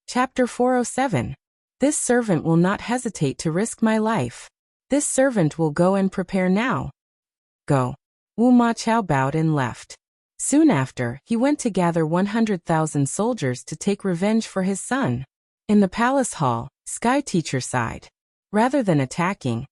Chapter 407. This servant will not hesitate to risk my life. This servant will go and prepare now. Go. Wu Ma Chao bowed and left. Soon after, he went to gather 100,000 soldiers to take revenge for his son. In the palace hall, Sky Teacher sighed. Rather than attacking,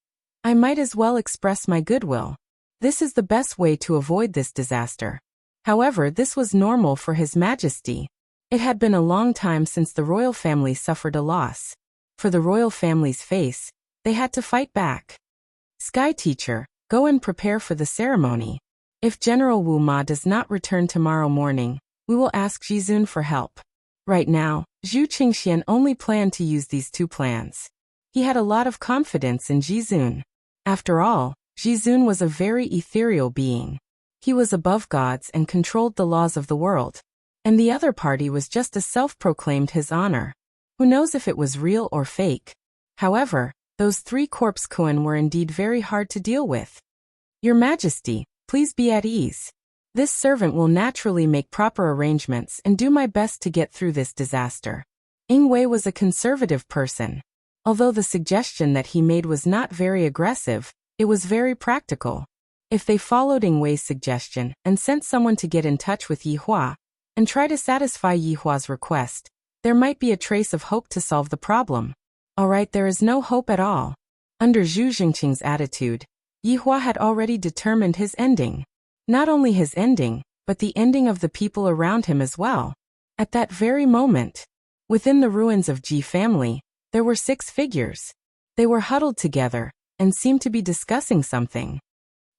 I might as well express my goodwill. This is the best way to avoid this disaster. However, this was normal for His Majesty. It had been a long time since the royal family suffered a loss. For the royal family's face, they had to fight back. Sky Teacher, go and prepare for the ceremony. If General Wu Ma does not return tomorrow morning, we will ask Jizun for help. Right now, Zhu Qingxian only planned to use these two plans. He had a lot of confidence in Jizun. After all, Jizun was a very ethereal being. He was above gods and controlled the laws of the world. And the other party was just a self-proclaimed his honor. Who knows if it was real or fake? However, those three corpse Kuan were indeed very hard to deal with. Your Majesty, please be at ease. This servant will naturally make proper arrangements and do my best to get through this disaster. Ying Wei was a conservative person. Although the suggestion that he made was not very aggressive, it was very practical. If they followed Ying Wei's suggestion and sent someone to get in touch with Yi Hua and try to satisfy Yi Hua's request, there might be a trace of hope to solve the problem. Alright, there is no hope at all. Under Zhu Jingqing's attitude, Yi Hua had already determined his ending. Not only his ending, but the ending of the people around him as well. At that very moment, within the ruins of Ji family, there were 6 figures. They were huddled together and seemed to be discussing something.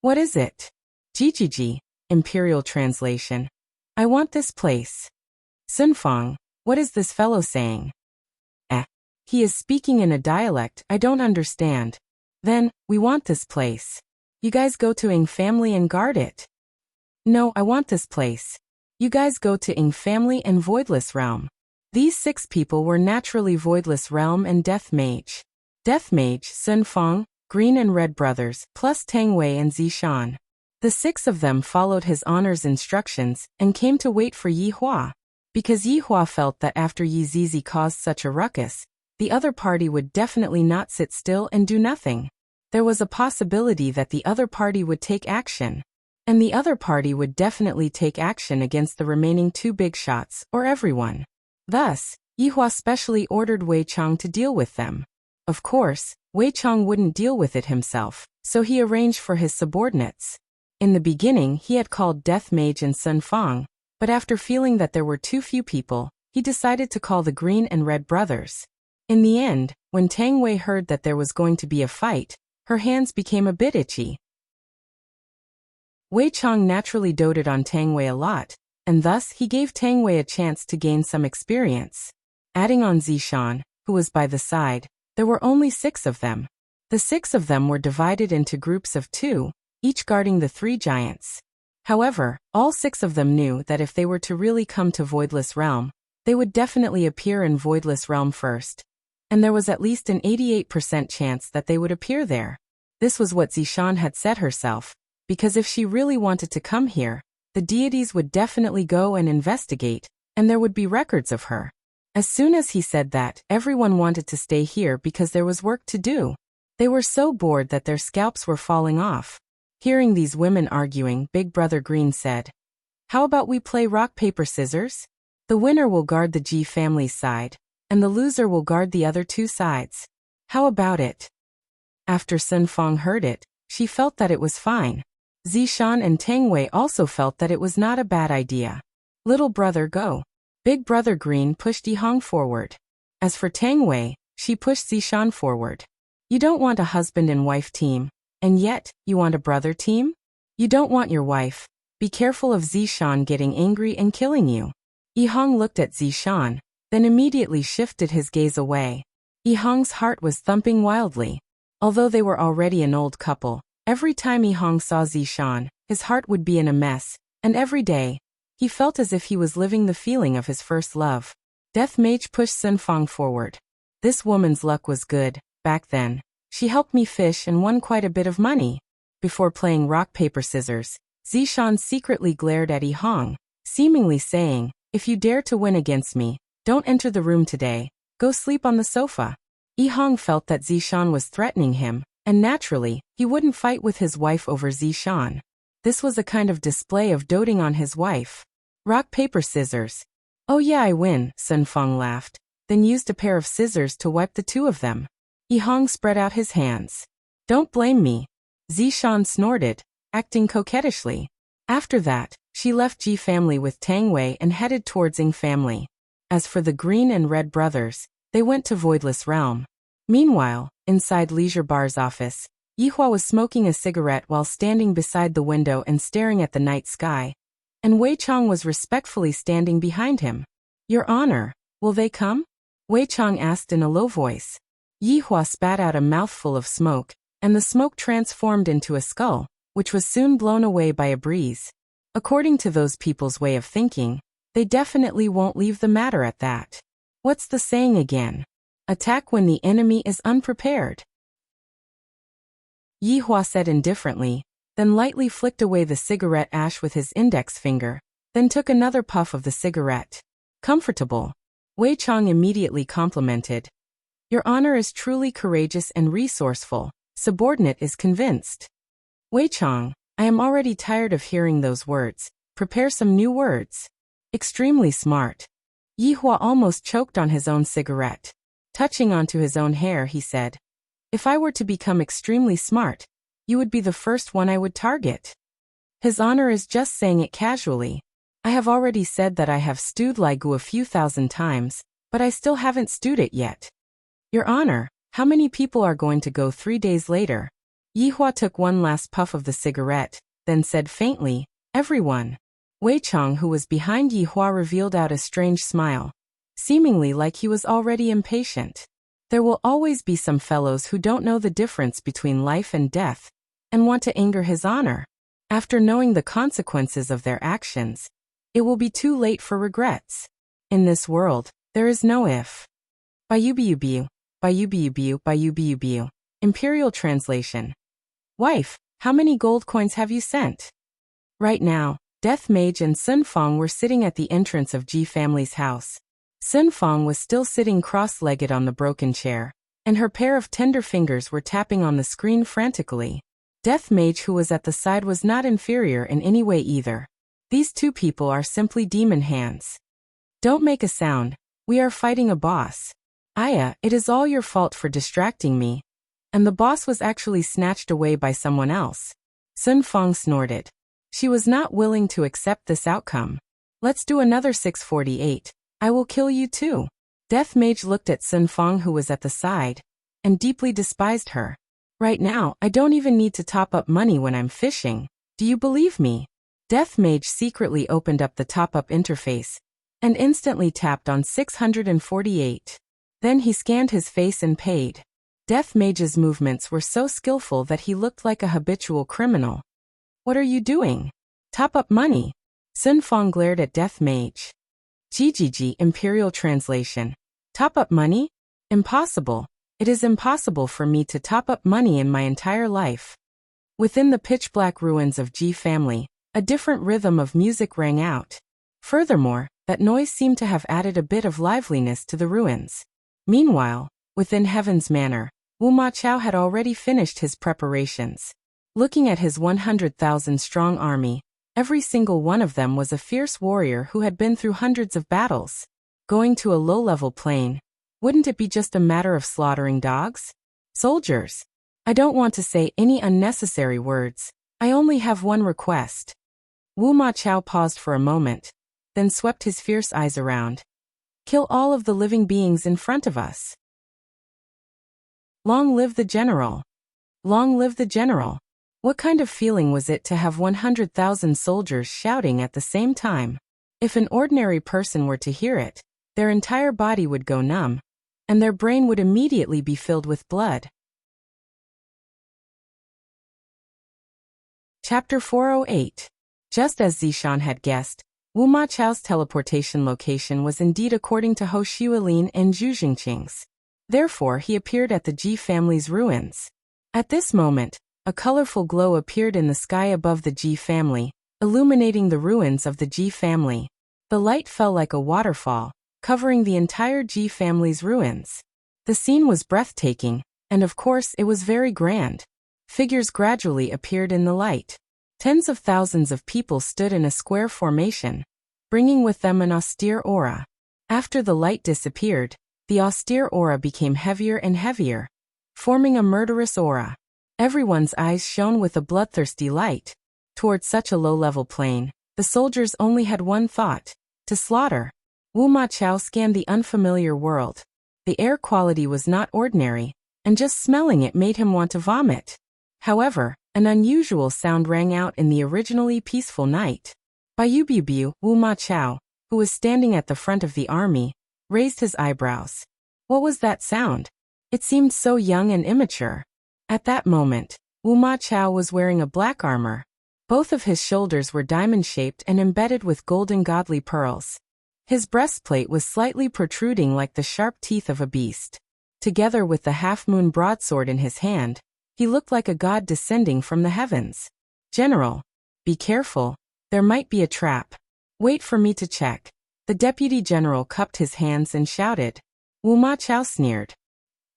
What is it? Jijiji, Imperial Translation. I want this place. Sun Fang, what is this fellow saying? He is speaking in a dialect I don't understand. Then, we want this place. You guys go to Ying family and guard it. No, I want this place. You guys go to Ying family and Voidless Realm. These 6 people were naturally Voidless Realm and Death Mage. Death Mage, Sun Fang, Green and Red brothers, plus Tang Wei and Zishan. The 6 of them followed his honor's instructions and came to wait for Yi Hua. Because Yi Hua felt that after Yi Zizi caused such a ruckus, the other party would definitely not sit still and do nothing. There was a possibility that the other party would take action. And the other party would definitely take action against the remaining 2 big shots, or everyone. Thus, Yi Hua specially ordered Wei Chang to deal with them. Of course, Wei Chang wouldn't deal with it himself, so he arranged for his subordinates. In the beginning, he had called Death Mage and Sun Fang, but after feeling that there were too few people, he decided to call the Green and Red brothers. In the end, when Tang Wei heard that there was going to be a fight, her hands became a bit itchy. Wei Chang naturally doted on Tang Wei a lot, and thus he gave Tang Wei a chance to gain some experience. Adding on Zishan, who was by the side, there were only 6 of them. The 6 of them were divided into groups of 2, each guarding the 3 giants. However, all 6 of them knew that if they were to really come to Voidless Realm, they would definitely appear in Voidless Realm first. And there was at least an 88% chance that they would appear there. This was what Zishan had said herself, because if she really wanted to come here, the deities would definitely go and investigate, and there would be records of her. As soon as he said that, everyone wanted to stay here because there was work to do. They were so bored that their scalps were falling off. Hearing these women arguing, Big Brother Green said, "How about we play rock, paper, scissors? The winner will guard the Ji family's side, and the loser will guard the other 2 sides. How about it?" After Sun Fang heard it, she felt that it was fine. Zishan and Tang Wei also felt that it was not a bad idea. Little brother, go. Big Brother Green pushed Yi Hong forward. As for Tang Wei, she pushed Zishan forward. You don't want a husband and wife team, and yet, you want a brother team? You don't want your wife. Be careful of Zishan getting angry and killing you. Yi Hong looked at Zishan, then immediately shifted his gaze away. Yi Hong's heart was thumping wildly. Although they were already an old couple, every time Yi Hong saw Zishan, his heart would be in a mess, and every day, he felt as if he was living the feeling of his first love. Death Mage pushed Sun Fang forward. This woman's luck was good, back then. She helped me fish and won quite a bit of money. Before playing rock, paper, scissors, Zishan secretly glared at Yi Hong, seemingly saying, "If you dare to win against me, Don't enter the room today. Go sleep on the sofa. Yihong felt that Zishan was threatening him, and naturally, he wouldn't fight with his wife over Zishan. This was a kind of display of doting on his wife. Rock, paper, scissors. Oh yeah, I win, Sun Feng laughed, then used a pair of scissors to wipe the two of them. Yihong spread out his hands. Don't blame me. Zishan snorted, acting coquettishly. After that, she left Ji family with Tang Wei and headed towards Ying family. As for the Green and Red brothers, they went to Voidless Realm. Meanwhile, inside Leisure Bar's office, Yihua was smoking a cigarette while standing beside the window and staring at the night sky, and Wei Chang was respectfully standing behind him. Your Honor, will they come? Wei Chang asked in a low voice. Yihua spat out a mouthful of smoke, and the smoke transformed into a skull, which was soon blown away by a breeze. According to those people's way of thinking, they definitely won't leave the matter at that. What's the saying again? Attack when the enemy is unprepared. Yihua said indifferently, then lightly flicked away the cigarette ash with his index finger, then took another puff of the cigarette. Comfortable. Wei Chang immediately complimented. Your Honor is truly courageous and resourceful. Subordinate is convinced. Wei Chang, I am already tired of hearing those words. Prepare some new words. Extremely smart. Yihua almost choked on his own cigarette. Touching onto his own hair, he said, if I were to become extremely smart, you would be the first one I would target. His Honor is just saying it casually. I have already said that I have stewed Ligu a few thousand times, but I still haven't stewed it yet. Your Honor, how many people are going to go 3 days later? Yihua took one last puff of the cigarette, then said faintly, everyone. Wei Chang, who was behind Yihua, revealed out a strange smile, seemingly like he was already impatient. There will always be some fellows who don't know the difference between life and death, and want to anger His Honor. After knowing the consequences of their actions, it will be too late for regrets. In this world, there is no if. Bayubiubiu, bayubiubiu, bayubiubiu. Imperial translation. Wife, how many gold coins have you sent? Right now, Death Mage and Sun Feng were sitting at the entrance of Ji family's house. Sun Feng was still sitting cross-legged on the broken chair, and her pair of tender fingers were tapping on the screen frantically. Death Mage, who was at the side, was not inferior in any way either. These two people are simply demon hands. Don't make a sound, we are fighting a boss. Aya, it is all your fault for distracting me. And the boss was actually snatched away by someone else. Sun Feng snorted. She was not willing to accept this outcome. Let's do another 648. I will kill you too. Death Mage looked at Sun Feng, who was at the side, and deeply despised her. Right now, I don't even need to top up money when I'm fishing. Do you believe me? Death Mage secretly opened up the top-up interface, and instantly tapped on 648. Then he scanned his face and paid. Death Mage's movements were so skillful that he looked like a habitual criminal. What are you doing? Top up money. Sun Feng glared at Death Mage. GGG Imperial Translation. Top up money? Impossible. It is impossible for me to top up money in my entire life. Within the pitch-black ruins of Ji family, a different rhythm of music rang out. Furthermore, that noise seemed to have added a bit of liveliness to the ruins. Meanwhile, within Heaven's Manor, Wu Ma Chao had already finished his preparations. Looking at his 100,000-strong army, every single one of them was a fierce warrior who had been through hundreds of battles. Going to a low-level plane, wouldn't it be just a matter of slaughtering dogs? Soldiers! I don't want to say any unnecessary words. I only have one request. Wu Ma Chao paused for a moment, then swept his fierce eyes around. Kill all of the living beings in front of us. Long live the general! Long live the general! What kind of feeling was it to have 100,000 soldiers shouting at the same time? If an ordinary person were to hear it, their entire body would go numb, and their brain would immediately be filled with blood. Chapter 408. Just as Zishan had guessed, Wu Ma Chao's teleportation location was indeed according to Ho Xiuelin and Zhu Jingqing's. Therefore, he appeared at the Ji family's ruins. At this moment, a colorful glow appeared in the sky above the Ji family, illuminating the ruins of the Ji family. The light fell like a waterfall, covering the entire Ji family's ruins. The scene was breathtaking, and of course it was very grand. Figures gradually appeared in the light. Tens of thousands of people stood in a square formation, bringing with them an austere aura. After the light disappeared, the austere aura became heavier and heavier, forming a murderous aura. Everyone's eyes shone with a bloodthirsty light. Toward such a low-level plane, the soldiers only had one thought: to slaughter. Wu Ma Chao scanned the unfamiliar world. The air quality was not ordinary, and just smelling it made him want to vomit. However, an unusual sound rang out in the originally peaceful night. Biu, Wu Ma Chao, who was standing at the front of the army, raised his eyebrows. What was that sound? It seemed so young and immature. At that moment, Wu Ma Chao was wearing a black armor. Both of his shoulders were diamond-shaped and embedded with golden godly pearls. His breastplate was slightly protruding like the sharp teeth of a beast. Together with the half-moon broadsword in his hand, he looked like a god descending from the heavens. "General, be careful, there might be a trap. Wait for me to check." The deputy general cupped his hands and shouted. Wu Ma Chao sneered.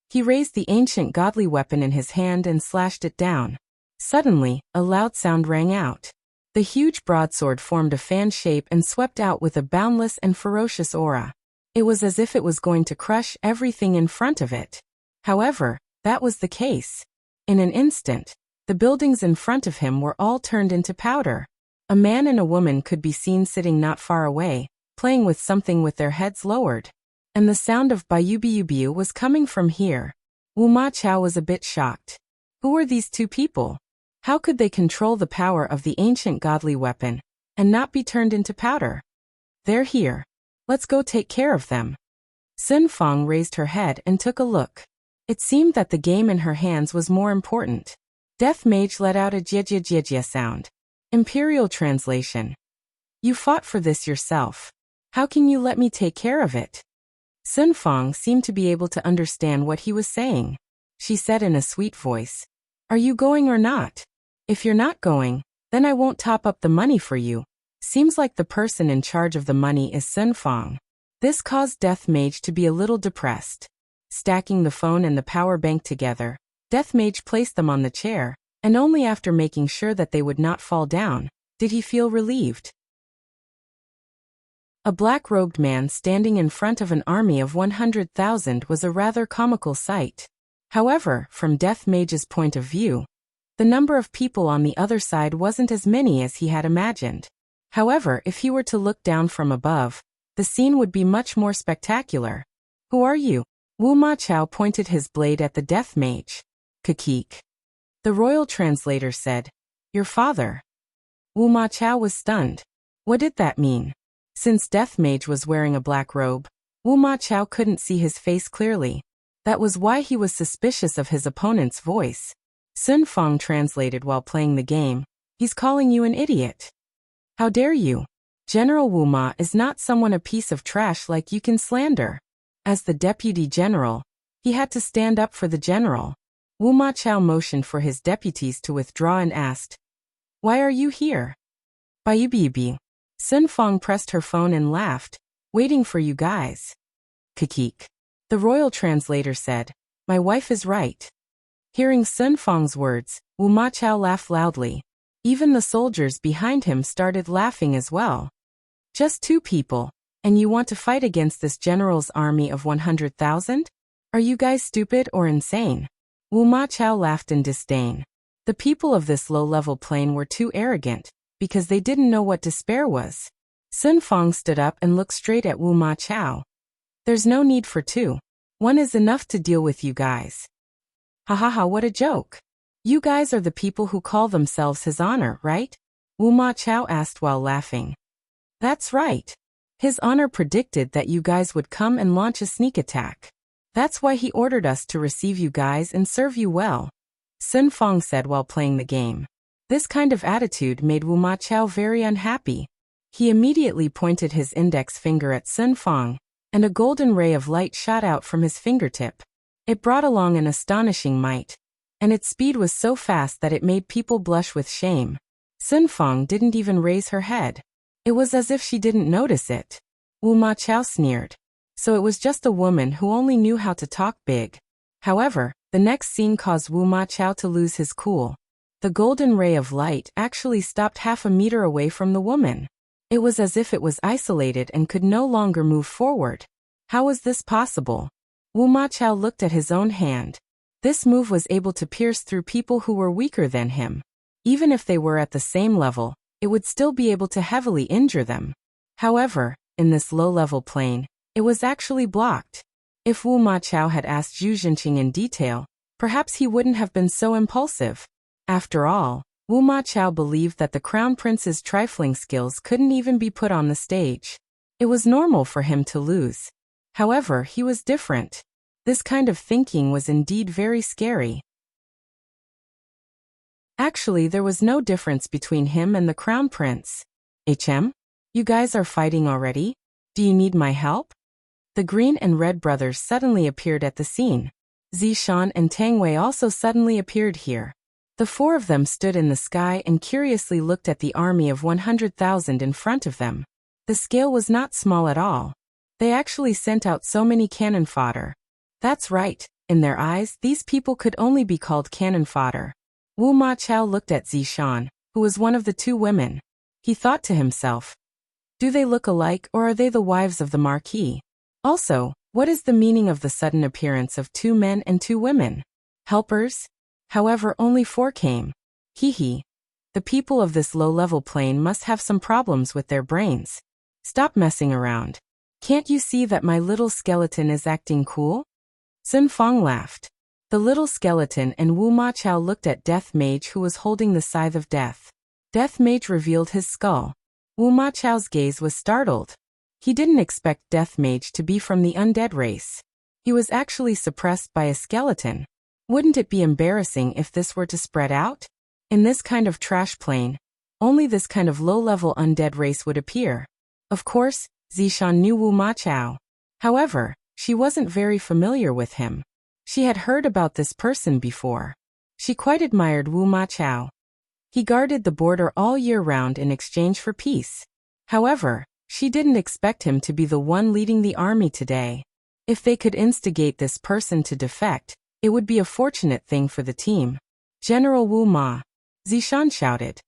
He raised the ancient godly weapon in his hand and slashed it down. Suddenly, a loud sound rang out. The huge broadsword formed a fan shape and swept out with a boundless and ferocious aura. It was as if it was going to crush everything in front of it. However, that was the case. In an instant, the buildings in front of him were all turned into powder. A man and a woman could be seen sitting not far away, playing with something with their heads lowered. And the sound of biu was coming from here. Wu Ma Chao was a bit shocked. Who were these two people? How could they control the power of the ancient godly weapon, and not be turned into powder? They're here. Let's go take care of them. Sun Fang raised her head and took a look. It seemed that the game in her hands was more important. Death Mage let out a jia sound. Imperial translation. You fought for this yourself. How can you let me take care of it? Sun Fang seemed to be able to understand what he was saying. She said in a sweet voice, "Are you going or not? If you're not going, then I won't top up the money for you." Seems like the person in charge of the money is Sun Fang. This caused Death Mage to be a little depressed. Stacking the phone and the power bank together, Death Mage placed them on the chair, and only after making sure that they would not fall down, did he feel relieved. A black-robed man standing in front of an army of 100,000 was a rather comical sight. However, from Death Mage's point of view, the number of people on the other side wasn't as many as he had imagined. However, if he were to look down from above, the scene would be much more spectacular. "Who are you?" Wu Ma Chao pointed his blade at the Death Mage. "Kakik." The royal translator said, "Your father." Wu Ma Chao was stunned. What did that mean? Since Death Mage was wearing a black robe, Wu Ma Chao couldn't see his face clearly. That was why he was suspicious of his opponent's voice. Sun Fang translated while playing the game. "He's calling you an idiot. How dare you? General Wu Ma is not someone a piece of trash like you can slander." As the deputy general, he had to stand up for the general. Wu Ma Chao motioned for his deputies to withdraw and asked, "Why are you here?" "Biu." Sun Fang pressed her phone and laughed, "Waiting for you guys." "Kakik." The royal translator said, "My wife is right." Hearing Sun Fang's words, Wu Ma Chao laughed loudly. Even the soldiers behind him started laughing as well. "Just two people, and you want to fight against this general's army of 100,000? Are you guys stupid or insane?" Wu Ma Chao laughed in disdain. The people of this low-level plane were too arrogant, because they didn't know what despair was. Sun Fang stood up and looked straight at Wu Ma Chao. "There's no need for two. One is enough to deal with you guys." "Ha ha ha, what a joke. You guys are the people who call themselves His Honor, right?" Wu Ma Chao asked while laughing. "That's right. His Honor predicted that you guys would come and launch a sneak attack. That's why he ordered us to receive you guys and serve you well," Sun Fang said while playing the game. This kind of attitude made Wu Ma Chao very unhappy. He immediately pointed his index finger at Sun Fang, and a golden ray of light shot out from his fingertip. It brought along an astonishing might, and its speed was so fast that it made people blush with shame. Sun Fang didn't even raise her head. It was as if she didn't notice it. Wu Ma Chao sneered. So it was just a woman who only knew how to talk big. However, the next scene caused Wu Ma Chao to lose his cool. The golden ray of light actually stopped half a meter away from the woman. It was as if it was isolated and could no longer move forward. How was this possible? Wu Ma Chao looked at his own hand. This move was able to pierce through people who were weaker than him. Even if they were at the same level, it would still be able to heavily injure them. However, in this low-level plane, it was actually blocked. If Wu Ma Chao had asked Zhu Jinqing in detail, perhaps he wouldn't have been so impulsive. After all, Wu Ma Chao believed that the Crown Prince's trifling skills couldn't even be put on the stage. It was normal for him to lose. However, he was different. This kind of thinking was indeed very scary. Actually, there was no difference between him and the Crown Prince. HM? You guys are fighting already? Do you need my help? The Green and Red brothers suddenly appeared at the scene. Zishan and Tang Wei also suddenly appeared here. The four of them stood in the sky and curiously looked at the army of 100,000 in front of them. The scale was not small at all. They actually sent out so many cannon fodder. That's right, in their eyes, these people could only be called cannon fodder. Wu Ma Chao looked at Zishan, who was one of the two women. He thought to himself, do they look alike or are they the wives of the Marquis? Also, what is the meaning of the sudden appearance of 2 men and 2 women? Helpers? However, only 4 came. Hee. The people of this low-level plane must have some problems with their brains. Stop messing around. Can't you see that my little skeleton is acting cool? Sun Fong laughed. The little skeleton and Wu Ma Chao looked at Death Mage, who was holding the scythe of death. Death Mage revealed his skull. Wu Ma Chao's gaze was startled. He didn't expect Death Mage to be from the undead race. He was actually suppressed by a skeleton. Wouldn't it be embarrassing if this were to spread out? In this kind of trash plane, only this kind of low-level undead race would appear. Of course, Zishan knew Wu Ma Chao. However, she wasn't very familiar with him. She had heard about this person before. She quite admired Wu Ma Chao. He guarded the border all year round in exchange for peace. However, she didn't expect him to be the one leading the army today. If they could instigate this person to defect, it would be a fortunate thing for the team. General Wu Ma, Zishan shouted.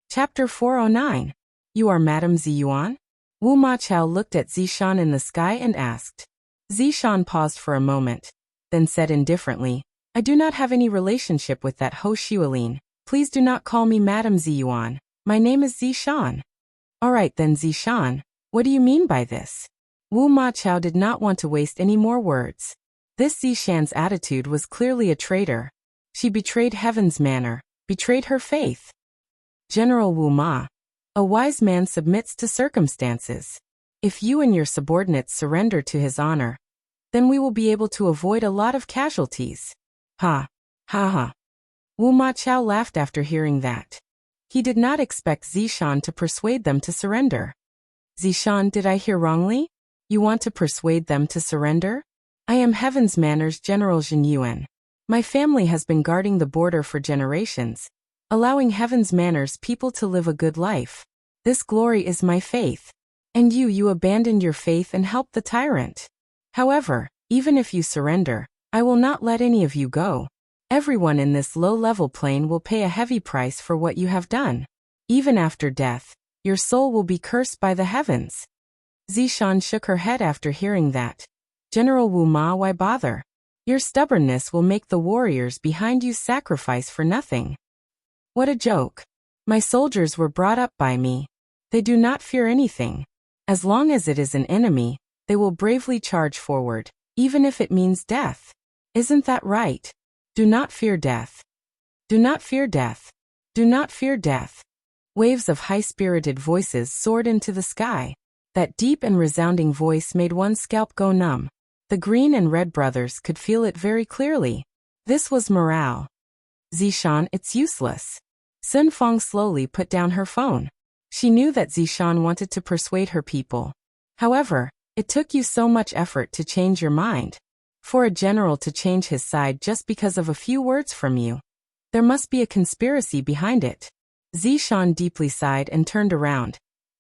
Chapter 409. You are Madame Ziyuan? Wu Ma Chao looked at Zishan in the sky and asked. Zishan paused for a moment, then said indifferently, I do not have any relationship with that Ho Xiuelin. Please do not call me Madame Ziyuan. My name is Zishan. Alright then Zishan, what do you mean by this? Wu Ma Chao did not want to waste any more words. This Zishan's attitude was clearly a traitor. She betrayed Heaven's manner, betrayed her faith. General Wu Ma, a wise man submits to circumstances. If you and your subordinates surrender to his honor, then we will be able to avoid a lot of casualties. Ha. Wu Ma Chao laughed after hearing that. He did not expect Zishan to persuade them to surrender. Zishan, did I hear wrongly? You want to persuade them to surrender? I am Heaven's Manor's General Zhen Yuan. My family has been guarding the border for generations, allowing Heaven's Manor's people to live a good life. This glory is my faith. And you abandoned your faith and helped the tyrant. However, even if you surrender, I will not let any of you go. Everyone in this low-level plane will pay a heavy price for what you have done. Even after death, your soul will be cursed by the heavens. Zishan shook her head after hearing that. General Wu Ma, why bother? Your stubbornness will make the warriors behind you sacrifice for nothing. What a joke. My soldiers were brought up by me. They do not fear anything. As long as it is an enemy, they will bravely charge forward, even if it means death. Isn't that right? Do not fear death. Do not fear death. Do not fear death. Waves of high-spirited voices soared into the sky. That deep and resounding voice made one's scalp go numb. The Green and Red brothers could feel it very clearly. This was morale. Zishan, it's useless. Sun Fong slowly put down her phone. She knew that Zishan wanted to persuade her people. However, it took you so much effort to change your mind. For a general to change his side just because of a few words from you. There must be a conspiracy behind it. Zishan deeply sighed and turned around.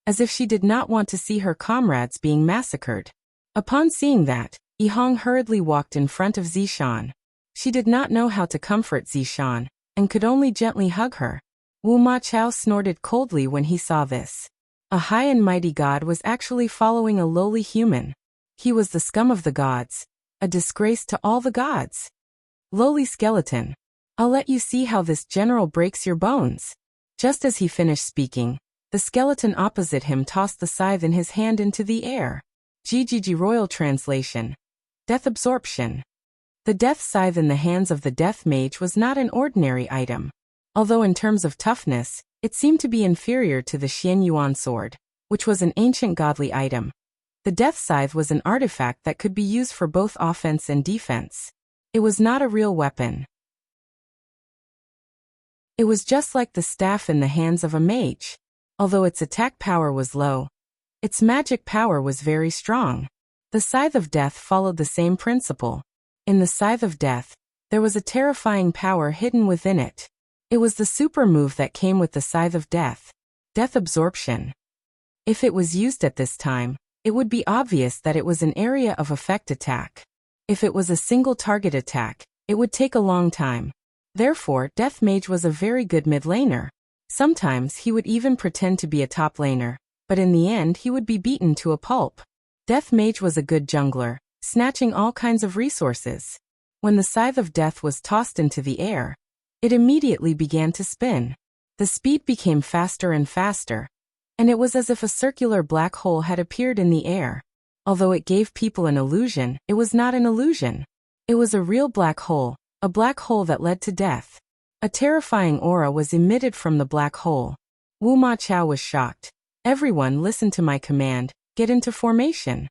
as if she did not want to see her comrades being massacred. Upon seeing that, Yihong hurriedly walked in front of Zishan. She did not know how to comfort Zishan, and could only gently hug her. Wu Ma Chao snorted coldly when he saw this. A high and mighty god was actually following a lowly human. He was the scum of the gods, a disgrace to all the gods. Lowly skeleton. I'll let you see how this general breaks your bones. Just as he finished speaking, the skeleton opposite him tossed the scythe in his hand into the air. GGG Royal Translation. Death Absorption. The death scythe in the hands of the death mage was not an ordinary item. Although in terms of toughness, it seemed to be inferior to the Xian Yuan sword, which was an ancient godly item. The death scythe was an artifact that could be used for both offense and defense. It was not a real weapon. It was just like the staff in the hands of a mage. Although its attack power was low, its magic power was very strong. The Scythe of Death followed the same principle. In the Scythe of Death, there was a terrifying power hidden within it. It was the super move that came with the Scythe of Death, Death Absorption. If it was used at this time, it would be obvious that it was an area of effect attack. If it was a single target attack, it would take a long time. Therefore, Death Mage was a very good mid-laner. Sometimes he would even pretend to be a top laner, but in the end he would be beaten to a pulp. Death Mage was a good jungler, snatching all kinds of resources. When the Scythe of Death was tossed into the air, it immediately began to spin. The speed became faster and faster, and it was as if a circular black hole had appeared in the air. Although it gave people an illusion, it was not an illusion. It was a real black hole, a black hole that led to death. A terrifying aura was emitted from the black hole. Wu Ma Chao was shocked. Everyone listen to my command, get into formation.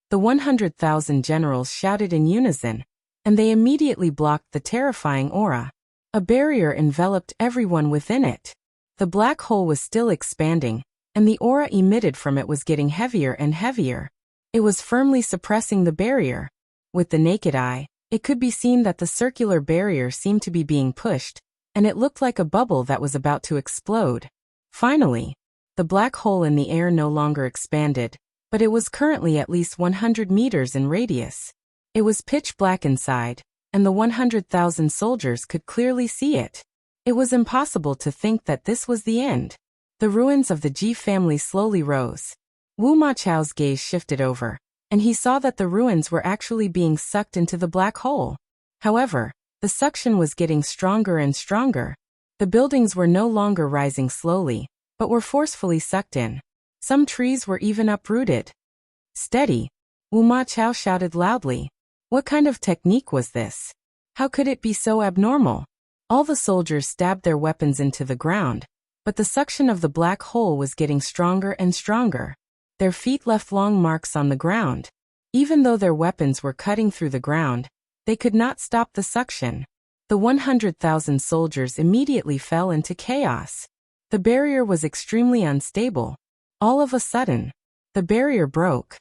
The 100,000 generals shouted in unison, and they immediately blocked the terrifying aura. A barrier enveloped everyone within it. The black hole was still expanding, and the aura emitted from it was getting heavier and heavier. It was firmly suppressing the barrier. With the naked eye, it could be seen that the circular barrier seemed to be being pushed, and it looked like a bubble that was about to explode. Finally, the black hole in the air no longer expanded, but it was currently at least 100 meters in radius. It was pitch black inside, and the 100,000 soldiers could clearly see it. It was impossible to think that this was the end. The ruins of the Ji family slowly rose. Wu Ma Chao's gaze shifted over, and he saw that the ruins were actually being sucked into the black hole. However, the suction was getting stronger and stronger. The buildings were no longer rising slowly, but were forcefully sucked in. Some trees were even uprooted. Steady! Wu Ma Chao shouted loudly. What kind of technique was this? How could it be so abnormal? All the soldiers stabbed their weapons into the ground, but the suction of the black hole was getting stronger and stronger. Their feet left long marks on the ground. Even though their weapons were cutting through the ground, they could not stop the suction. The 100,000 soldiers immediately fell into chaos. The barrier was extremely unstable. All of a sudden, the barrier broke.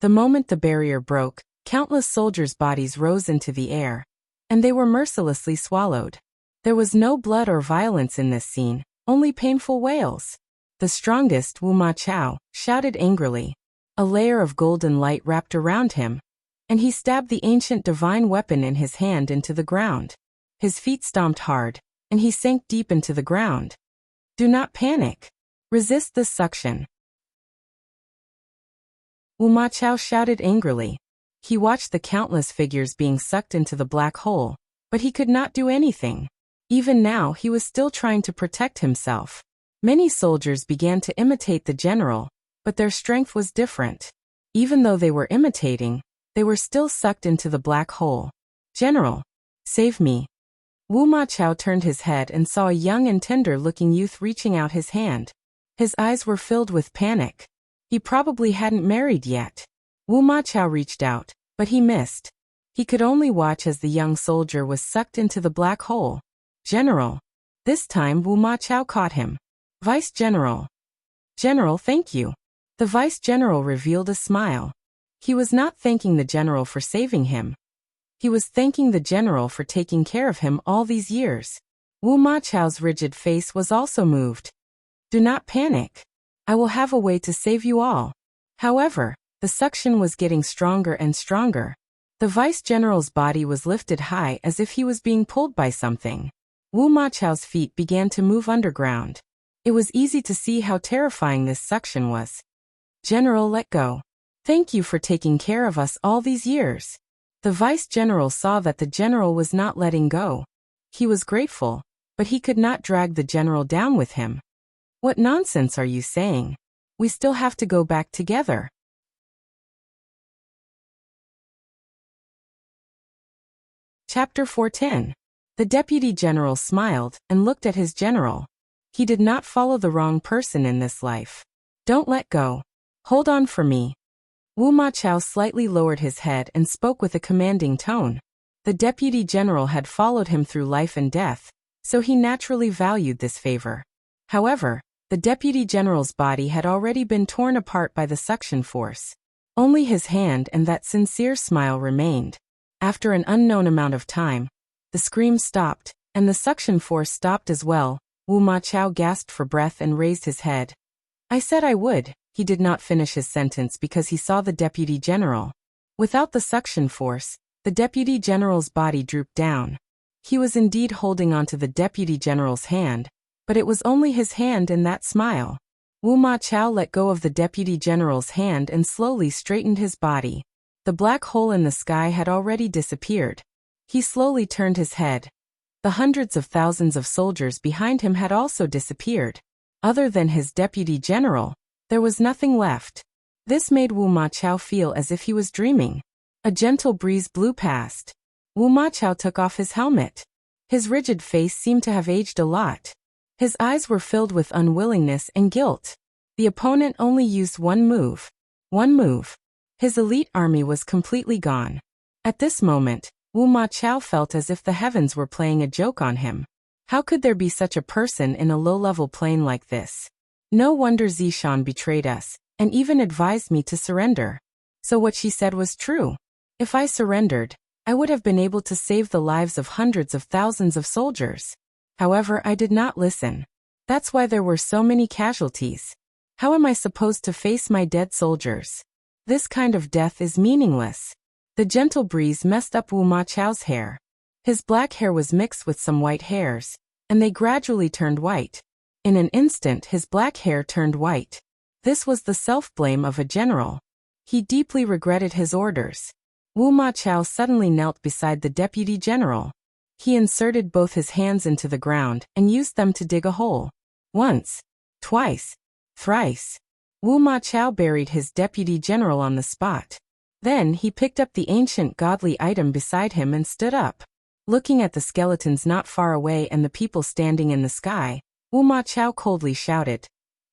The moment the barrier broke, countless soldiers' bodies rose into the air, and they were mercilessly swallowed. There was no blood or violence in this scene, only painful wails. The strongest, Wu Ma Chao, shouted angrily. A layer of golden light wrapped around him, and he stabbed the ancient divine weapon in his hand into the ground. His feet stomped hard, and he sank deep into the ground. Do not panic. Resist this suction. Wu Ma Chao shouted angrily. He watched the countless figures being sucked into the black hole, but he could not do anything. Even now he was still trying to protect himself. Many soldiers began to imitate the general, but their strength was different. Even though they were imitating, they were still sucked into the black hole. General, save me. Wu Ma Chao turned his head and saw a young and tender-looking youth reaching out his hand. His eyes were filled with panic. He probably hadn't married yet. Wu Ma Chao reached out, but he missed. He could only watch as the young soldier was sucked into the black hole. General. This time Wu Ma Chao caught him. Vice General. General, thank you. The Vice General revealed a smile. He was not thanking the General for saving him. He was thanking the General for taking care of him all these years. Wu Ma Chao's rigid face was also moved. Do not panic. I will have a way to save you all. However, the suction was getting stronger and stronger. The vice-general's body was lifted high as if he was being pulled by something. Wu Ma Chao's feet began to move underground. It was easy to see how terrifying this suction was. General, let go. Thank you for taking care of us all these years. The vice-general saw that the general was not letting go. He was grateful, but he could not drag the general down with him. What nonsense are you saying? We still have to go back together. Chapter 410. The deputy general smiled and looked at his general. He did not follow the wrong person in this life. Don't let go. Hold on for me. Wu Ma Chao slightly lowered his head and spoke with a commanding tone. The deputy general had followed him through life and death, so he naturally valued this favor. However, the deputy general's body had already been torn apart by the suction force. Only his hand and that sincere smile remained. After an unknown amount of time, the scream stopped, and the suction force stopped as well. Wu Ma Chao gasped for breath and raised his head. I said I would. He did not finish his sentence because he saw the deputy general. Without the suction force, the deputy general's body drooped down. He was indeed holding onto the deputy general's hand, but it was only his hand and that smile. Wu Ma Chao let go of the deputy general's hand and slowly straightened his body. The black hole in the sky had already disappeared. He slowly turned his head. The hundreds of thousands of soldiers behind him had also disappeared. Other than his deputy general, there was nothing left. This made Wu Ma Chao feel as if he was dreaming. A gentle breeze blew past. Wu Ma Chao took off his helmet. His rigid face seemed to have aged a lot. His eyes were filled with unwillingness and guilt. The opponent only used one move. One move. His elite army was completely gone. At this moment, Wu Ma Chao felt as if the heavens were playing a joke on him. How could there be such a person in a low-level plane like this? No wonder Zishan betrayed us, and even advised me to surrender. So what she said was true. If I surrendered, I would have been able to save the lives of hundreds of thousands of soldiers. However, I did not listen. That's why there were so many casualties. How am I supposed to face my dead soldiers? This kind of death is meaningless. The gentle breeze messed up Wu Ma Chao's hair. His black hair was mixed with some white hairs, and they gradually turned white. In an instant his black hair turned white. This was the self-blame of a general. He deeply regretted his orders. Wu Ma Chao suddenly knelt beside the deputy general. He inserted both his hands into the ground and used them to dig a hole. Once, twice, thrice. Wu Ma Chao buried his deputy general on the spot. Then he picked up the ancient godly item beside him and stood up. Looking at the skeletons not far away and the people standing in the sky, Wu Ma Chao coldly shouted,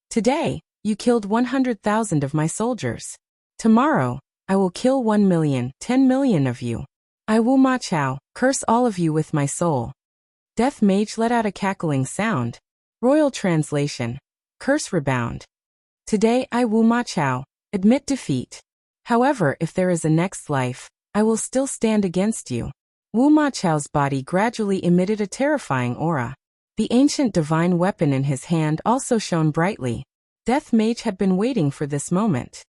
"Today, you killed 100,000 of my soldiers. Tomorrow, I will kill 1 million, 10 million of you. I, Wu Ma Chao, curse all of you with my soul." Death Mage let out a cackling sound. Royal translation. Curse rebound. Today I, Wu Ma Chao, admit defeat. However, if there is a next life, I will still stand against you. Wu Ma Chao's body gradually emitted a terrifying aura. The ancient divine weapon in his hand also shone brightly. Death Mage had been waiting for this moment.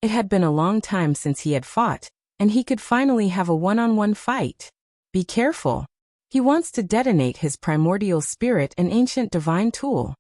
It had been a long time since he had fought, and he could finally have a one-on-one fight. Be careful. He wants to detonate his primordial spirit and ancient divine tool.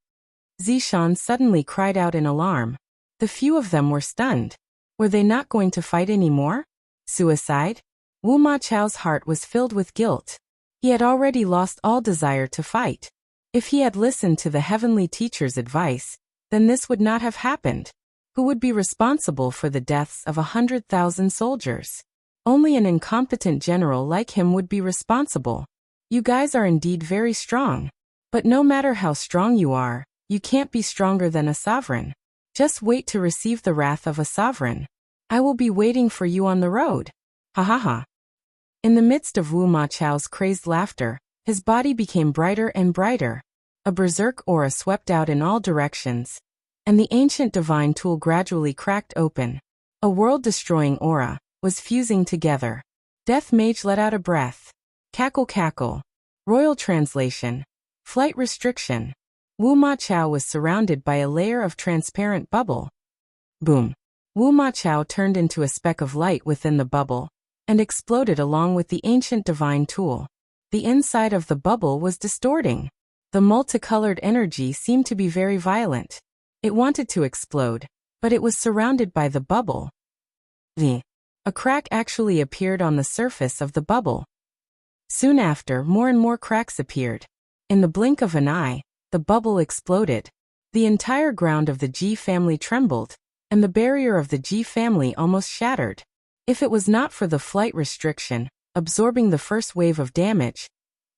Zishan suddenly cried out in alarm. The few of them were stunned. Were they not going to fight anymore? Suicide? Wu Ma Chao's heart was filled with guilt. He had already lost all desire to fight. If he had listened to the heavenly teacher's advice, then this would not have happened. Who would be responsible for the deaths of 100,000 soldiers? Only an incompetent general like him would be responsible. You guys are indeed very strong. But no matter how strong you are, you can't be stronger than a sovereign. Just wait to receive the wrath of a sovereign. I will be waiting for you on the road. Ha ha ha. In the midst of Wu Ma Chao's crazed laughter, his body became brighter and brighter. A berserk aura swept out in all directions, and the ancient divine tool gradually cracked open. A world-destroying aura was fusing together. Death Mage let out a breath. Cackle cackle. Royal translation. Flight restriction. Wu Ma Chao was surrounded by a layer of transparent bubble. Boom. Wu Ma Chao turned into a speck of light within the bubble and exploded along with the ancient divine tool. The inside of the bubble was distorting. The multicolored energy seemed to be very violent. It wanted to explode, but it was surrounded by the bubble. A crack actually appeared on the surface of the bubble. Soon after, more and more cracks appeared. In the blink of an eye, the bubble exploded. The entire ground of the Ji family trembled, and the barrier of the Ji family almost shattered. If it was not for the flight restriction, absorbing the first wave of damage,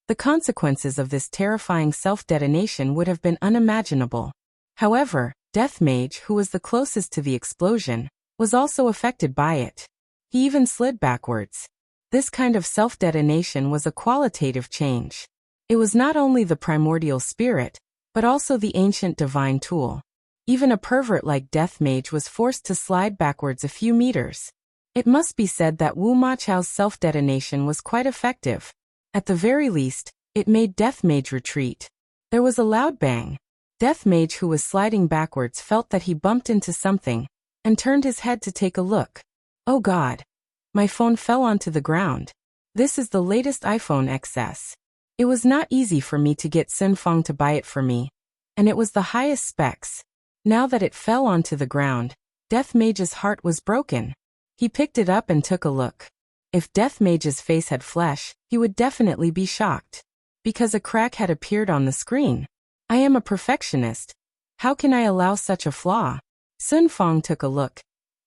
the consequences of this terrifying self-detonation would have been unimaginable. However, Death Mage, who was the closest to the explosion, was also affected by it. He even slid backwards. This kind of self-detonation was a qualitative change. It was not only the primordial spirit, but also the ancient divine tool. Even a pervert like Death Mage was forced to slide backwards a few meters. It must be said that Wu Ma Chao's self-detonation was quite effective. At the very least, it made Death Mage retreat. There was a loud bang. Death Mage, who was sliding backwards, felt that he bumped into something and turned his head to take a look. Oh God! My phone fell onto the ground. This is the latest iPhone XS. It was not easy for me to get Sun Feng to buy it for me, and it was the highest specs. Now that it fell onto the ground, Death Mage's heart was broken. He picked it up and took a look. If Death Mage's face had flesh, he would definitely be shocked. Because a crack had appeared on the screen. I am a perfectionist. How can I allow such a flaw? Sun Feng took a look.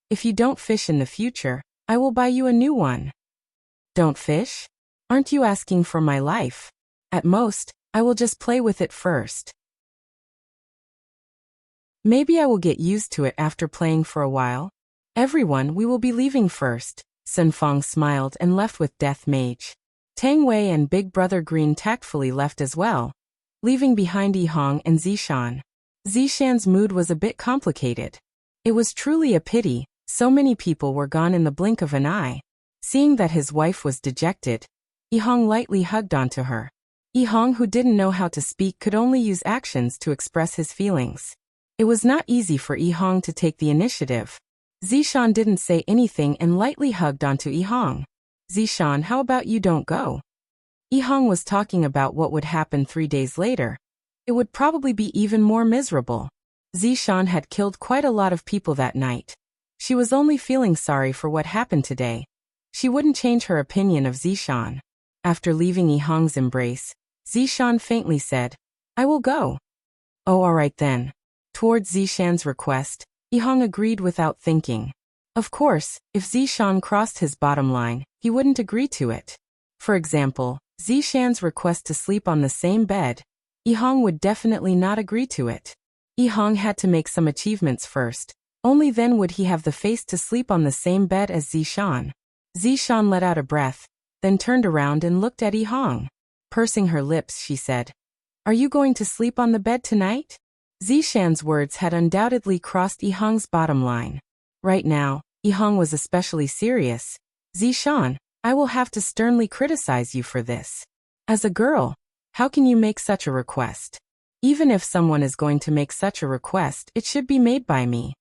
If you don't fish in the future, I will buy you a new one. Don't fish? Aren't you asking for my life? At most, I will just play with it first. Maybe I will get used to it after playing for a while. Everyone, we will be leaving first. Sun Feng smiled and left with Death Mage. Tang Wei and Big Brother Green tactfully left as well, leaving behind Yihong and Zishan. Zishan's mood was a bit complicated. It was truly a pity, so many people were gone in the blink of an eye. Seeing that his wife was dejected, Yihong lightly hugged onto her. Yihong, who didn't know how to speak, could only use actions to express his feelings. It was not easy for Yihong to take the initiative. Zishan didn't say anything and lightly hugged onto Yihong. Zishan, how about you don't go? Yihong was talking about what would happen 3 days later. It would probably be even more miserable. Zishan had killed quite a lot of people that night. She was only feeling sorry for what happened today. She wouldn't change her opinion of Zishan. After leaving Yihong's embrace, Zishan faintly said, I will go. Oh, alright then. Towards Zishan's request, Yihong agreed without thinking. Of course, if Zishan crossed his bottom line, he wouldn't agree to it. For example, Zishan's request to sleep on the same bed, Yihong would definitely not agree to it. Yihong had to make some achievements first. Only then would he have the face to sleep on the same bed as Zishan. Zishan let out a breath, then turned around and looked at Yihong. Pursing her lips, she said, Are you going to sleep on the bed tonight? Zishan's words had undoubtedly crossed Yihong's bottom line. Right now, Yihong was especially serious. Zishan, I will have to sternly criticize you for this. As a girl, how can you make such a request? Even if someone is going to make such a request, it should be made by me.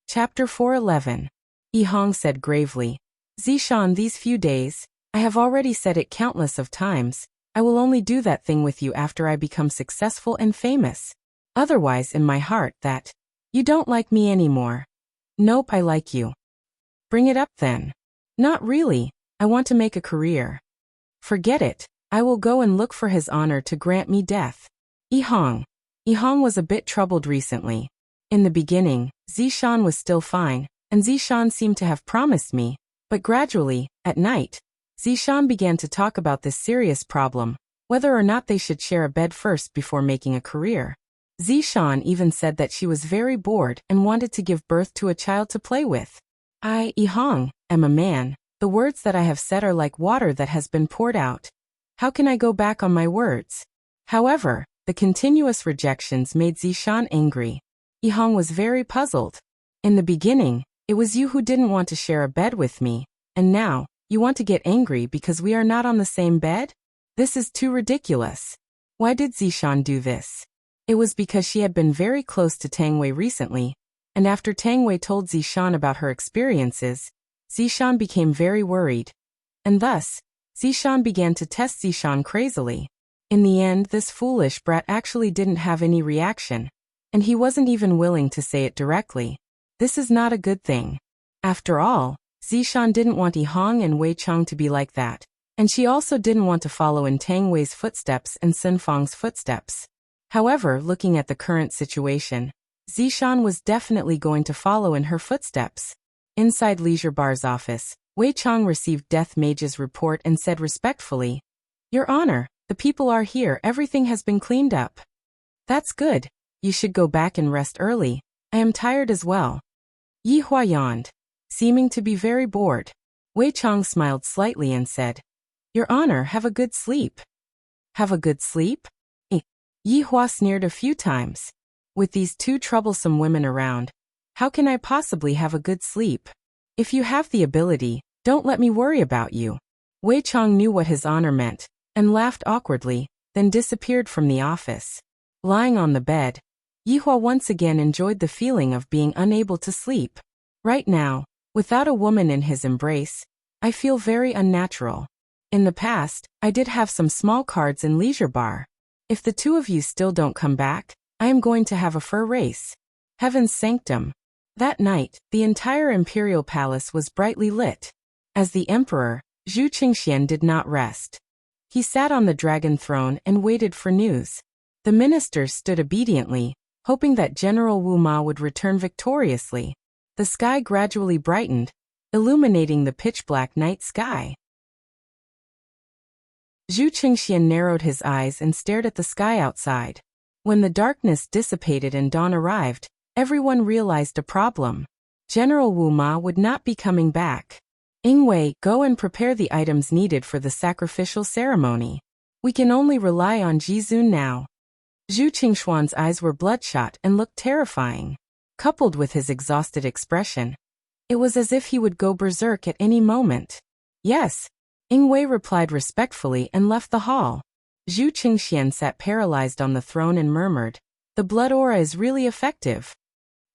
Chapter 411. Yihong said gravely, Zishan, these few days, I have already said it countless of times, I will only do that thing with you after I become successful and famous. Otherwise, in my heart, that you don't like me anymore. Nope, I like you. Bring it up then. Not really, I want to make a career. Forget it, I will go and look for his honor to grant me death. Yihong. Yihong was a bit troubled recently. In the beginning, Zishan was still fine, and Zishan seemed to have promised me, but gradually, at night, Zishan began to talk about this serious problem, whether or not they should share a bed first before making a career. Zishan even said that she was very bored and wanted to give birth to a child to play with. I, Yihong, am a man. The words that I have said are like water that has been poured out. How can I go back on my words? However, the continuous rejections made Zishan angry. Yihong was very puzzled. In the beginning, it was you who didn't want to share a bed with me, And now, you want to get angry because we are not on the same bed? This is too ridiculous. Why did Zishan do this? It was because she had been very close to Tang Wei recently, and after Tang Wei told Zishan about her experiences, Zishan became very worried. And thus, Zishan began to test Zishan crazily. In the end, this foolish brat actually didn't have any reaction, and he wasn't even willing to say it directly. This is not a good thing. After all, Zishan didn't want Yihong and Wei Chang to be like that, and she also didn't want to follow in Tang Wei's footsteps and Sun Fang's footsteps. However, looking at the current situation, Zishan was definitely going to follow in her footsteps. Inside Leisure Bar's office, Wei Chang received Death Mage's report and said respectfully, "Your Honor, the people are here, everything has been cleaned up." "That's good. You should go back and rest early. I am tired as well." Yi Hua yawned, seeming to be very bored. Wei Chang smiled slightly and said, "Your Honor, have a good sleep." "Have a good sleep?" Yi Hua sneered a few times. "With these two troublesome women around, how can I possibly have a good sleep? If you have the ability, don't let me worry about you." Wei Chang knew what his honor meant, and laughed awkwardly, then disappeared from the office. Lying on the bed, Yi Hua once again enjoyed the feeling of being unable to sleep. "Right now, without a woman in his embrace, I feel very unnatural. In the past, I did have some small cards in Leisure Bar. If the two of you still don't come back, I am going to have a fur race." Heaven's sanctum. That night, the entire imperial palace was brightly lit. As the emperor, Zhu Qingxian did not rest. He sat on the dragon throne and waited for news. The ministers stood obediently, hoping that General Wu Ma would return victoriously. The sky gradually brightened, illuminating the pitch-black night sky. Zhu Qingxian narrowed his eyes and stared at the sky outside. When the darkness dissipated and dawn arrived, everyone realized a problem. General Wu Ma would not be coming back. "Ingwei, go and prepare the items needed for the sacrificial ceremony. We can only rely on Jizun now." Zhu Qingshuan's eyes were bloodshot and looked terrifying. Coupled with his exhausted expression, it was as if he would go berserk at any moment. "Yes," Ingwei replied respectfully and left the hall. Zhu Qingxian sat paralyzed on the throne and murmured, "The blood aura is really effective."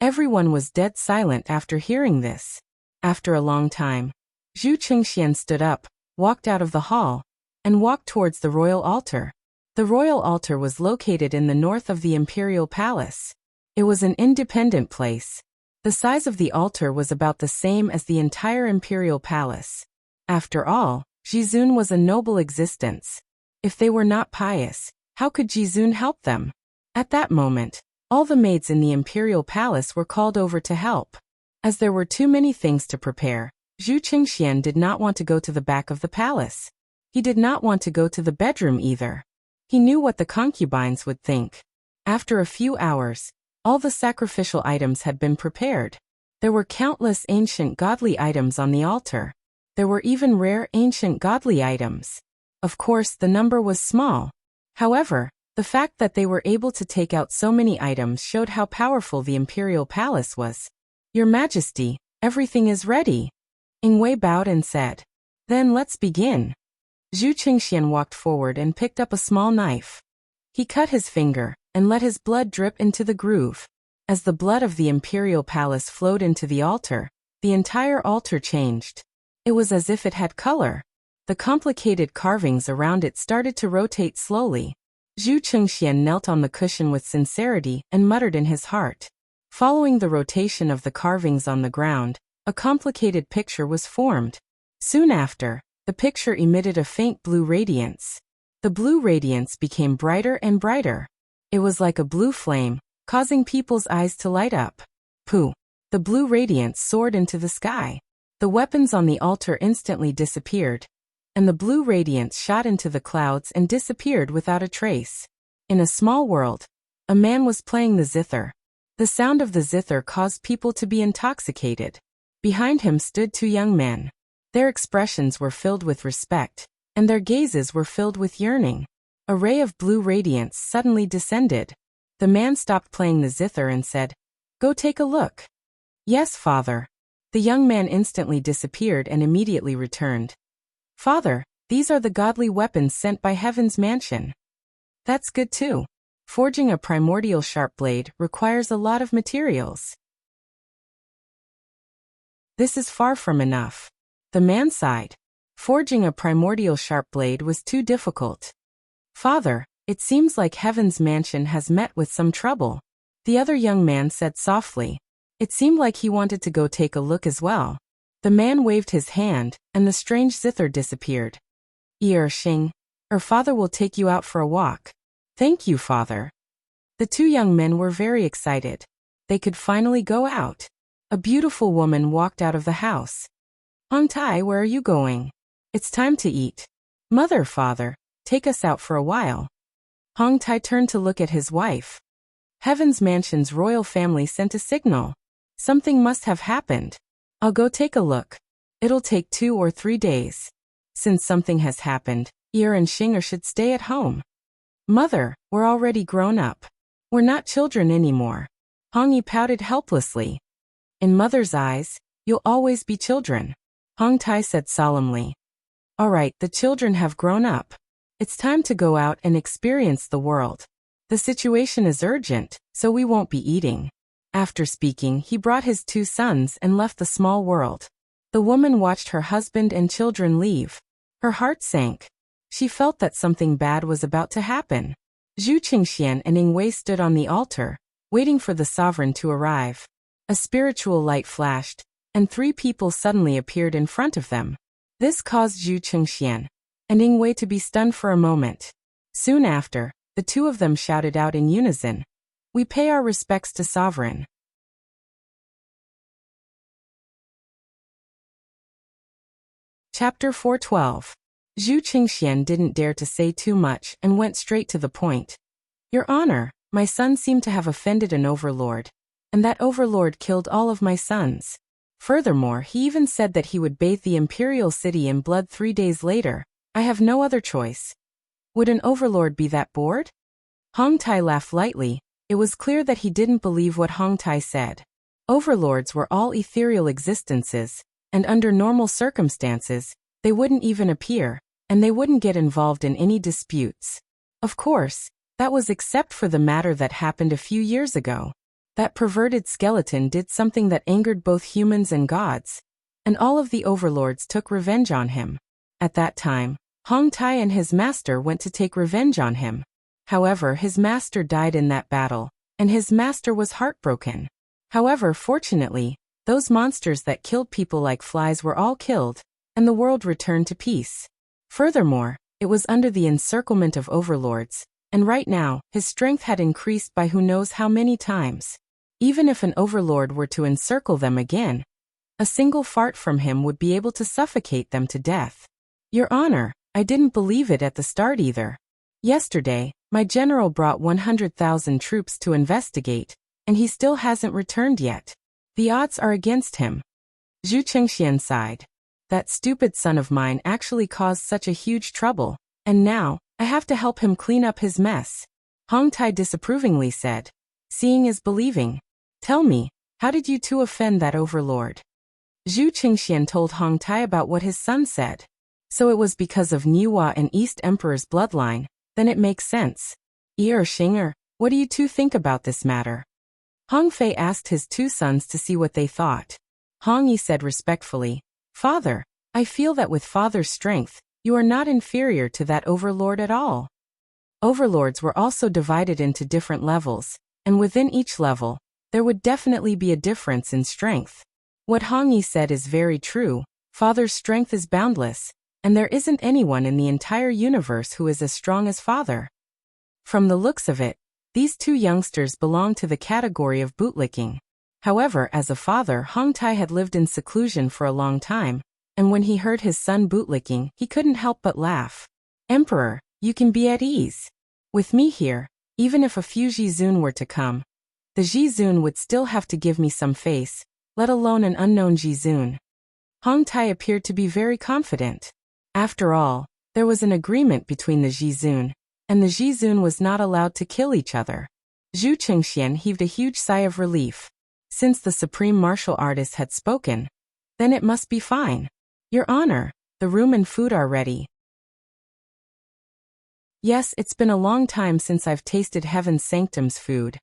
Everyone was dead silent after hearing this. After a long time, Zhu Qingxian stood up, walked out of the hall, and walked towards the royal altar. The royal altar was located in the north of the imperial palace. It was an independent place. The size of the altar was about the same as the entire imperial palace. After all, Jizun was a noble existence. If they were not pious, how could Jizun help them? At that moment, all the maids in the imperial palace were called over to help. As there were too many things to prepare, Zhu Qingxian did not want to go to the back of the palace. He did not want to go to the bedroom either. He knew what the concubines would think. After a few hours, all the sacrificial items had been prepared. There were countless ancient godly items on the altar. There were even rare ancient godly items. Of course, the number was small. However, the fact that they were able to take out so many items showed how powerful the imperial palace was. "Your Majesty, everything is ready." Ingwei bowed and said, "Then let's begin." Zhu Qingxian walked forward and picked up a small knife. He cut his finger and let his blood drip into the groove. As the blood of the imperial palace flowed into the altar, the entire altar changed. It was as if it had color. The complicated carvings around it started to rotate slowly. Zhu Qingxian knelt on the cushion with sincerity and muttered in his heart. Following the rotation of the carvings on the ground, a complicated picture was formed. Soon after, the picture emitted a faint blue radiance. The blue radiance became brighter and brighter. It was like a blue flame, causing people's eyes to light up. Pooh! The blue radiance soared into the sky. The weapons on the altar instantly disappeared, and the blue radiance shot into the clouds and disappeared without a trace. In a small world, a man was playing the zither. The sound of the zither caused people to be intoxicated. Behind him stood two young men. Their expressions were filled with respect, and their gazes were filled with yearning. A ray of blue radiance suddenly descended. The man stopped playing the zither and said, "Go take a look." "Yes, father." The young man instantly disappeared and immediately returned. Father, these are the godly weapons sent by Heaven's mansion. That's good too. Forging a primordial sharp blade requires a lot of materials. This is far from enough. The man sighed. Forging a primordial sharp blade was too difficult. Father, it seems like Heaven's mansion has met with some trouble. The other young man said softly. It seemed like he wanted to go take a look as well. The man waved his hand, and the strange zither disappeared. Xing, our father will take you out for a walk. Thank you, father. The two young men were very excited. They could finally go out. A beautiful woman walked out of the house. Hong Tai, where are you going? It's time to eat. Mother, father, take us out for a while. Hong Tai turned to look at his wife. Heaven's mansion's royal family sent a signal. Something must have happened. I'll go take a look. It'll take 2 or 3 days. Since something has happened, and Xing should stay at home. Mother, we're already grown up. We're not children anymore. Hong Yi pouted helplessly. In Mother's eyes, you'll always be children. Hong Tai said solemnly. All right, the children have grown up. It's time to go out and experience the world. The situation is urgent, so we won't be eating. After speaking, he brought his 2 sons and left the small world. The woman watched her husband and children leave. Her heart sank. She felt that something bad was about to happen. Zhu Qingxian and Ning Wei stood on the altar, waiting for the sovereign to arrive. A spiritual light flashed, and 3 people suddenly appeared in front of them. This caused Zhu Qingxian and Ning Wei to be stunned for a moment. Soon after, the 2 of them shouted out in unison, "We pay our respects to sovereign." Chapter 412. Zhu Qingxian didn't dare to say too much and went straight to the point. Your Honor, my son seemed to have offended an overlord, and that overlord killed all of my sons. Furthermore, he even said that he would bathe the imperial city in blood 3 days later. I have no other choice. Would an overlord be that bored? Hong Tai laughed lightly. It was clear that he didn't believe what Hong Tai said. Overlords were all ethereal existences, and under normal circumstances, they wouldn't even appear, and they wouldn't get involved in any disputes. Of course, that was except for the matter that happened a few years ago. That perverted skeleton did something that angered both humans and gods, and all of the overlords took revenge on him. At that time, Hong Tai and his master went to take revenge on him. However, his master died in that battle, and his master was heartbroken. However, fortunately, those monsters that killed people like flies were all killed, and the world returned to peace. Furthermore, it was under the encirclement of overlords, and right now, his strength had increased by who knows how many times. Even if an overlord were to encircle them again, a single fart from him would be able to suffocate them to death. Your Honor, I didn't believe it at the start either. Yesterday, my general brought 100,000 troops to investigate, and he still hasn't returned yet. The odds are against him. Zhu Qingxian sighed. That stupid son of mine actually caused such a huge trouble, and now, I have to help him clean up his mess. Hong Tai disapprovingly said. Seeing is believing. Tell me, how did you 2 offend that overlord? Zhu Qingxian told Hong Tai about what his son said. So it was because of Niwa and East Emperor's bloodline, then it makes sense. Xing, what do you 2 think about this matter? Hong Fei asked his 2 sons to see what they thought. Hong Yi said respectfully, Father, I feel that with father's strength, you are not inferior to that overlord at all. Overlords were also divided into different levels, and within each level, there would definitely be a difference in strength. What Hong Yi said is very true. Father's strength is boundless, and there isn't anyone in the entire universe who is as strong as father. From the looks of it, these 2 youngsters belong to the category of bootlicking. However, as a father, Hong Tai had lived in seclusion for a long time, and when he heard his son bootlicking, he couldn't help but laugh. Emperor, you can be at ease. With me here, even if a few Jizun were to come, the Jizun would still have to give me some face, let alone an unknown Jizun. Hong Tai appeared to be very confident. After all, there was an agreement between the Jizun, and the Jizun was not allowed to kill each other. Zhu Qingxian heaved a huge sigh of relief. Since the supreme martial artist had spoken, Then it must be fine. Your Honor, the room and food are ready. Yes, it's been a long time since I've tasted Heaven's Sanctum's food.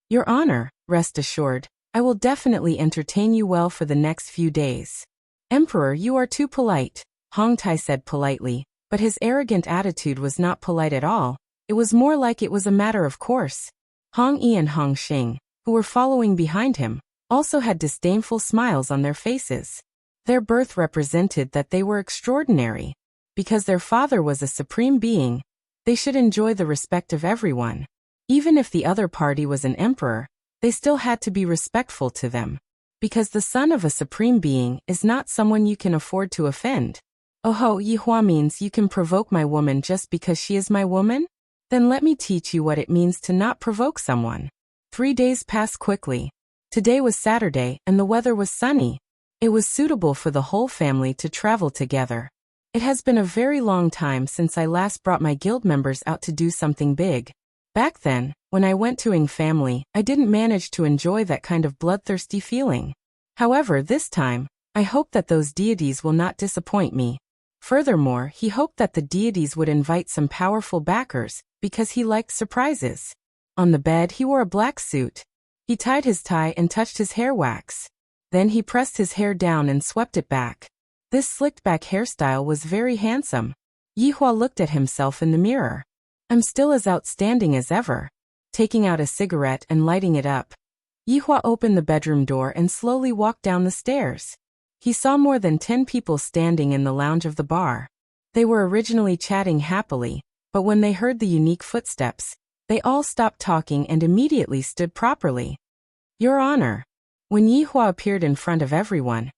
Your Honor, rest assured, I will definitely entertain you well for the next few days. Emperor, you are too polite, Hong Tai said politely, but his arrogant attitude was not polite at all. It was more like it was a matter of course. Hong Yi and Hong Xing, who were following behind him, also had disdainful smiles on their faces. Their birth represented that they were extraordinary. Because their father was a supreme being, they should enjoy the respect of everyone. Even if the other party was an emperor, they still had to be respectful to them. Because the son of a supreme being is not someone you can afford to offend. Oh, Yihua means you can provoke my woman just because she is my woman? Then let me teach you what it means to not provoke someone. 3 days passed quickly. Today was Saturday and the weather was sunny. It was suitable for the whole family to travel together. It has been a very long time since I last brought my guild members out to do something big. Back then, when I went to Ing family, I didn't manage to enjoy that kind of bloodthirsty feeling. However, this time, I hope that those deities will not disappoint me. Furthermore, he hoped that the deities would invite some powerful backers, because he liked surprises. On the bed, he wore a black suit. He tied his tie and touched his hair wax. Then he pressed his hair down and swept it back. This slicked-back hairstyle was very handsome. Yihua looked at himself in the mirror. I'm still as outstanding as ever. Taking out a cigarette and lighting it up, Yihua opened the bedroom door and slowly walked down the stairs. He saw more than 10 people standing in the lounge of the bar. They were originally chatting happily, but when they heard the unique footsteps, they all stopped talking and immediately stood properly. Your Honor. When Yihua appeared in front of everyone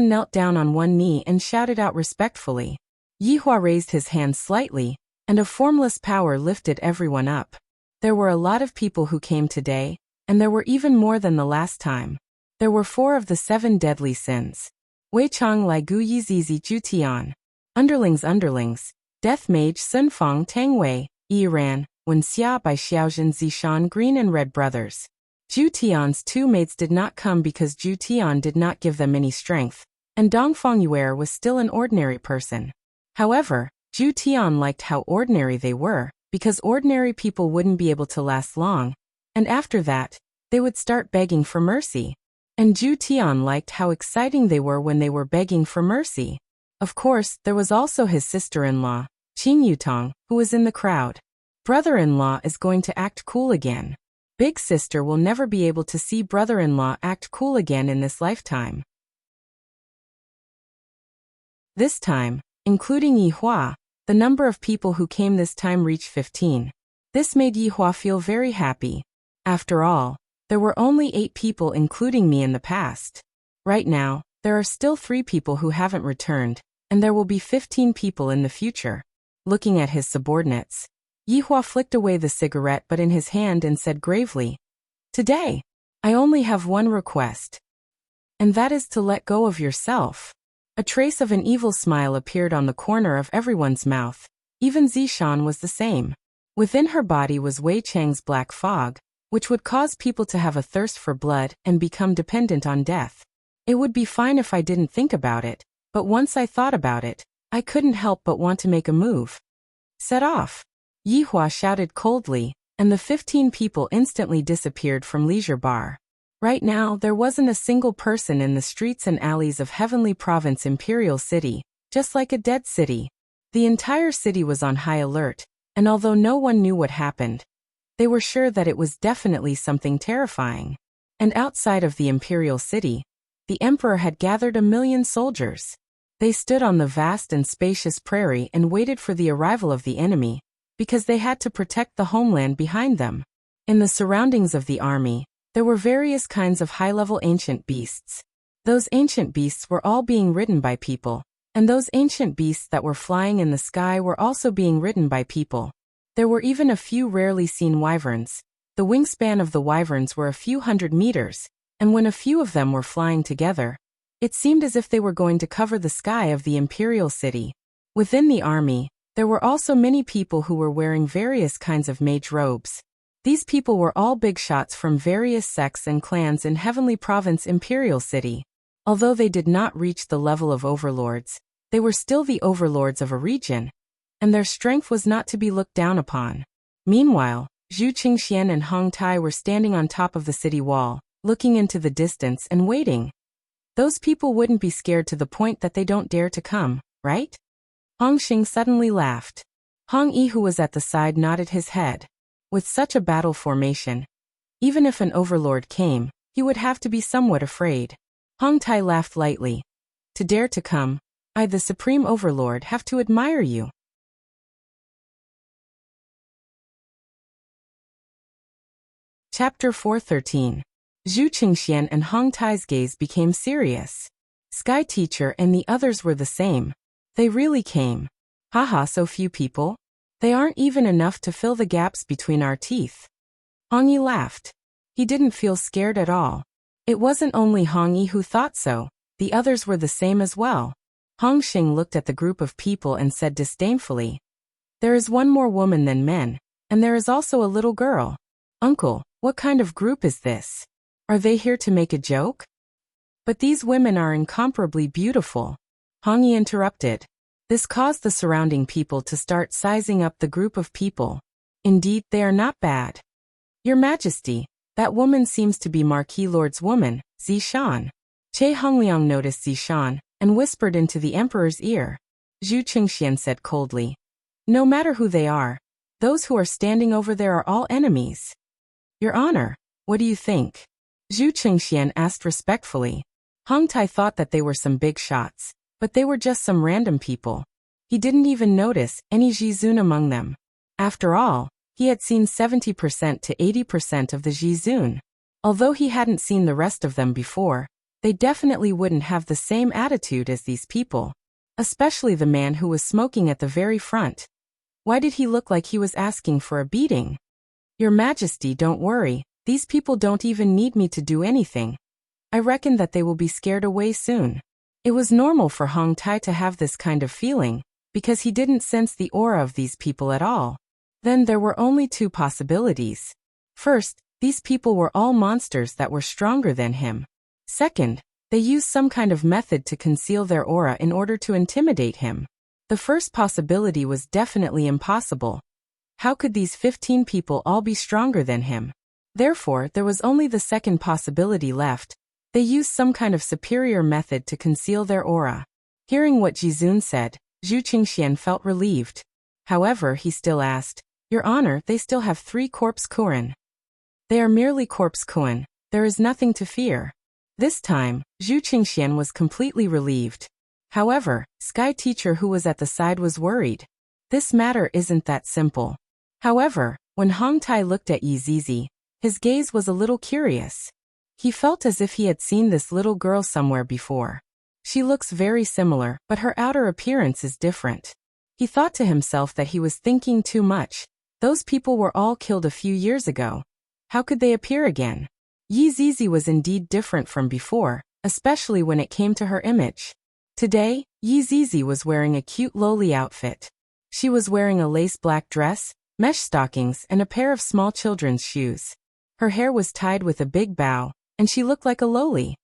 knelt down on one knee and shouted out respectfully. Yihua raised his hand slightly, and a formless power lifted everyone up. There were a lot of people who came today, and there were even more than the last time. There were 4 of the 7 deadly sins. Wei Chang Lai Gu Yi Zizi Ju Tian. Underlings, Death Mage Sun Feng Tang Wei, Yi Ran, Wen Xia by Xiaojin Zishan Green and Red Brothers. Ju Tian's 2 mates did not come because Ju Tian did not give them any strength, and Dongfang Yuer was still an ordinary person. However, Ju Tian liked how ordinary they were, because ordinary people wouldn't be able to last long, and after that, they would start begging for mercy. And Ju Tian liked how exciting they were when they were begging for mercy. Of course, there was also his sister-in-law, Qing Yutong, who was in the crowd. Brother-in-law is going to act cool again. Big sister will never be able to see brother-in-law act cool again in this lifetime. This time, including Yihua, the number of people who came this time reached 15. This made Yihua feel very happy. After all, there were only 8 people including me in the past. Right now, there are still 3 people who haven't returned, and there will be 15 people in the future. Looking at his subordinates, Yihua flicked away the cigarette butt in his hand and said gravely, "Today, I only have one request. And that is to let go of yourself." A trace of an evil smile appeared on the corner of everyone's mouth. Even Zishan was the same. Within her body was Wei Chang's black fog, which would cause people to have a thirst for blood and become dependent on death. It would be fine if I didn't think about it, but once I thought about it, I couldn't help but want to make a move. Set off! Yihua shouted coldly, and the 15 people instantly disappeared from Leisure Bar. Right now, there wasn't a single person in the streets and alleys of Heavenly Province Imperial City, just like a dead city. The entire city was on high alert, and although no one knew what happened, they were sure that it was definitely something terrifying. And outside of the Imperial City, the Emperor had gathered 1 million soldiers. They stood on the vast and spacious prairie and waited for the arrival of the enemy, because they had to protect the homeland behind them. In the surroundings of the army, there were various kinds of high-level ancient beasts. Those ancient beasts were all being ridden by people, and those ancient beasts that were flying in the sky were also being ridden by people. There were even a few rarely seen wyverns. The wingspan of the wyverns were a few hundred meters, and when a few of them were flying together, it seemed as if they were going to cover the sky of the imperial city. Within the army, there were also many people who were wearing various kinds of mage robes. These people were all big shots from various sects and clans in Heavenly Province Imperial City. Although they did not reach the level of overlords, they were still the overlords of a region, and their strength was not to be looked down upon. Meanwhile, Zhu Qingxian and Hong Tai were standing on top of the city wall, looking into the distance and waiting. Those people wouldn't be scared to the point that they don't dare to come, right? Hong Xing suddenly laughed. Hong Yi, who was at the side, nodded his head. With such a battle formation, even if an overlord came, he would have to be somewhat afraid. Hong Tai laughed lightly. To dare to come, I, the supreme overlord, have to admire you. Chapter 413. Zhu Qingxian and Hong Tai's gaze became serious. Sky Teacher and the others were the same. They really came. Haha, so few people? They aren't even enough to fill the gaps between our teeth. Hong Yi laughed. He didn't feel scared at all. It wasn't only Hong Yi who thought so, the others were the same as well. Hong Xing looked at the group of people and said disdainfully, "There is one more woman than men, and there is also a little girl. Uncle, what kind of group is this? Are they here to make a joke?" "But these women are incomparably beautiful," Hong Yi interrupted. This caused the surrounding people to start sizing up the group of people. "Indeed, they are not bad. Your Majesty, that woman seems to be Marquis Lord's woman, Zishan." Che Hongliang noticed Zishan and whispered into the emperor's ear. Zhu Qingxian said coldly, "No matter who they are, those who are standing over there are all enemies." "Your Honor, what do you think?" Zhu Qingxian asked respectfully. Hong Tai thought that they were some big shots, but they were just some random people. He didn't even notice any Jizun among them. After all, he had seen 70% to 80% of the Jizun. Although he hadn't seen the rest of them before, they definitely wouldn't have the same attitude as these people. Especially the man who was smoking at the very front. Why did he look like he was asking for a beating? "Your Majesty, don't worry, these people don't even need me to do anything. I reckon that they will be scared away soon." It was normal for Hong Tai to have this kind of feeling, because he didn't sense the aura of these people at all. Then there were only two possibilities. First, these people were all monsters that were stronger than him. Second, they used some kind of method to conceal their aura in order to intimidate him. The first possibility was definitely impossible. How could these 15 people all be stronger than him? Therefore, there was only the second possibility left. They used some kind of superior method to conceal their aura. Hearing what Jizun said, Zhu Qingxian felt relieved. However, he still asked, "Your Honor, they still have 3 corpse Kuan." "They are merely corpse Kuan. There is nothing to fear." This time, Zhu Qingxian was completely relieved. However, Sky Teacher, who was at the side, was worried. This matter isn't that simple. However, when Hong Tai looked at Yi Zizi, his gaze was a little curious. He felt as if he had seen this little girl somewhere before. She looks very similar, but her outer appearance is different. He thought to himself that he was thinking too much. Those people were all killed a few years ago. How could they appear again? Yi Zizi was indeed different from before, especially when it came to her image. Today, Yi Zizi was wearing a cute lowly outfit. She was wearing a lace black dress, mesh stockings, and a pair of small children's shoes. Her hair was tied with a big bow, and she looked like a lowly.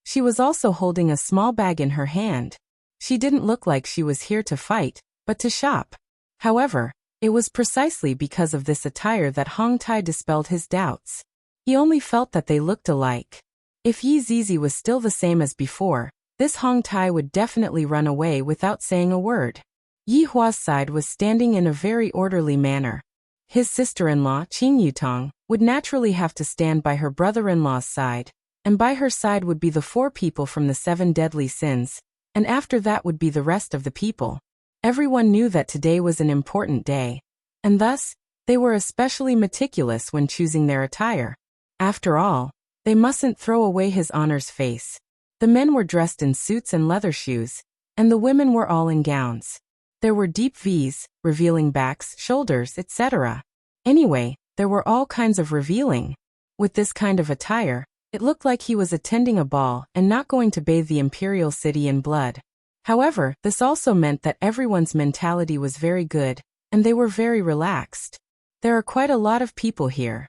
She was also holding a small bag in her hand. She didn't look like she was here to fight, but to shop. However, it was precisely because of this attire that Hong Tai dispelled his doubts. He only felt that they looked alike. If Yi Zizi was still the same as before, this Hong Tai would definitely run away without saying a word. Yi Hua's side was standing in a very orderly manner. His sister-in-law, Qing Yutong, would naturally have to stand by her brother-in-law's side, and by her side would be the 4 people from the 7 deadly sins, and after that would be the rest of the people. Everyone knew that today was an important day, and thus, they were especially meticulous when choosing their attire. After all, they mustn't throw away His Honor's face. The men were dressed in suits and leather shoes, and the women were all in gowns. There were deep V's, revealing backs, shoulders, etc. Anyway, there were all kinds of revealing. With this kind of attire, it looked like he was attending a ball and not going to bathe the imperial city in blood. However, this also meant that everyone's mentality was very good, and they were very relaxed. There are quite a lot of people here.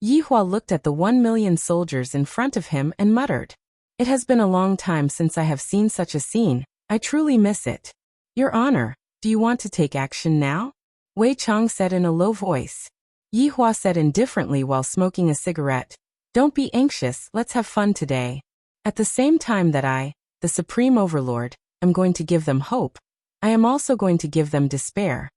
Yihua looked at the 1,000,000 soldiers in front of him and muttered, "It has been a long time since I have seen such a scene. I truly miss it." "Your Honor, do you want to take action now?" Wei Chang said in a low voice. Yihua said indifferently while smoking a cigarette, "Don't be anxious, let's have fun today. At the same time that I, the Supreme Overlord, am going to give them hope, I am also going to give them despair.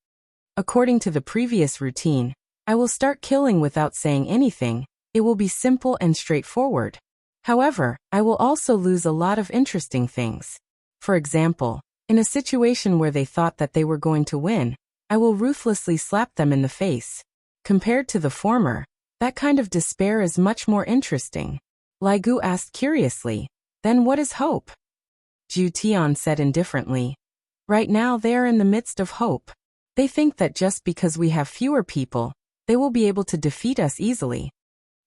According to the previous routine, I will start killing without saying anything. It will be simple and straightforward. However, I will also lose a lot of interesting things. For example, in a situation where they thought that they were going to win, I will ruthlessly slap them in the face. Compared to the former, that kind of despair is much more interesting." Lai Gu asked curiously, "Then what is hope?" Zhu Tian said indifferently, "Right now they are in the midst of hope. They think that just because we have fewer people, they will be able to defeat us easily."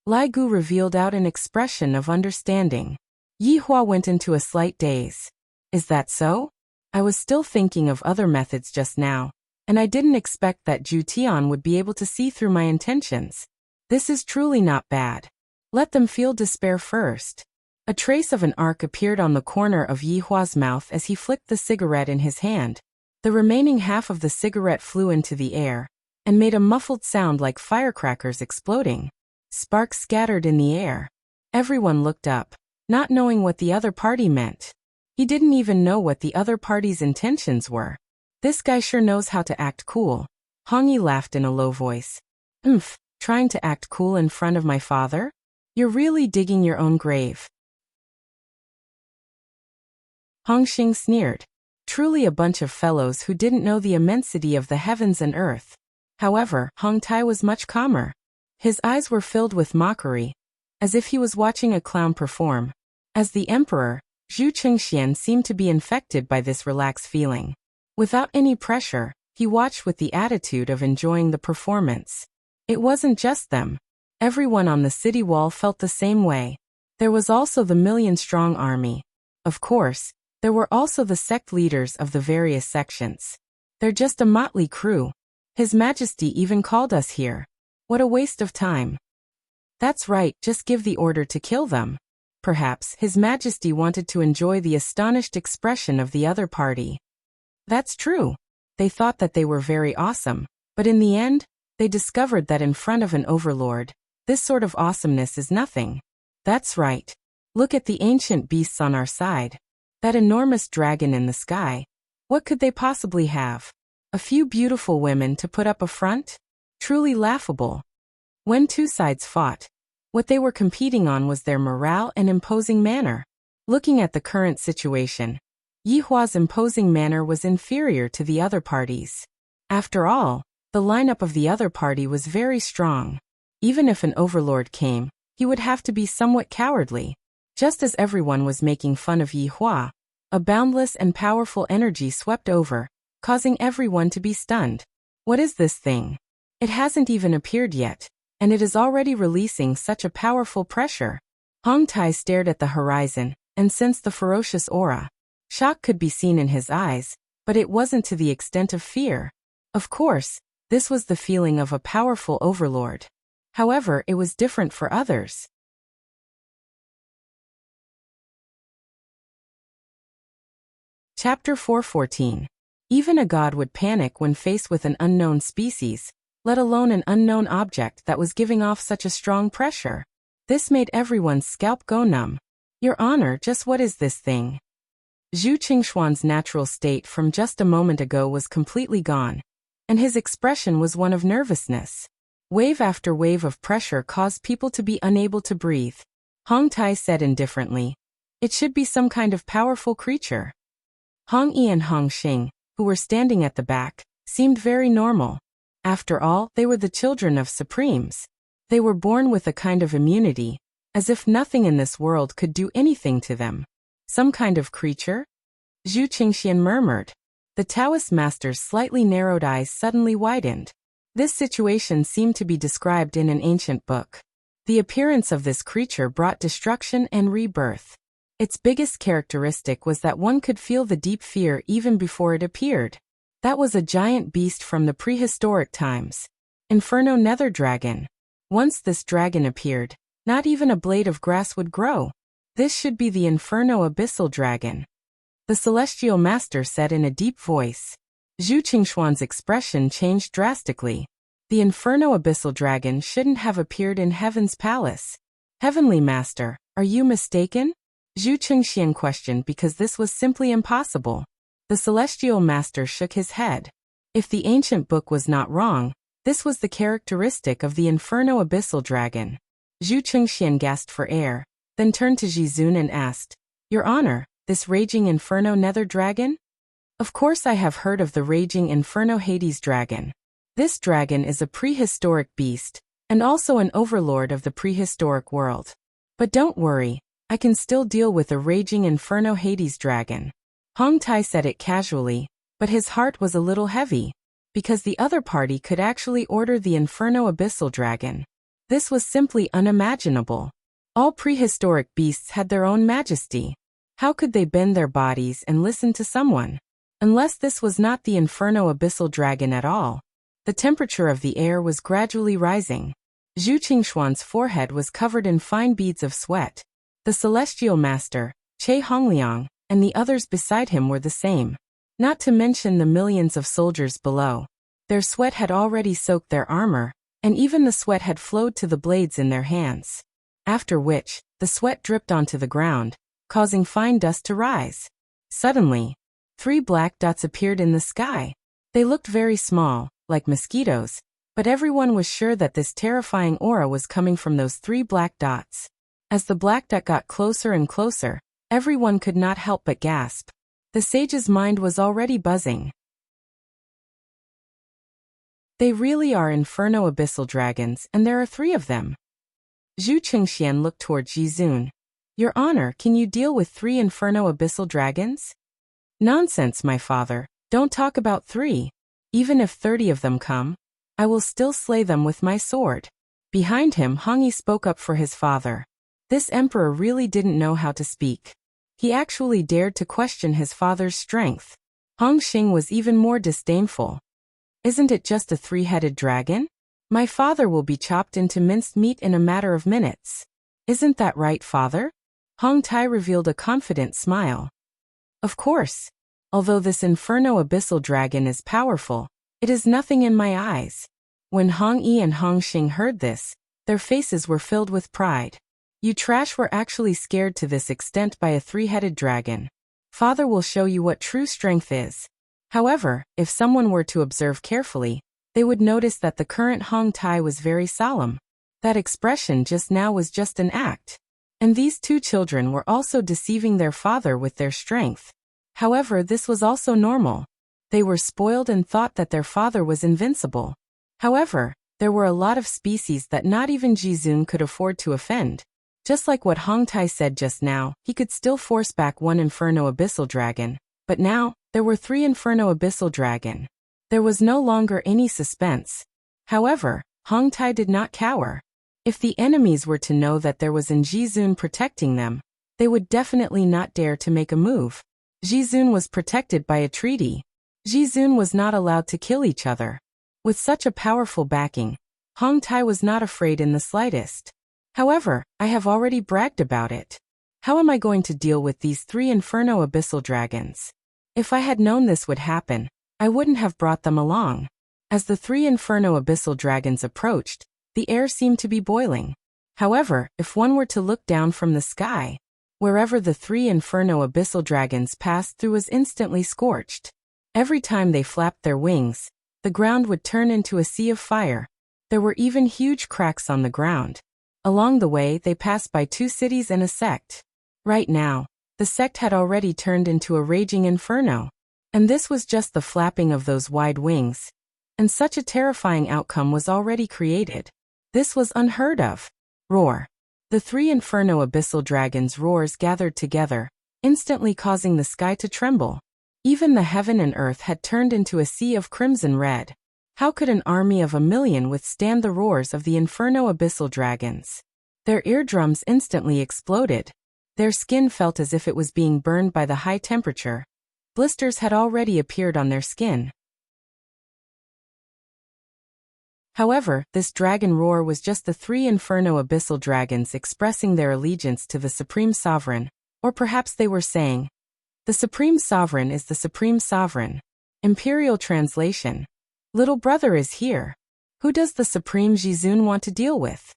Lai Gu revealed out an expression of understanding. Yihua went into a slight daze. "Is that so? I was still thinking of other methods just now, and I didn't expect that Zhu Tian would be able to see through my intentions. This is truly not bad. Let them feel despair first." A trace of an arc appeared on the corner of Yihua's mouth as he flicked the cigarette in his hand. The remaining half of the cigarette flew into the air and made a muffled sound like firecrackers exploding. Sparks scattered in the air. Everyone looked up, not knowing what the other party meant. He didn't even know what the other party's intentions were. "This guy sure knows how to act cool." Hong Yi laughed in a low voice. Trying to act cool in front of my father? You're really digging your own grave." Hong Xing sneered. Truly a bunch of fellows who didn't know the immensity of the heavens and earth. However, Hong Tai was much calmer. His eyes were filled with mockery, as if he was watching a clown perform. As the emperor, Zhu Qingxian seemed to be infected by this relaxed feeling. Without any pressure, he watched with the attitude of enjoying the performance. It wasn't just them. Everyone on the city wall felt the same way. There was also the 1,000,000-strong army. Of course, there were also the sect leaders of the various sections. They're just a motley crew. His Majesty even called us here. What a waste of time. That's right, just give the order to kill them. Perhaps His Majesty wanted to enjoy the astonished expression of the other party. That's true. They thought that they were very awesome, but in the end, they discovered that in front of an overlord, this sort of awesomeness is nothing. That's right. Look at the ancient beasts on our side. That enormous dragon in the sky. What could they possibly have? A few beautiful women to put up a front? Truly laughable. When two sides fought, what they were competing on was their morale and imposing manner. Looking at the current situation, Yihua's imposing manner was inferior to the other parties. After all, the lineup of the other party was very strong. Even if an overlord came, he would have to be somewhat cowardly. Just as everyone was making fun of Yihua, a boundless and powerful energy swept over, causing everyone to be stunned. What is this thing? It hasn't even appeared yet, and it is already releasing such a powerful pressure. Hong Tai stared at the horizon and sensed the ferocious aura. Shock could be seen in his eyes, but it wasn't to the extent of fear. Of course, this was the feeling of a powerful overlord. However, it was different for others. Chapter 414. Even a god would panic when faced with an unknown species, let alone an unknown object that was giving off such a strong pressure. This made everyone's scalp go numb. Your Honor, just what is this thing? Zhu Qingxuan's natural state from just a moment ago was completely gone, and his expression was one of nervousness. Wave after wave of pressure caused people to be unable to breathe. Hong Tai said indifferently, "It should be some kind of powerful creature." Hong Yi and Hong Xing, who were standing at the back, seemed very normal. After all, they were the children of Supremes. They were born with a kind of immunity, as if nothing in this world could do anything to them. Some kind of creature? Zhu Qingxian murmured. The Taoist master's slightly narrowed eyes suddenly widened. This situation seemed to be described in an ancient book. The appearance of this creature brought destruction and rebirth. Its biggest characteristic was that one could feel the deep fear even before it appeared. That was a giant beast from the prehistoric times. Inferno Nether Dragon. Once this dragon appeared, not even a blade of grass would grow. This should be the Inferno Abyssal Dragon, the Celestial Master said in a deep voice. Zhu Qingshuan's expression changed drastically. The Inferno Abyssal Dragon shouldn't have appeared in Heaven's palace. Heavenly Master, are you mistaken? Zhu Qingxian questioned because this was simply impossible. The Celestial Master shook his head. If the ancient book was not wrong, this was the characteristic of the Inferno Abyssal Dragon. Zhu Qingxian gasped for air, then turned to Jizun and asked, Your Honor, this raging Inferno Nether Dragon? Of course I have heard of the raging Inferno Hades Dragon. This dragon is a prehistoric beast, and also an overlord of the prehistoric world. But don't worry, I can still deal with a raging Inferno Hades Dragon. Hong Tai said it casually, but his heart was a little heavy, because the other party could actually order the Inferno Abyssal Dragon. This was simply unimaginable. All prehistoric beasts had their own majesty. How could they bend their bodies and listen to someone? Unless this was not the Inferno Abyssal Dragon at all. The temperature of the air was gradually rising. Zhu Qingshuan's forehead was covered in fine beads of sweat. The Celestial Master, Che Hongliang, and the others beside him were the same. Not to mention the millions of soldiers below. Their sweat had already soaked their armor, and even the sweat had flowed to the blades in their hands. After which, the sweat dripped onto the ground, causing fine dust to rise. Suddenly, 3 black dots appeared in the sky. They looked very small, like mosquitoes, but everyone was sure that this terrifying aura was coming from those 3 black dots. As the black dot got closer and closer, everyone could not help but gasp. The sage's mind was already buzzing. They really are Inferno Abyssal Dragons, and there are 3 of them. Zhu Qingxian looked toward Jizun. Your Honor, can you deal with 3 Inferno Abyssal Dragons? Nonsense, my father, don't talk about 3. Even if 30 of them come, I will still slay them with my sword. Behind him, Hong Yi spoke up for his father. This emperor really didn't know how to speak. He actually dared to question his father's strength. Hong Xing was even more disdainful. Isn't it just a 3-headed dragon? My father will be chopped into minced meat in a matter of minutes. Isn't that right, father? Hong Tai revealed a confident smile. Of course. Although this Inferno Abyssal Dragon is powerful, it is nothing in my eyes. When Hong Yi and Hong Xing heard this, their faces were filled with pride. You trash were actually scared to this extent by a 3-headed dragon. Father will show you what true strength is. However, if someone were to observe carefully, they would notice that the current Hong Tai was very solemn. That expression just now was just an act. And these 2 children were also deceiving their father with their strength. However, this was also normal. They were spoiled and thought that their father was invincible. However, there were a lot of species that not even Jizun could afford to offend. Just like what Hong Tai said just now, he could still force back 1 Inferno Abyssal Dragon. But now, there were 3 Inferno Abyssal Dragon. There was no longer any suspense. However, Hong Tai did not cower. If the enemies were to know that there was an Jizun protecting them, they would definitely not dare to make a move. Jizun was protected by a treaty. Jizun was not allowed to kill each other. With such a powerful backing, Hong Tai was not afraid in the slightest. However, I have already bragged about it. How am I going to deal with these 3 Inferno Abyssal Dragons? If I had known this would happen, I wouldn't have brought them along. As the 3 Inferno Abyssal Dragons approached, the air seemed to be boiling. However, if one were to look down from the sky, wherever the 3 Inferno Abyssal Dragons passed through was instantly scorched. Every time they flapped their wings, the ground would turn into a sea of fire. There were even huge cracks on the ground. Along the way, they passed by 2 cities and a sect. Right now, the sect had already turned into a raging inferno. And this was just the flapping of those wide wings. And such a terrifying outcome was already created. This was unheard of. Roar. The 3 Inferno Abyssal Dragons' roars gathered together, instantly causing the sky to tremble. Even the heaven and earth had turned into a sea of crimson red. How could an army of 1,000,000 withstand the roars of the Inferno Abyssal Dragons? Their eardrums instantly exploded. Their skin felt as if it was being burned by the high temperature. Blisters had already appeared on their skin. However, this dragon roar was just the 3 inferno abyssal dragons expressing their allegiance to the Supreme Sovereign, or perhaps they were saying, "The Supreme Sovereign is the Supreme Sovereign." Imperial translation. Little brother is here. Who does the Supreme Jizun want to deal with?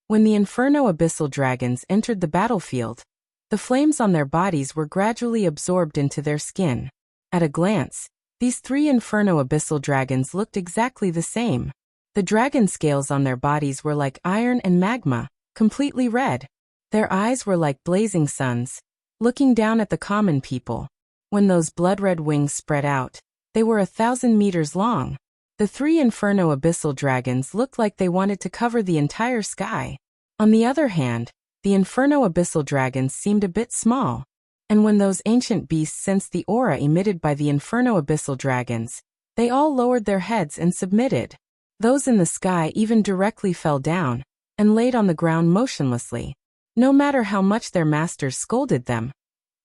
When the inferno abyssal dragons entered the battlefield, the flames on their bodies were gradually absorbed into their skin. At a glance, these 3 inferno abyssal dragons looked exactly the same. The dragon scales on their bodies were like iron and magma, completely red. Their eyes were like blazing suns, looking down at the common people. When those blood-red wings spread out, they were 1,000 meters long. The 3 inferno abyssal dragons looked like they wanted to cover the entire sky. On the other hand, the inferno abyssal dragons seemed a bit small. And when those ancient beasts sensed the aura emitted by the inferno abyssal dragons, they all lowered their heads and submitted. Those in the sky even directly fell down and laid on the ground motionlessly. No matter how much their masters scolded them,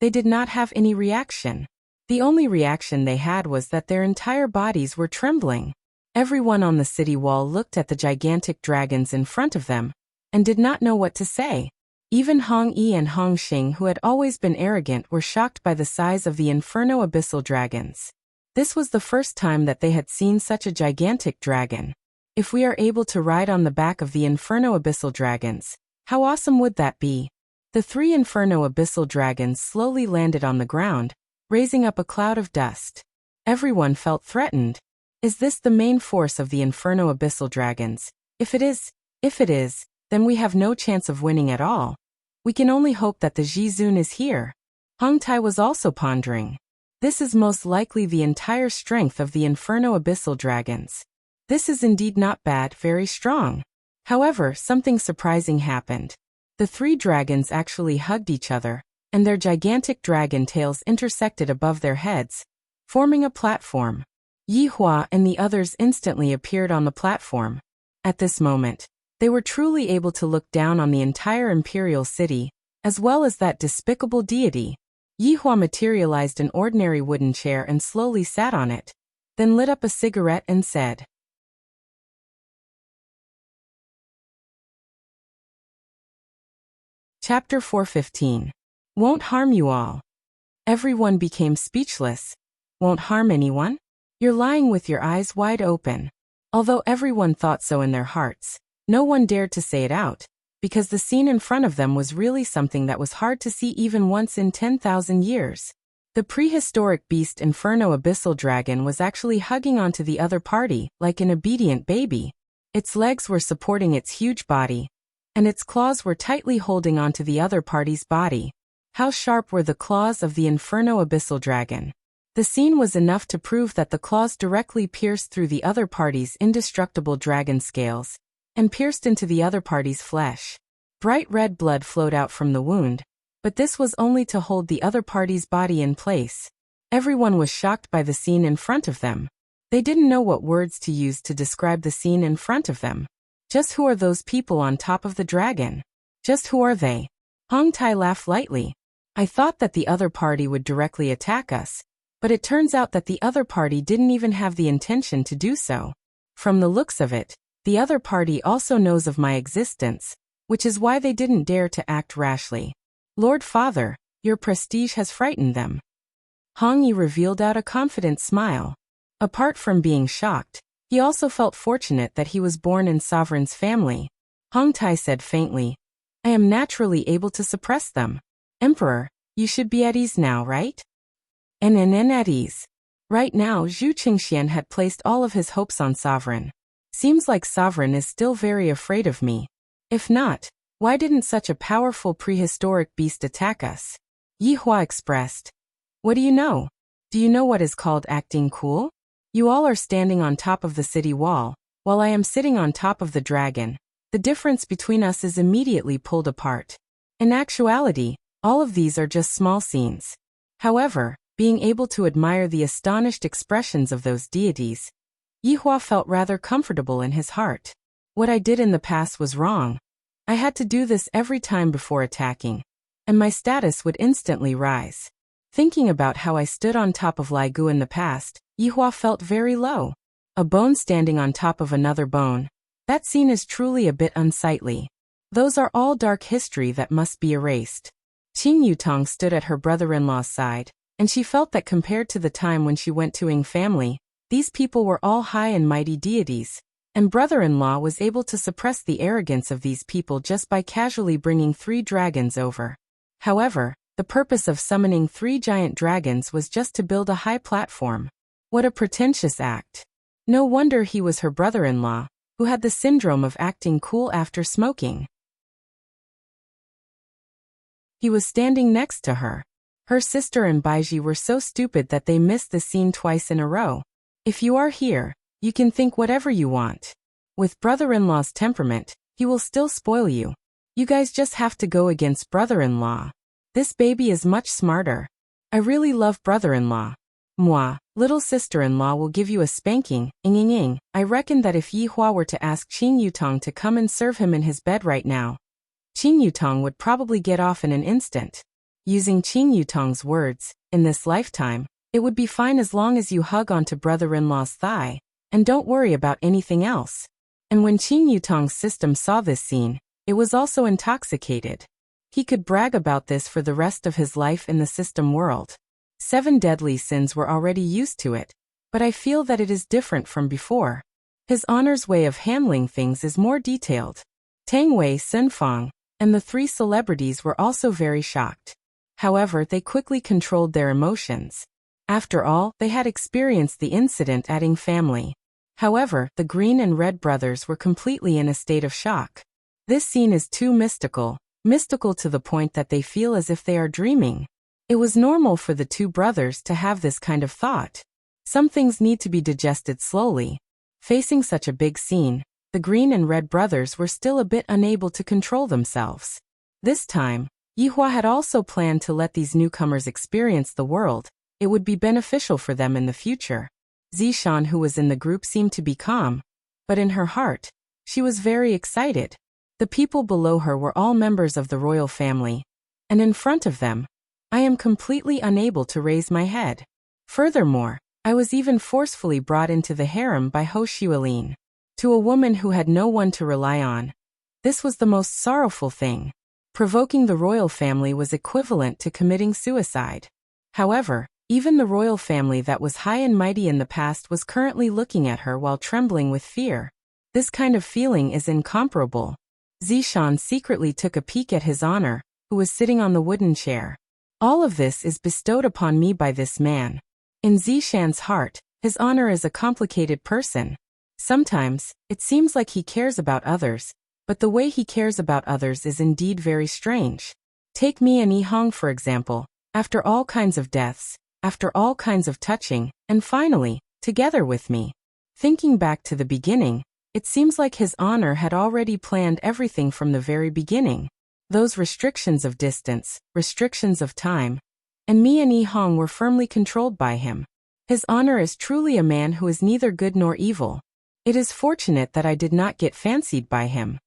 they did not have any reaction. The only reaction they had was that their entire bodies were trembling. Everyone on the city wall looked at the gigantic dragons in front of them and did not know what to say. Even Hong Yi and Hong Xing, who had always been arrogant, were shocked by the size of the inferno abyssal dragons. This was the first time that they had seen such a gigantic dragon. If we are able to ride on the back of the inferno abyssal dragons, how awesome would that be? The 3 inferno abyssal dragons slowly landed on the ground, raising up a cloud of dust. Everyone felt threatened. Is this the main force of the inferno abyssal dragons? If it is, then we have no chance of winning at all. We can only hope that the Jizun is here. Hong Tai was also pondering. This is most likely the entire strength of the inferno abyssal dragons. This is indeed not bad, very strong. However, something surprising happened. The 3 dragons actually hugged each other, and their gigantic dragon tails intersected above their heads, forming a platform. Yi Hua and the others instantly appeared on the platform. At this moment, they were truly able to look down on the entire imperial city, as well as that despicable deity. Yi Hua materialized an ordinary wooden chair and slowly sat on it, then lit up a cigarette and said, Chapter 415. Won't harm you all. Everyone became speechless. Won't harm anyone? You're lying with your eyes wide open. Although everyone thought so in their hearts, no one dared to say it out, because the scene in front of them was really something that was hard to see even once in 10,000 years. The prehistoric beast Inferno Abyssal Dragon was actually hugging onto the other party, like an obedient baby. Its legs were supporting its huge body, and its claws were tightly holding onto the other party's body. How sharp were the claws of the Inferno Abyssal Dragon? The scene was enough to prove that the claws directly pierced through the other party's indestructible dragon scales, and pierced into the other party's flesh. Bright red blood flowed out from the wound, but this was only to hold the other party's body in place. Everyone was shocked by the scene in front of them. They didn't know what words to use to describe the scene in front of them. Just who are those people on top of the dragon? Just who are they? Hong Tai laughed lightly. I thought that the other party would directly attack us, but it turns out that the other party didn't even have the intention to do so. From the looks of it, the other party also knows of my existence, which is why they didn't dare to act rashly. Lord Father, your prestige has frightened them. Hong Yi revealed out a confident smile. Apart from being shocked, he also felt fortunate that he was born in Sovereign's family. Hong Tai said faintly, I am naturally able to suppress them. Emperor, you should be at ease now, right? And at ease. Right now, Zhu Qingxian had placed all of his hopes on Sovereign. Seems like Sovereign is still very afraid of me. If not, why didn't such a powerful prehistoric beast attack us? Yi Hua expressed. What do you know? Do you know what is called acting cool? You all are standing on top of the city wall, while I am sitting on top of the dragon. The difference between us is immediately pulled apart. In actuality, all of these are just small scenes. However, being able to admire the astonished expressions of those deities, Yi Hua felt rather comfortable in his heart. What I did in the past was wrong. I had to do this every time before attacking, and my status would instantly rise. Thinking about how I stood on top of Lai Gu in the past, Yi Hua felt very low. A bone standing on top of another bone, That scene is truly a bit unsightly. Those are all dark history that must be erased. Qing Yutong stood at her brother-in-law's side, and she felt that compared to the time when she went to Ying family, these people were all high and mighty deities, and brother-in-law was able to suppress the arrogance of these people just by casually bringing 3 dragons over. However, the purpose of summoning 3 giant dragons was just to build a high platform. What a pretentious act. No wonder he was her brother-in-law, who had the syndrome of acting cool after smoking. He was standing next to her. Her sister and Baiji were so stupid that they missed the scene twice in a row. If you are here, you can think whatever you want. With brother-in-law's temperament, he will still spoil you. You guys just have to go against brother-in-law. This baby is much smarter. I really love brother-in-law. Moi, little sister-in-law will give you a spanking, ing. I reckon that if Yi Hua were to ask Qing Yutong to come and serve him in his bed right now, Qing Yutong would probably get off in an instant. Using Qing Yutong's words, in this lifetime, it would be fine as long as you hug onto brother-in-law's thigh, and don't worry about anything else. And when Qing Yutong's system saw this scene, it was also intoxicated. He could brag about this for the rest of his life in the system world. 7 deadly sins were already used to it, but I feel that it is different from before. His honor's way of handling things is more detailed. Tang Wei, Sun Fang, and the 3 celebrities were also very shocked. However, they quickly controlled their emotions. After all, they had experienced the incident at Ying family. However, the Green and Red brothers were completely in a state of shock. This scene is too mystical to the point that they feel as if they are dreaming. It was normal for the 2 brothers to have this kind of thought. Some things need to be digested slowly. Facing such a big scene, the Green and Red brothers were still a bit unable to control themselves. This time, Yi Hua had also planned to let these newcomers experience the world. It would be beneficial for them in the future. Zishan, who was in the group, seemed to be calm, but in her heart, she was very excited. The people below her were all members of the royal family, and in front of them, I am completely unable to raise my head. Furthermore, I was even forcefully brought into the harem by Ho Xuelin. To a woman who had no one to rely on, this was the most sorrowful thing. Provoking the royal family was equivalent to committing suicide. However, even the royal family that was high and mighty in the past was currently looking at her while trembling with fear. This kind of feeling is incomparable. Zishan secretly took a peek at his honor, who was sitting on the wooden chair. All of this is bestowed upon me by this man. In Zishan's heart, his honor is a complicated person. Sometimes, it seems like he cares about others, but the way he cares about others is indeed very strange. Take me and Yi Hong for example. After all kinds of deaths, after all kinds of touching, and finally, together with me. Thinking back to the beginning, it seems like his honor had already planned everything from the very beginning. Those restrictions of distance, restrictions of time, and me and Yi Hong were firmly controlled by him. His honor is truly a man who is neither good nor evil. It is fortunate that I did not get fancied by him.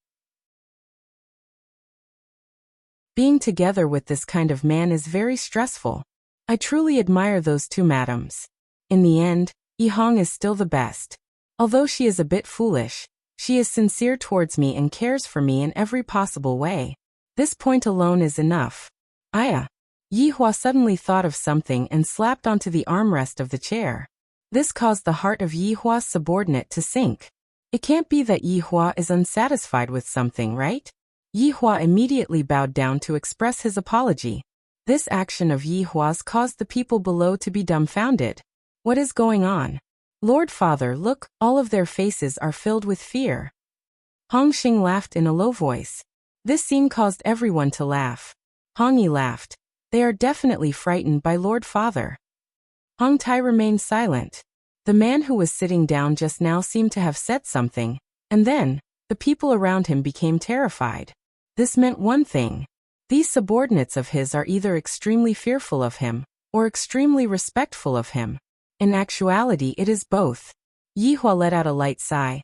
Being together with this kind of man is very stressful. I truly admire those 2 madams. In the end, Yi Hong is still the best. Although she is a bit foolish, she is sincere towards me and cares for me in every possible way. This point alone is enough. Yi Hua suddenly thought of something and slapped onto the armrest of the chair. This caused the heart of Yi Hua's subordinate to sink. It can't be that Yi Hua is unsatisfied with something, right? Yi Hua immediately bowed down to express his apology. This action of Yi Hua's caused the people below to be dumbfounded. What is going on? Lord Father, look, all of their faces are filled with fear. Hong Xing laughed in a low voice. This scene caused everyone to laugh. Hong Yi laughed. They are definitely frightened by Lord Father. Hong Tai remained silent. The man who was sitting down just now seemed to have said something, and then, the people around him became terrified. This meant one thing. These subordinates of his are either extremely fearful of him, or extremely respectful of him. In actuality, it is both. Yi Hua let out a light sigh.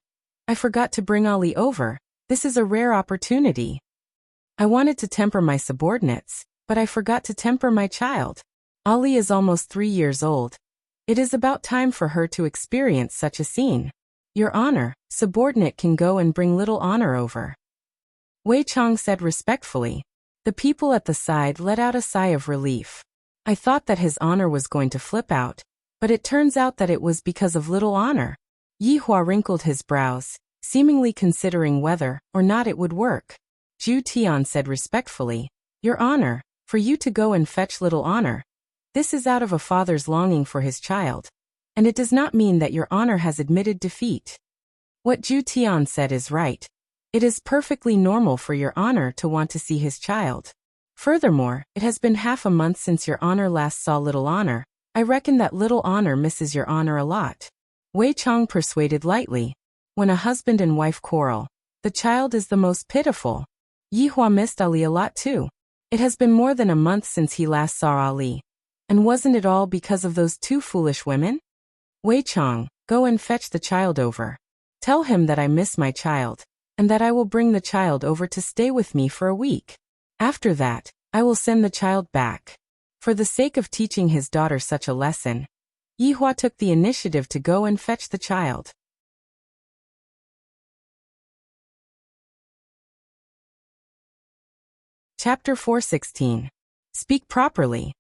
I forgot to bring Ali over. This is a rare opportunity. I wanted to temper my subordinates, but I forgot to temper my child. Ali is almost 3 years old. It is about time for her to experience such a scene. Your Honor, subordinate can go and bring little honor over. Wei Chang said respectfully. The people at the side let out a sigh of relief. I thought that his honor was going to flip out, but it turns out that it was because of little honor. Yi Hua wrinkled his brows, seemingly considering whether or not it would work. Zhu Tian said respectfully, Your Honor, for you to go and fetch little honor, this is out of a father's longing for his child, and it does not mean that your honor has admitted defeat. What Zhu Tian said is right. It is perfectly normal for your honor to want to see his child. Furthermore, it has been half a month since your honor last saw little honor. I reckon that little honor misses your honor a lot. Wei Chang persuaded lightly. When a husband and wife quarrel, the child is the most pitiful. Yi Hua missed Ali a lot too. It has been more than a month since he last saw Ali. And wasn't it all because of those two foolish women? Wei Chang, go and fetch the child over. Tell him that I miss my child, and that I will bring the child over to stay with me for a week. After that, I will send the child back. For the sake of teaching his daughter such a lesson, Yi Hua took the initiative to go and fetch the child. Chapter 416. Speak properly.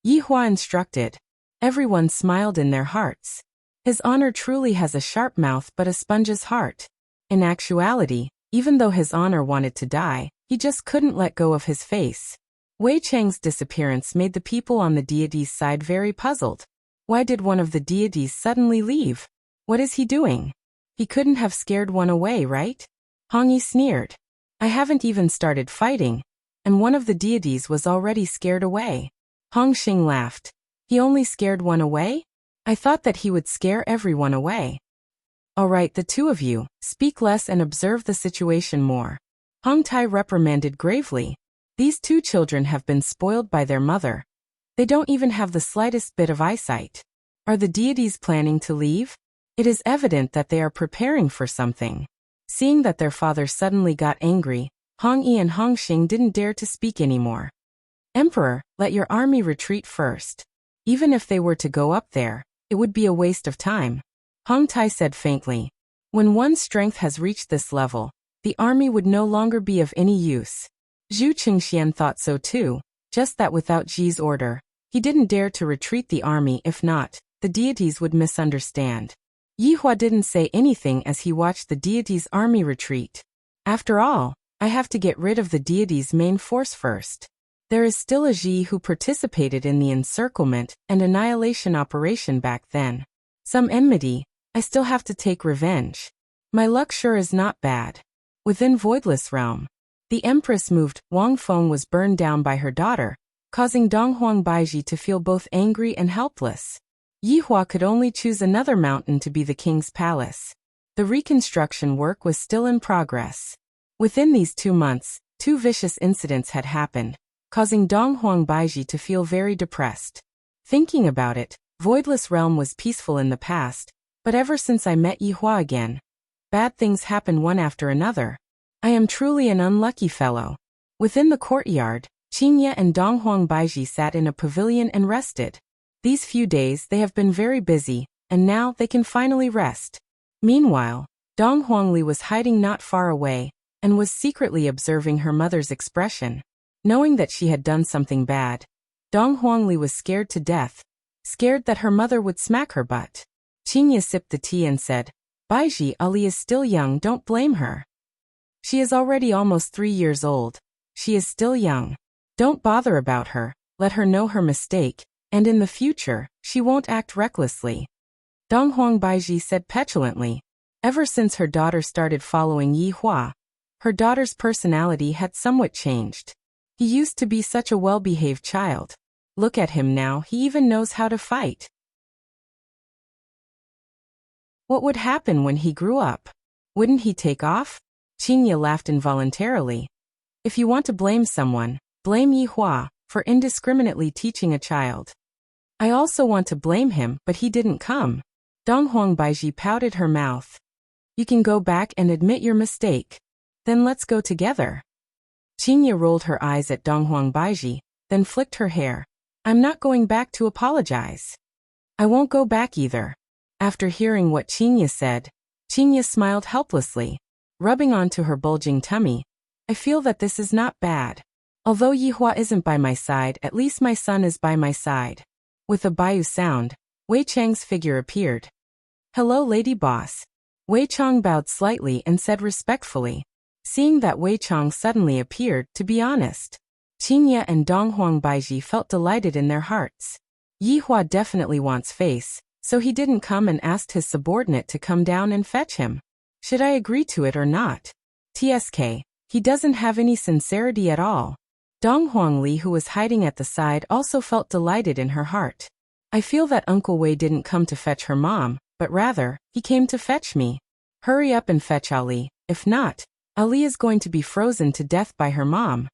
Yi Hua instructed. Everyone smiled in their hearts. His honor truly has a sharp mouth but a sponge's heart. In actuality, even though his honor wanted to die, he just couldn't let go of his face. Wei Chang's disappearance made the people on the deity's side very puzzled. Why did one of the deities suddenly leave? What is he doing? He couldn't have scared one away, right? Hong Yi sneered. I haven't even started fighting, and one of the deities was already scared away. Hong Xing laughed. He only scared one away? I thought that he would scare everyone away. All right, the two of you, speak less and observe the situation more. Hong Tai reprimanded gravely. These two children have been spoiled by their mother. They don't even have the slightest bit of eyesight. Are the deities planning to leave? It is evident that they are preparing for something. Seeing that their father suddenly got angry, Hong Yi and Hong Xing didn't dare to speak anymore. Emperor, let your army retreat first. Even if they were to go up there, it would be a waste of time. Hong Tai said faintly. When one's strength has reached this level, the army would no longer be of any use. Zhu Qingxian thought so too, just that without Ji's order, he didn't dare to retreat the army. If not, the deities would misunderstand. Yi Hua didn't say anything as he watched the deities' army retreat. After all, I have to get rid of the deities' main force first. There is still a Ji who participated in the encirclement and annihilation operation back then. Some enmity, I still have to take revenge. My luck sure is not bad. Within Voidless Realm, the Empress moved. Wang Feng was burned down by her daughter, causing Donghuang Baiji to feel both angry and helpless. Yi Hua could only choose another mountain to be the king's palace. The reconstruction work was still in progress. Within these 2 months, 2 vicious incidents had happened, causing Donghuang Baiji to feel very depressed. Thinking about it, Voidless Realm was peaceful in the past, but ever since I met Yi Hua again, bad things happen one after another. I am truly an unlucky fellow. Within the courtyard, Qingye and Donghuang Baiji sat in a pavilion and rested. These few days they have been very busy, and now they can finally rest. Meanwhile, Dong Huangli was hiding not far away, and was secretly observing her mother's expression. Knowing that she had done something bad, Dong Huangli was scared to death, scared that her mother would smack her butt. Qingye sipped the tea and said, Baiji, Ali is still young, don't blame her. She is already almost 3 years old. She is still young. Don't bother about her, let her know her mistake, and in the future, she won't act recklessly. Donghuang Baiji said petulantly. Ever since her daughter started following Yi Hua, her daughter's personality had somewhat changed. He used to be such a well-behaved child. Look at him now, he even knows how to fight. What would happen when he grew up? Wouldn't he take off? Qingye laughed involuntarily. If you want to blame someone, blame Yi Hua for indiscriminately teaching a child. I also want to blame him, but he didn't come. Donghuang Baiji pouted her mouth. You can go back and admit your mistake. Then let's go together. Qingye rolled her eyes at Donghuang Baiji, then flicked her hair. I'm not going back to apologize. I won't go back either. After hearing what Qingye said, Qinya smiled helplessly, rubbing onto her bulging tummy. I feel that this is not bad. Although Yihua isn't by my side, at least my son is by my side. With a Baiyu sound, Wei Chang's figure appeared. Hello, Lady Boss. Wei Chang bowed slightly and said respectfully. Seeing that Wei Chang suddenly appeared, to be honest, Qinya and Donghuang Baiji felt delighted in their hearts. Yihua definitely wants face, so he didn't come and asked his subordinate to come down and fetch him. Should I agree to it or not? TSK, he doesn't have any sincerity at all. Donghuang Li, who was hiding at the side, also felt delighted in her heart. I feel that Uncle Wei didn't come to fetch her mom, but rather, he came to fetch me. Hurry up and fetch Ali, if not, Ali is going to be frozen to death by her mom.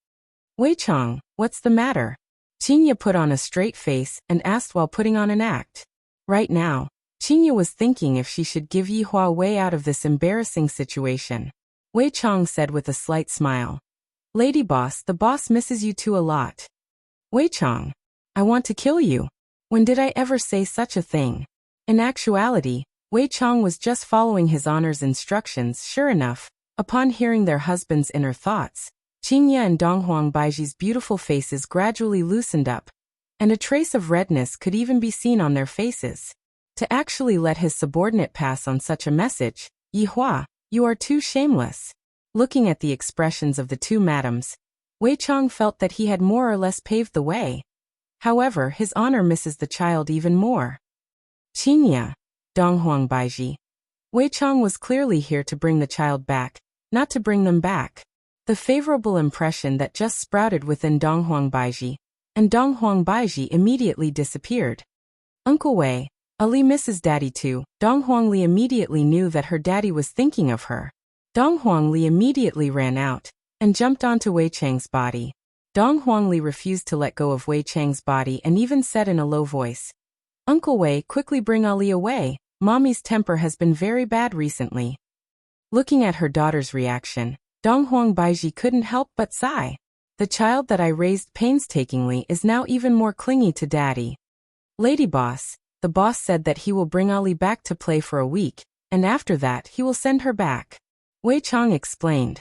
Wei Chang, what's the matter? Qinya put on a straight face and asked while putting on an act. Right now, Qinya was thinking if she should give Yihua a way out of this embarrassing situation. Wei Chang said with a slight smile. Lady Boss, the boss misses you too a lot. Wei Chang, I want to kill you. When did I ever say such a thing? In actuality, Wei Chang was just following his honor's instructions. Sure enough, upon hearing their husband's inner thoughts, Qinya and Donghuang Baiji's beautiful faces gradually loosened up, and a trace of redness could even be seen on their faces. To actually let his subordinate pass on such a message, Yihua, you are too shameless. Looking at the expressions of the two madams, Wei Chang felt that he had more or less paved the way. However, his honor misses the child even more. Qinya, Donghuang Baiji. Wei Chang was clearly here to bring the child back, not to bring them back. The favorable impression that just sprouted within Donghuang Baiji, and Donghuang Baiji immediately disappeared. Uncle Wei, Ali misses daddy too. Donghuang Li immediately knew that her daddy was thinking of her. Donghuang Li immediately ran out and jumped onto Wei Chang's body. Donghuang Li refused to let go of Wei Chang's body and even said in a low voice, Uncle Wei, quickly bring Ali away. Mommy's temper has been very bad recently. Looking at her daughter's reaction, Donghuang Baiji couldn't help but sigh. The child that I raised painstakingly is now even more clingy to daddy. Lady Boss, the boss said that he will bring Ali back to play for a week, and after that he will send her back. Wei Chang explained.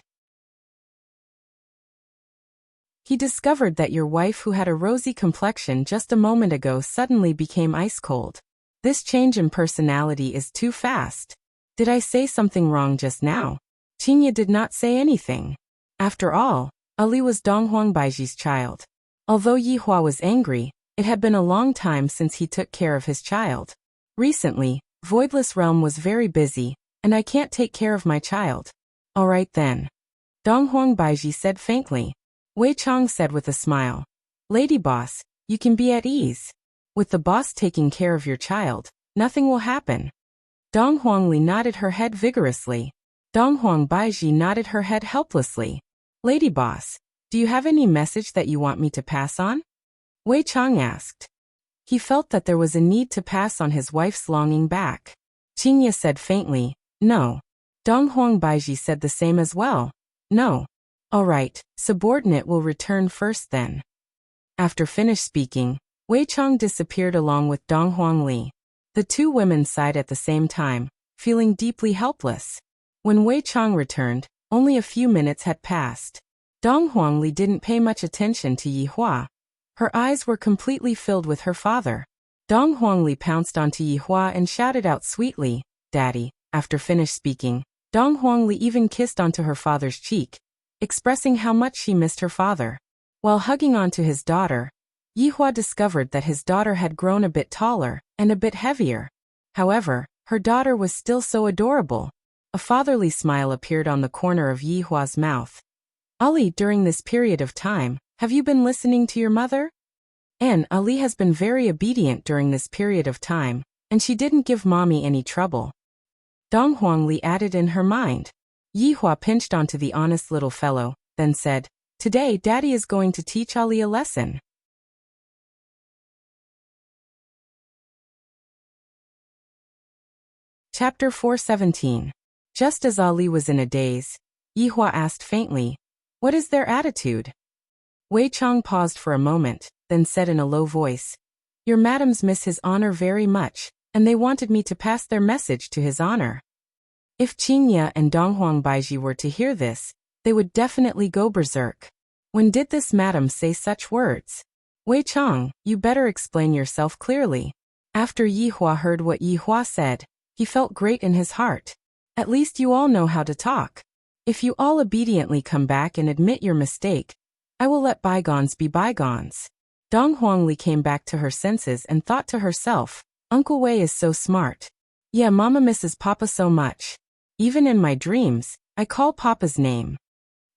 He discovered that your wife, who had a rosy complexion just a moment ago, suddenly became ice cold. This change in personality is too fast. Did I say something wrong just now? Qinya did not say anything. After all, Ali was Donghuang Baiji's child. Although Yihua was angry, it had been a long time since he took care of his child. Recently, Voidless Realm was very busy, and I can't take care of my child. All right then. Donghuang Baiji said faintly. Wei Chang said with a smile. Lady Boss, you can be at ease. With the boss taking care of your child, nothing will happen. Donghuang Li nodded her head vigorously. Donghuang Baiji nodded her head helplessly. Lady Boss, do you have any message that you want me to pass on? Wei Chang asked. He felt that there was a need to pass on his wife's longing back. Qinya said faintly, no. Donghuang Baiji said the same as well. No. All right, subordinate will return first then. After finished speaking, Wei Chang disappeared along with Donghuang Li. The two women sighed at the same time, feeling deeply helpless. When Wei Chang returned, only a few minutes had passed. Donghuang Li didn't pay much attention to Yihua. Her eyes were completely filled with her father. Donghuang Li pounced onto Yihua and shouted out sweetly, Daddy. After finished speaking, Donghuang Li even kissed onto her father's cheek, expressing how much she missed her father. While hugging onto his daughter, Yihua discovered that his daughter had grown a bit taller and a bit heavier. However, her daughter was still so adorable. A fatherly smile appeared on the corner of Yihua's mouth. Ali, during this period of time, have you been listening to your mother? Ali has been very obedient during this period of time, and she didn't give mommy any trouble. Donghuang Li added in her mind. Yihua pinched onto the honest little fellow, then said, Today Daddy is going to teach Ali a lesson. Chapter 417. Just as Ali was in a daze, Yihua asked faintly, What is their attitude? Wei Chang paused for a moment, then said in a low voice, Your madams miss his honor very much, and they wanted me to pass their message to his honor. If Qingya and Donghuang Baiji were to hear this, they would definitely go berserk. When did this madam say such words? Wei Chang, you better explain yourself clearly. After Yihua heard what Yihua said, he felt great in his heart. At least you all know how to talk. If you all obediently come back and admit your mistake, I will let bygones be bygones. Dong Huangli came back to her senses and thought to herself, Uncle Wei is so smart. Yeah, Mama misses Papa so much. Even in my dreams, I call Papa's name.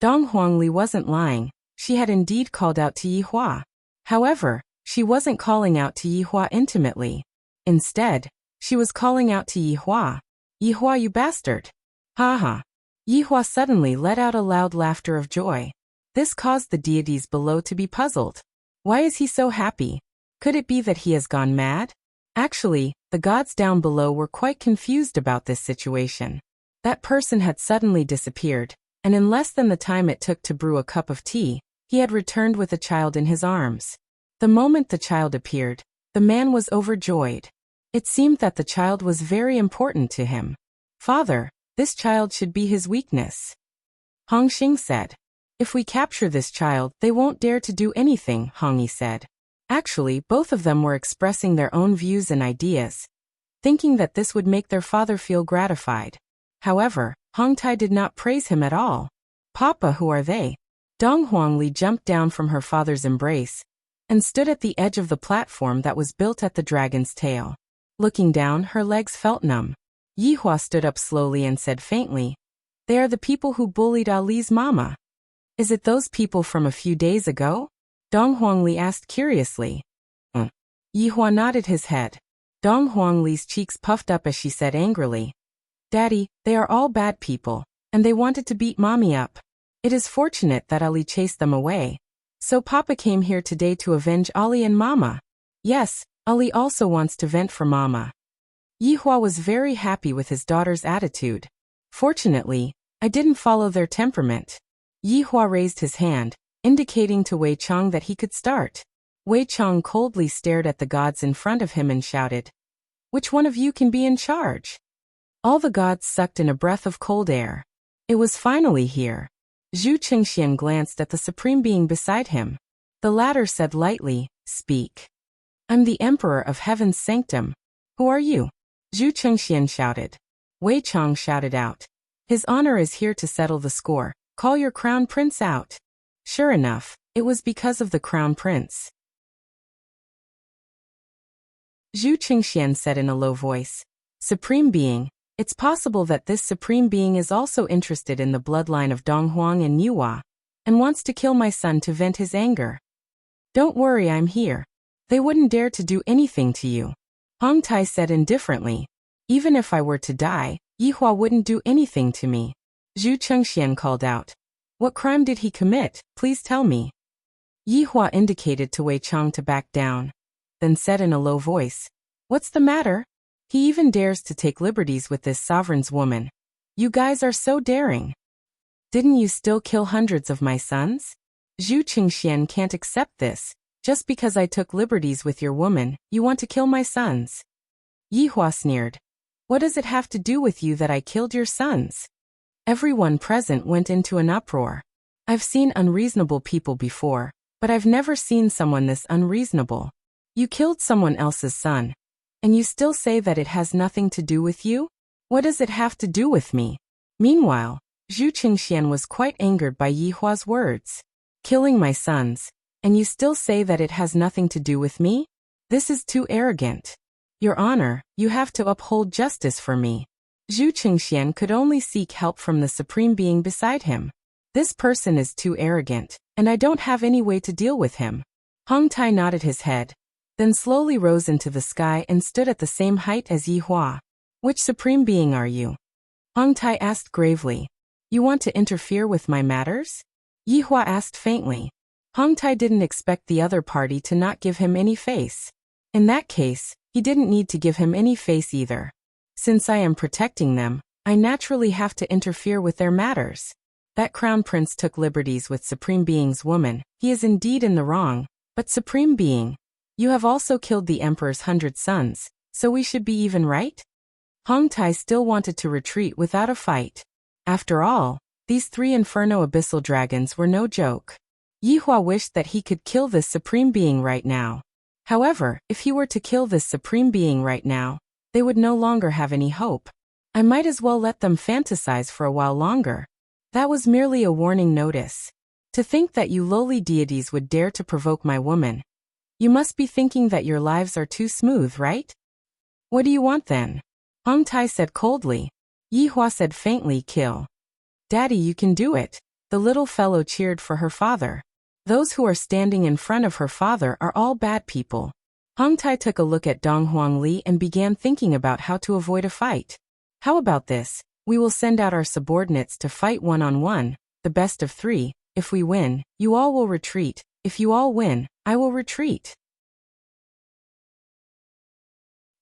Dong Huangli wasn't lying, she had indeed called out to Yihua. However, she wasn't calling out to Yihua intimately. Instead, she was calling out to Yihua. Yihua, you bastard. Ha ha. Yihua suddenly let out a loud laughter of joy. This caused the deities below to be puzzled. Why is he so happy? Could it be that he has gone mad? Actually, the gods down below were quite confused about this situation. That person had suddenly disappeared, and in less than the time it took to brew a cup of tea, he had returned with a child in his arms. The moment the child appeared, the man was overjoyed. It seemed that the child was very important to him. Father, this child should be his weakness. Hong Xing said. If we capture this child, they won't dare to do anything, Hong Yi said. Actually, both of them were expressing their own views and ideas, thinking that this would make their father feel gratified. However, Hong Tai did not praise him at all. Papa, who are they? Dong Huangli jumped down from her father's embrace and stood at the edge of the platform that was built at the dragon's tail. Looking down, her legs felt numb. Yihua stood up slowly and said faintly, They are the people who bullied Ali's mama. Is it those people from a few days ago? Dong Huangli asked curiously. Yihua nodded his head. Dong Huangli's cheeks puffed up as she said angrily, Daddy, they are all bad people, and they wanted to beat Mommy up. It is fortunate that Ali chased them away. So Papa came here today to avenge Ali and Mama. Yes, Ali also wants to vent for Mama. Yihua was very happy with his daughter's attitude. Fortunately, I didn't follow their temperament. Yihua raised his hand, indicating to Wei Chang that he could start. Wei Chang coldly stared at the gods in front of him and shouted, Which one of you can be in charge? All the gods sucked in a breath of cold air. It was finally here. Zhu Qingxian glanced at the supreme being beside him. The latter said lightly, Speak. I'm the Emperor of Heaven's Sanctum. Who are you? Zhu Qingxian shouted. Wei Chang shouted out, His Honor is here to settle the score. Call your crown prince out. Sure enough, it was because of the crown prince. Zhu Qingxian said in a low voice, Supreme Being, it's possible that this Supreme Being is also interested in the bloodline of Donghuang and Yuhua, and wants to kill my son to vent his anger. Don't worry, I'm here. They wouldn't dare to do anything to you. Hong Tai said indifferently, Even if I were to die, Yihua wouldn't do anything to me. Zhu Qingxian called out, What crime did he commit? Please tell me. Yihua indicated to Wei Chang to back down, then said in a low voice, What's the matter? He even dares to take liberties with this sovereign's woman. You guys are so daring. Didn't you still kill hundreds of my sons? Zhu Qingxian can't accept this. Just because I took liberties with your woman, you want to kill my sons. Yihua sneered. What does it have to do with you that I killed your sons? Everyone present went into an uproar. I've seen unreasonable people before, but I've never seen someone this unreasonable. You killed someone else's son, and you still say that it has nothing to do with you? What does it have to do with me? Meanwhile, Zhu Qingxian was quite angered by Yihua's words. Killing my sons, and you still say that it has nothing to do with me? This is too arrogant. Your Honor, you have to uphold justice for me. Zhu Qingxian could only seek help from the Supreme Being beside him. This person is too arrogant, and I don't have any way to deal with him. Hong Tai nodded his head, then slowly rose into the sky and stood at the same height as Yihua. Which Supreme Being are you? Hong Tai asked gravely. You want to interfere with my matters? Yihua asked faintly. Hong Tai didn't expect the other party to not give him any face. In that case, he didn't need to give him any face either. Since I am protecting them, I naturally have to interfere with their matters. That Crown Prince took liberties with Supreme Being's woman. He is indeed in the wrong, but Supreme Being, you have also killed the Emperor's 100 sons, so we should be even, right? Hong Tai still wanted to retreat without a fight. After all, these 3 Inferno Abyssal Dragons were no joke. Yihua wished that he could kill this Supreme Being right now. However, if he were to kill this Supreme Being right now, they would no longer have any hope. I might as well let them fantasize for a while longer. That was merely a warning notice. To think that you lowly deities would dare to provoke my woman. You must be thinking that your lives are too smooth, right? What do you want then? Hong Tai said coldly. Yihua said faintly, kill. Daddy, you can do it. The little fellow cheered for her father. Those who are standing in front of her father are all bad people. Hong Tai took a look at Dong Huangli and began thinking about how to avoid a fight. How about this? We will send out our subordinates to fight one-on-one, the best of 3. If we win, you all will retreat. If you all win, I will retreat.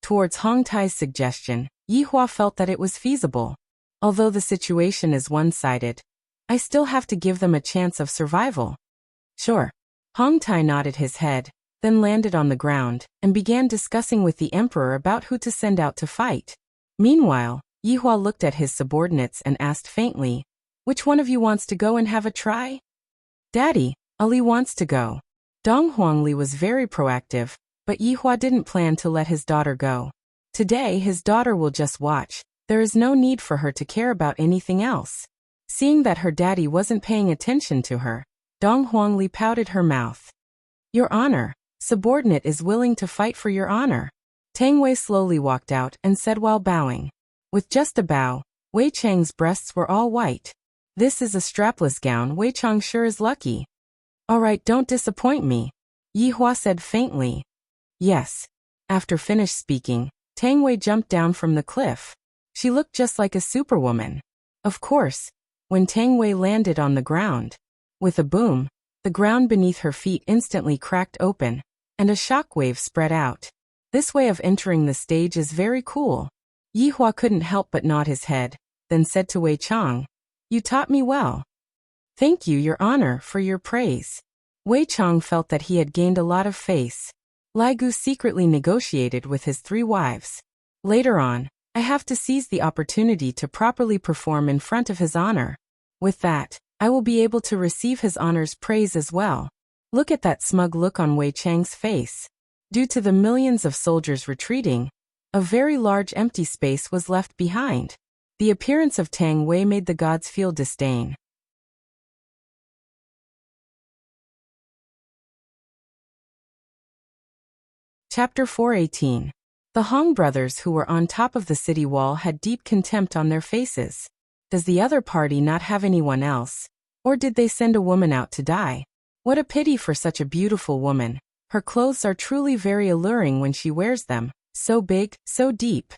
Towards Hong Tai's suggestion, Yihua felt that it was feasible. Although the situation is one-sided, I still have to give them a chance of survival. Sure. Hong Tai nodded his head, then landed on the ground, and began discussing with the emperor about who to send out to fight. Meanwhile, Yihua looked at his subordinates and asked faintly, which one of you wants to go and have a try? Daddy, Ali wants to go. Dong Huangli was very proactive, but Yihua didn't plan to let his daughter go. Today his daughter will just watch. There is no need for her to care about anything else. Seeing that her daddy wasn't paying attention to her, Dong Huangli pouted her mouth. Your honor, subordinate is willing to fight for your honor. Tang Wei slowly walked out and said while bowing. With just a bow, Wei Chang's breasts were all white. This is a strapless gown. Wei Chang sure is lucky. All right, don't disappoint me. Yihua said faintly. Yes. After finished speaking, Tang Wei jumped down from the cliff. She looked just like a superwoman. Of course, when Tang Wei landed on the ground, with a boom, the ground beneath her feet instantly cracked open, and a shockwave spread out. This way of entering the stage is very cool. Yihua couldn't help but nod his head, then said to Wei Chang, you taught me well. Thank you, your honor, for your praise. Wei Chang felt that he had gained a lot of face. Lai Gu secretly negotiated with his 3 wives. Later on, I have to seize the opportunity to properly perform in front of his honor. With that, I will be able to receive his honor's praise as well. Look at that smug look on Wei Chang's face. Due to the millions of soldiers retreating, a very large empty space was left behind. The appearance of Tang Wei made the gods feel disdain. Chapter 418. The Hong brothers who were on top of the city wall had deep contempt on their faces. Does the other party not have anyone else? Or did they send a woman out to die? What a pity for such a beautiful woman. Her clothes are truly very alluring when she wears them. So big, so deep.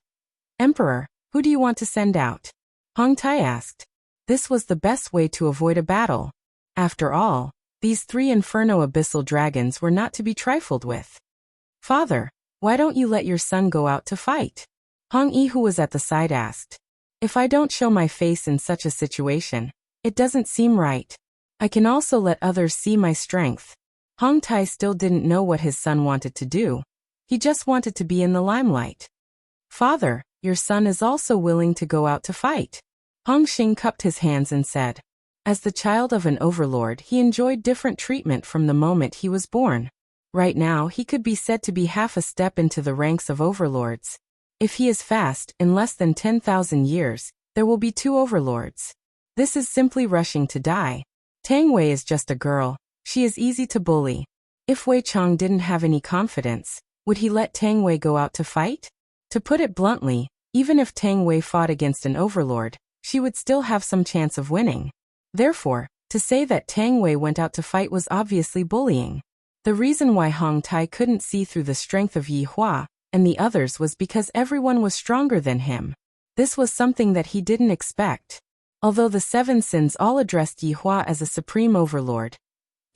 Emperor, who do you want to send out? Hong Tai asked. This was the best way to avoid a battle. After all, these 3 Inferno Abyssal Dragons were not to be trifled with. Father, why don't you let your son go out to fight? Hong Yi, who was at the side, asked. If I don't show my face in such a situation, it doesn't seem right. I can also let others see my strength. Hong Tai still didn't know what his son wanted to do. He just wanted to be in the limelight. Father, your son is also willing to go out to fight. Hong Xing cupped his hands and said. As the child of an overlord, he enjoyed different treatment from the moment he was born. Right now, he could be said to be half a step into the ranks of overlords. If he is fast, in less than 10,000 years, there will be 2 overlords. This is simply rushing to die. Tang Wei is just a girl. She is easy to bully. If Wei Chang didn't have any confidence, would he let Tang Wei go out to fight? To put it bluntly, even if Tang Wei fought against an overlord, she would still have some chance of winning. Therefore, to say that Tang Wei went out to fight was obviously bullying. The reason why Hong Tai couldn't see through the strength of Yihua and the others was because everyone was stronger than him. This was something that he didn't expect. Although the 7 sins all addressed Yihua as a supreme overlord,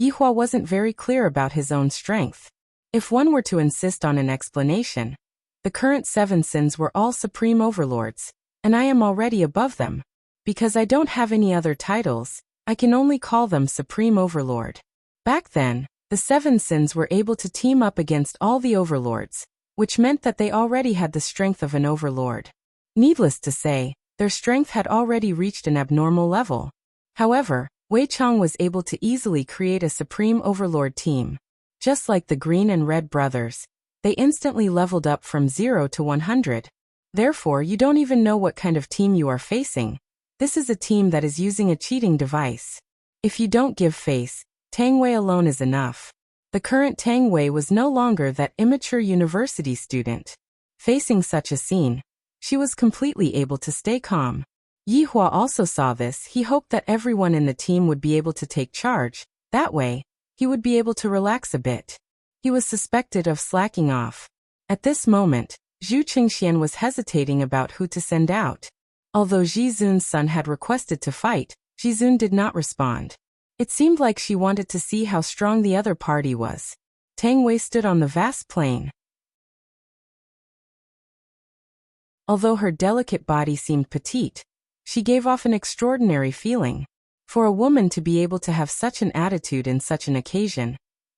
Yihua wasn't very clear about his own strength. If one were to insist on an explanation, the current 7 sins were all supreme overlords, and I am already above them. Because I don't have any other titles, I can only call them supreme overlord. Back then, the 7 sins were able to team up against all the overlords, which meant that they already had the strength of an overlord. Needless to say, their strength had already reached an abnormal level. However, Wei Chang was able to easily create a supreme overlord team. Just like the Green and Red brothers, they instantly leveled up from 0 to 100. Therefore, you don't even know what kind of team you are facing. This is a team that is using a cheating device. If you don't give face, Tang Wei alone is enough. The current Tang Wei was no longer that immature university student. Facing such a scene, she was completely able to stay calm. Yi Hua also saw this. He hoped that everyone in the team would be able to take charge. That way, he would be able to relax a bit. He was suspected of slacking off. At this moment, Zhu Qingxian was hesitating about who to send out. Although Ji Zun's son had requested to fight, Ji Zun did not respond. It seemed like she wanted to see how strong the other party was. Tang Wei stood on the vast plain. Although her delicate body seemed petite, she gave off an extraordinary feeling. For a woman to be able to have such an attitude in such an occasion,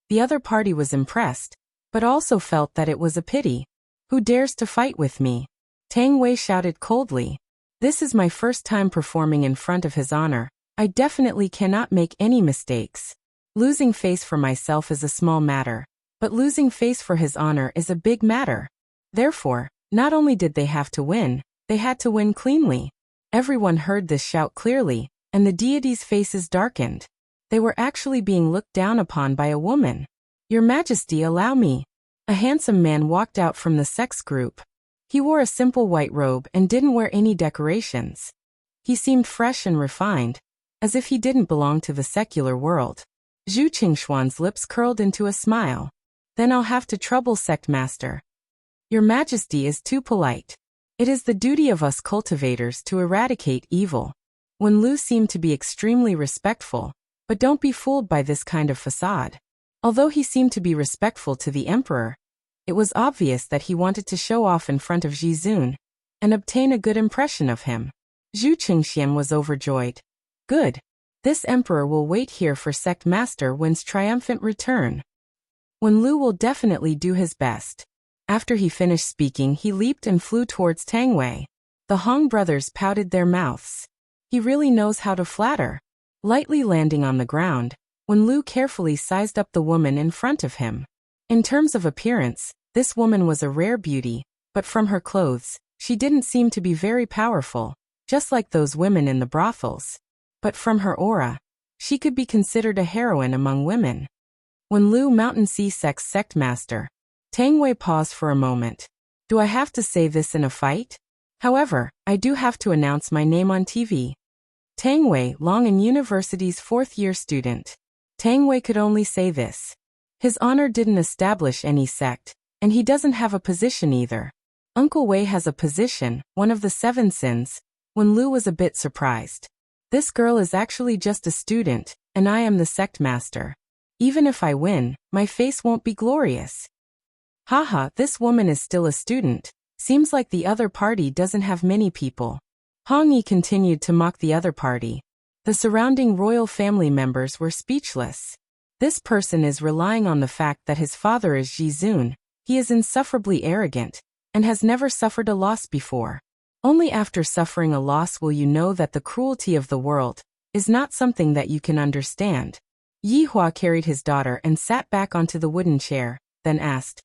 the other party was impressed, but also felt that it was a pity. Who dares to fight with me? Tang Wei shouted coldly. This is my first time performing in front of his honor. I definitely cannot make any mistakes. Losing face for myself is a small matter, but losing face for his honor is a big matter. Therefore, not only did they have to win, they had to win cleanly. Everyone heard this shout clearly, and the deities' faces darkened. They were actually being looked down upon by a woman. Your Majesty, allow me. A handsome man walked out from the sex group. He wore a simple white robe and didn't wear any decorations. He seemed fresh and refined, as if he didn't belong to the secular world. Zhu Qingxuan's lips curled into a smile. Then I'll have to trouble Sect Master. Your Majesty is too polite. It is the duty of us cultivators to eradicate evil. Wen Lu seemed to be extremely respectful, but don't be fooled by this kind of facade. Although he seemed to be respectful to the emperor, it was obvious that he wanted to show off in front of Ji Zun and obtain a good impression of him. Zhu Qingxian was overjoyed. Good. This emperor will wait here for Sect Master Wen's triumphant return. Wen Lu will definitely do his best. After he finished speaking, he leaped and flew towards Tang Wei. The Hong brothers pouted their mouths. He really knows how to flatter. Lightly landing on the ground, Wen Lu carefully sized up the woman in front of him. In terms of appearance, this woman was a rare beauty, but from her clothes, she didn't seem to be very powerful, just like those women in the brothels. But from her aura, she could be considered a heroine among women. Wen Lu, Mountain Sea Sect Master. Tang Wei paused for a moment. Do I have to say this in a fight? However, I do have to announce my name on TV. Tang Wei, Longan University's fourth-year student. Tang Wei could only say this. His honor didn't establish any sect, and he doesn't have a position either. Uncle Wei has a position, one of the 7 sins. Wen Lu was a bit surprised. This girl is actually just a student, and I am the sect master. Even if I win, my face won't be glorious. Haha, this woman is still a student. Seems like the other party doesn't have many people. Hong Yi continued to mock the other party. The surrounding royal family members were speechless. This person is relying on the fact that his father is Ji Zun. He is insufferably arrogant, and has never suffered a loss before. Only after suffering a loss will you know that the cruelty of the world is not something that you can understand. Yi Hua carried his daughter and sat back onto the wooden chair, then asked,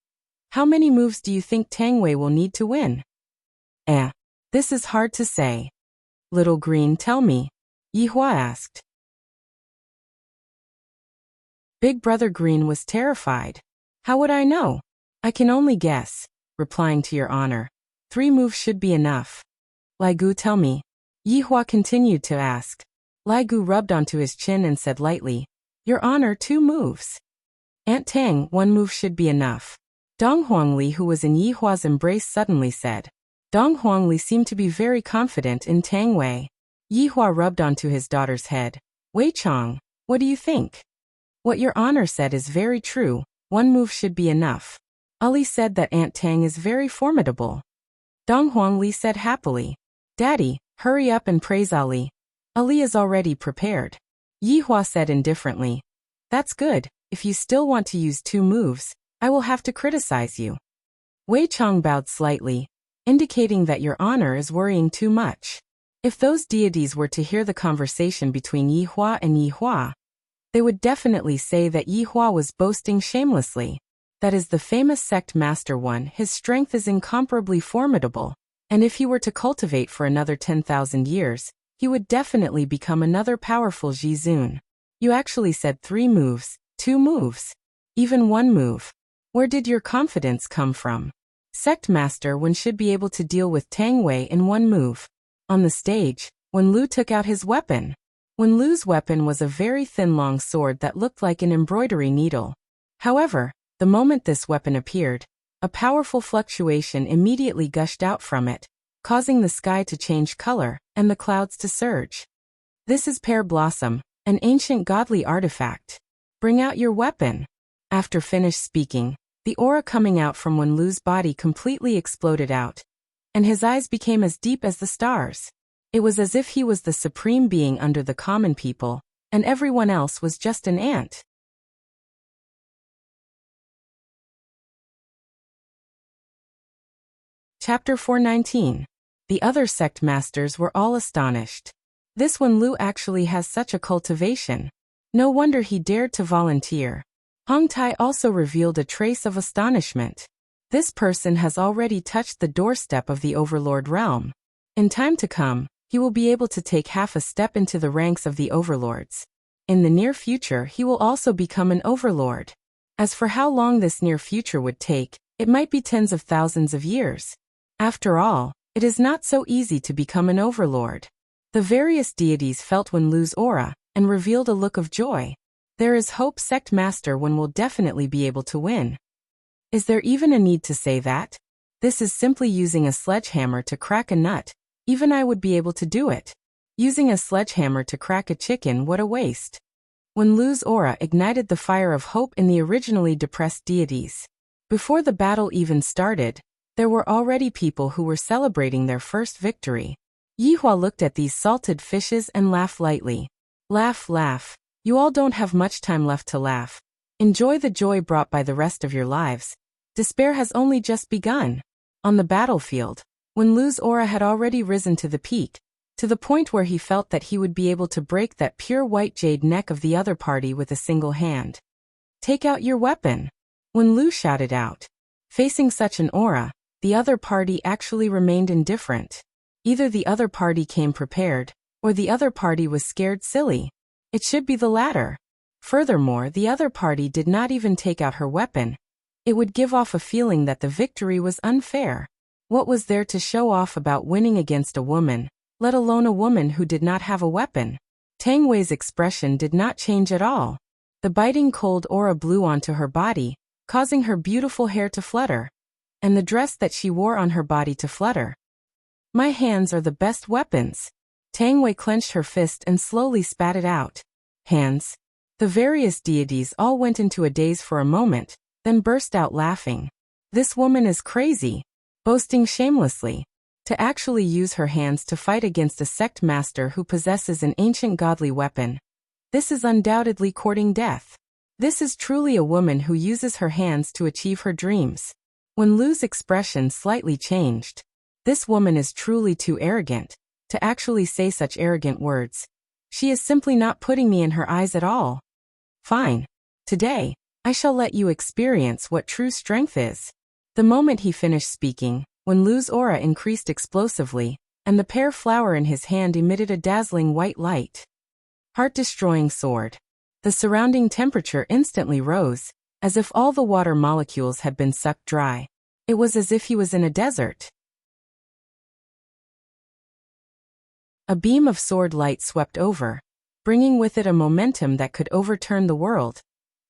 how many moves do you think Tang Wei will need to win? This is hard to say. Little Green, tell me. Yi Hua asked. Big Brother Green was terrified. How would I know? I can only guess, replying to your honor. 3 moves should be enough. Lai Gu, tell me. Yi Hua continued to ask. Lai Gu rubbed onto his chin and said lightly, your honor, 2 moves. Aunt Tang, 1 move should be enough. Dong Huangli, who was in Yi Hua's embrace, suddenly said. Dong Huangli seemed to be very confident in Tang Wei. Yi Hua rubbed onto his daughter's head. Wei Chang, what do you think? What your honor said is very true. 1 move should be enough. Ali said that Aunt Tang is very formidable. Dong Huangli said happily. Daddy, hurry up and praise Ali. Ali is already prepared. Yi Hua said indifferently. That's good. If you still want to use 2 moves, I will have to criticize you. Wei Chang bowed slightly. indicating that your honor is worrying too much. If those deities were to hear the conversation between Yi Hua and Yi Hua, they would definitely say that Yi Hua was boasting shamelessly. That is the famous sect master one. His strength is incomparably formidable, and if he were to cultivate for another 10,000 years, he would definitely become another powerful Jizun. You actually said 3 moves, 2 moves, even 1 move. Where did your confidence come from? Sect master Wen should be able to deal with Tang Wei in 1 move. On the stage, Wen Lu took out his weapon. Wen Lu's weapon was a very thin long sword that looked like an embroidery needle. However, the moment this weapon appeared, a powerful fluctuation immediately gushed out from it, causing the sky to change color and the clouds to surge. This is Pear Blossom, an ancient godly artifact. Bring out your weapon. After finished speaking, the aura coming out from Wen Lu's body completely exploded out, and his eyes became as deep as the stars. It was as if he was the supreme being under the common people, and everyone else was just an ant. Chapter 419. The other sect masters were all astonished. This Wen Lu actually has such a cultivation. No wonder he dared to volunteer. Hong Tai also revealed a trace of astonishment. This person has already touched the doorstep of the Overlord realm. In time to come, he will be able to take half a step into the ranks of the Overlords. In the near future, he will also become an Overlord. As for how long this near future would take, it might be tens of thousands of years. After all, it is not so easy to become an Overlord. The various deities felt Wen Lu's aura and revealed a look of joy. There is hope Sect Master Wen will definitely be able to win. Is there even a need to say that? This is simply using a sledgehammer to crack a nut. Even I would be able to do it. Using a sledgehammer to crack a chicken, what a waste. Wen Lu's aura ignited the fire of hope in the originally depressed deities. Before the battle even started, there were already people who were celebrating their first victory. Yi Hua looked at these salted fishes and laughed lightly. Laugh, laugh. You all don't have much time left to laugh. Enjoy the joy brought by the rest of your lives. Despair has only just begun. On the battlefield, Wen Lu's aura had already risen to the peak, to the point where he felt that he would be able to break that pure white jade neck of the other party with a single hand. Take out your weapon. Wen Lu shouted out. Facing such an aura, the other party actually remained indifferent. Either the other party came prepared, or the other party was scared silly. It should be the latter. Furthermore, the other party did not even take out her weapon. It would give off a feeling that the victory was unfair. What was there to show off about winning against a woman, let alone a woman who did not have a weapon? Tang Wei's expression did not change at all. The biting cold aura blew onto her body, causing her beautiful hair to flutter, and the dress that she wore on her body to flutter. My hands are the best weapons. Tang Wei clenched her fist and slowly spat it out. Hands. The various deities all went into a daze for a moment, then burst out laughing. This woman is crazy. Boasting shamelessly. To actually use her hands to fight against a sect master who possesses an ancient godly weapon. This is undoubtedly courting death. This is truly a woman who uses her hands to achieve her dreams. Wen Lu's expression slightly changed. This woman is truly too arrogant to actually say such arrogant words. She is simply not putting me in her eyes at all. Fine. Today, I shall let you experience what true strength is. The moment he finished speaking, Wen Lu's aura increased explosively, and the pear flower in his hand emitted a dazzling white light. Heart-destroying sword. The surrounding temperature instantly rose, as if all the water molecules had been sucked dry. It was as if he was in a desert. A beam of sword light swept over, bringing with it a momentum that could overturn the world,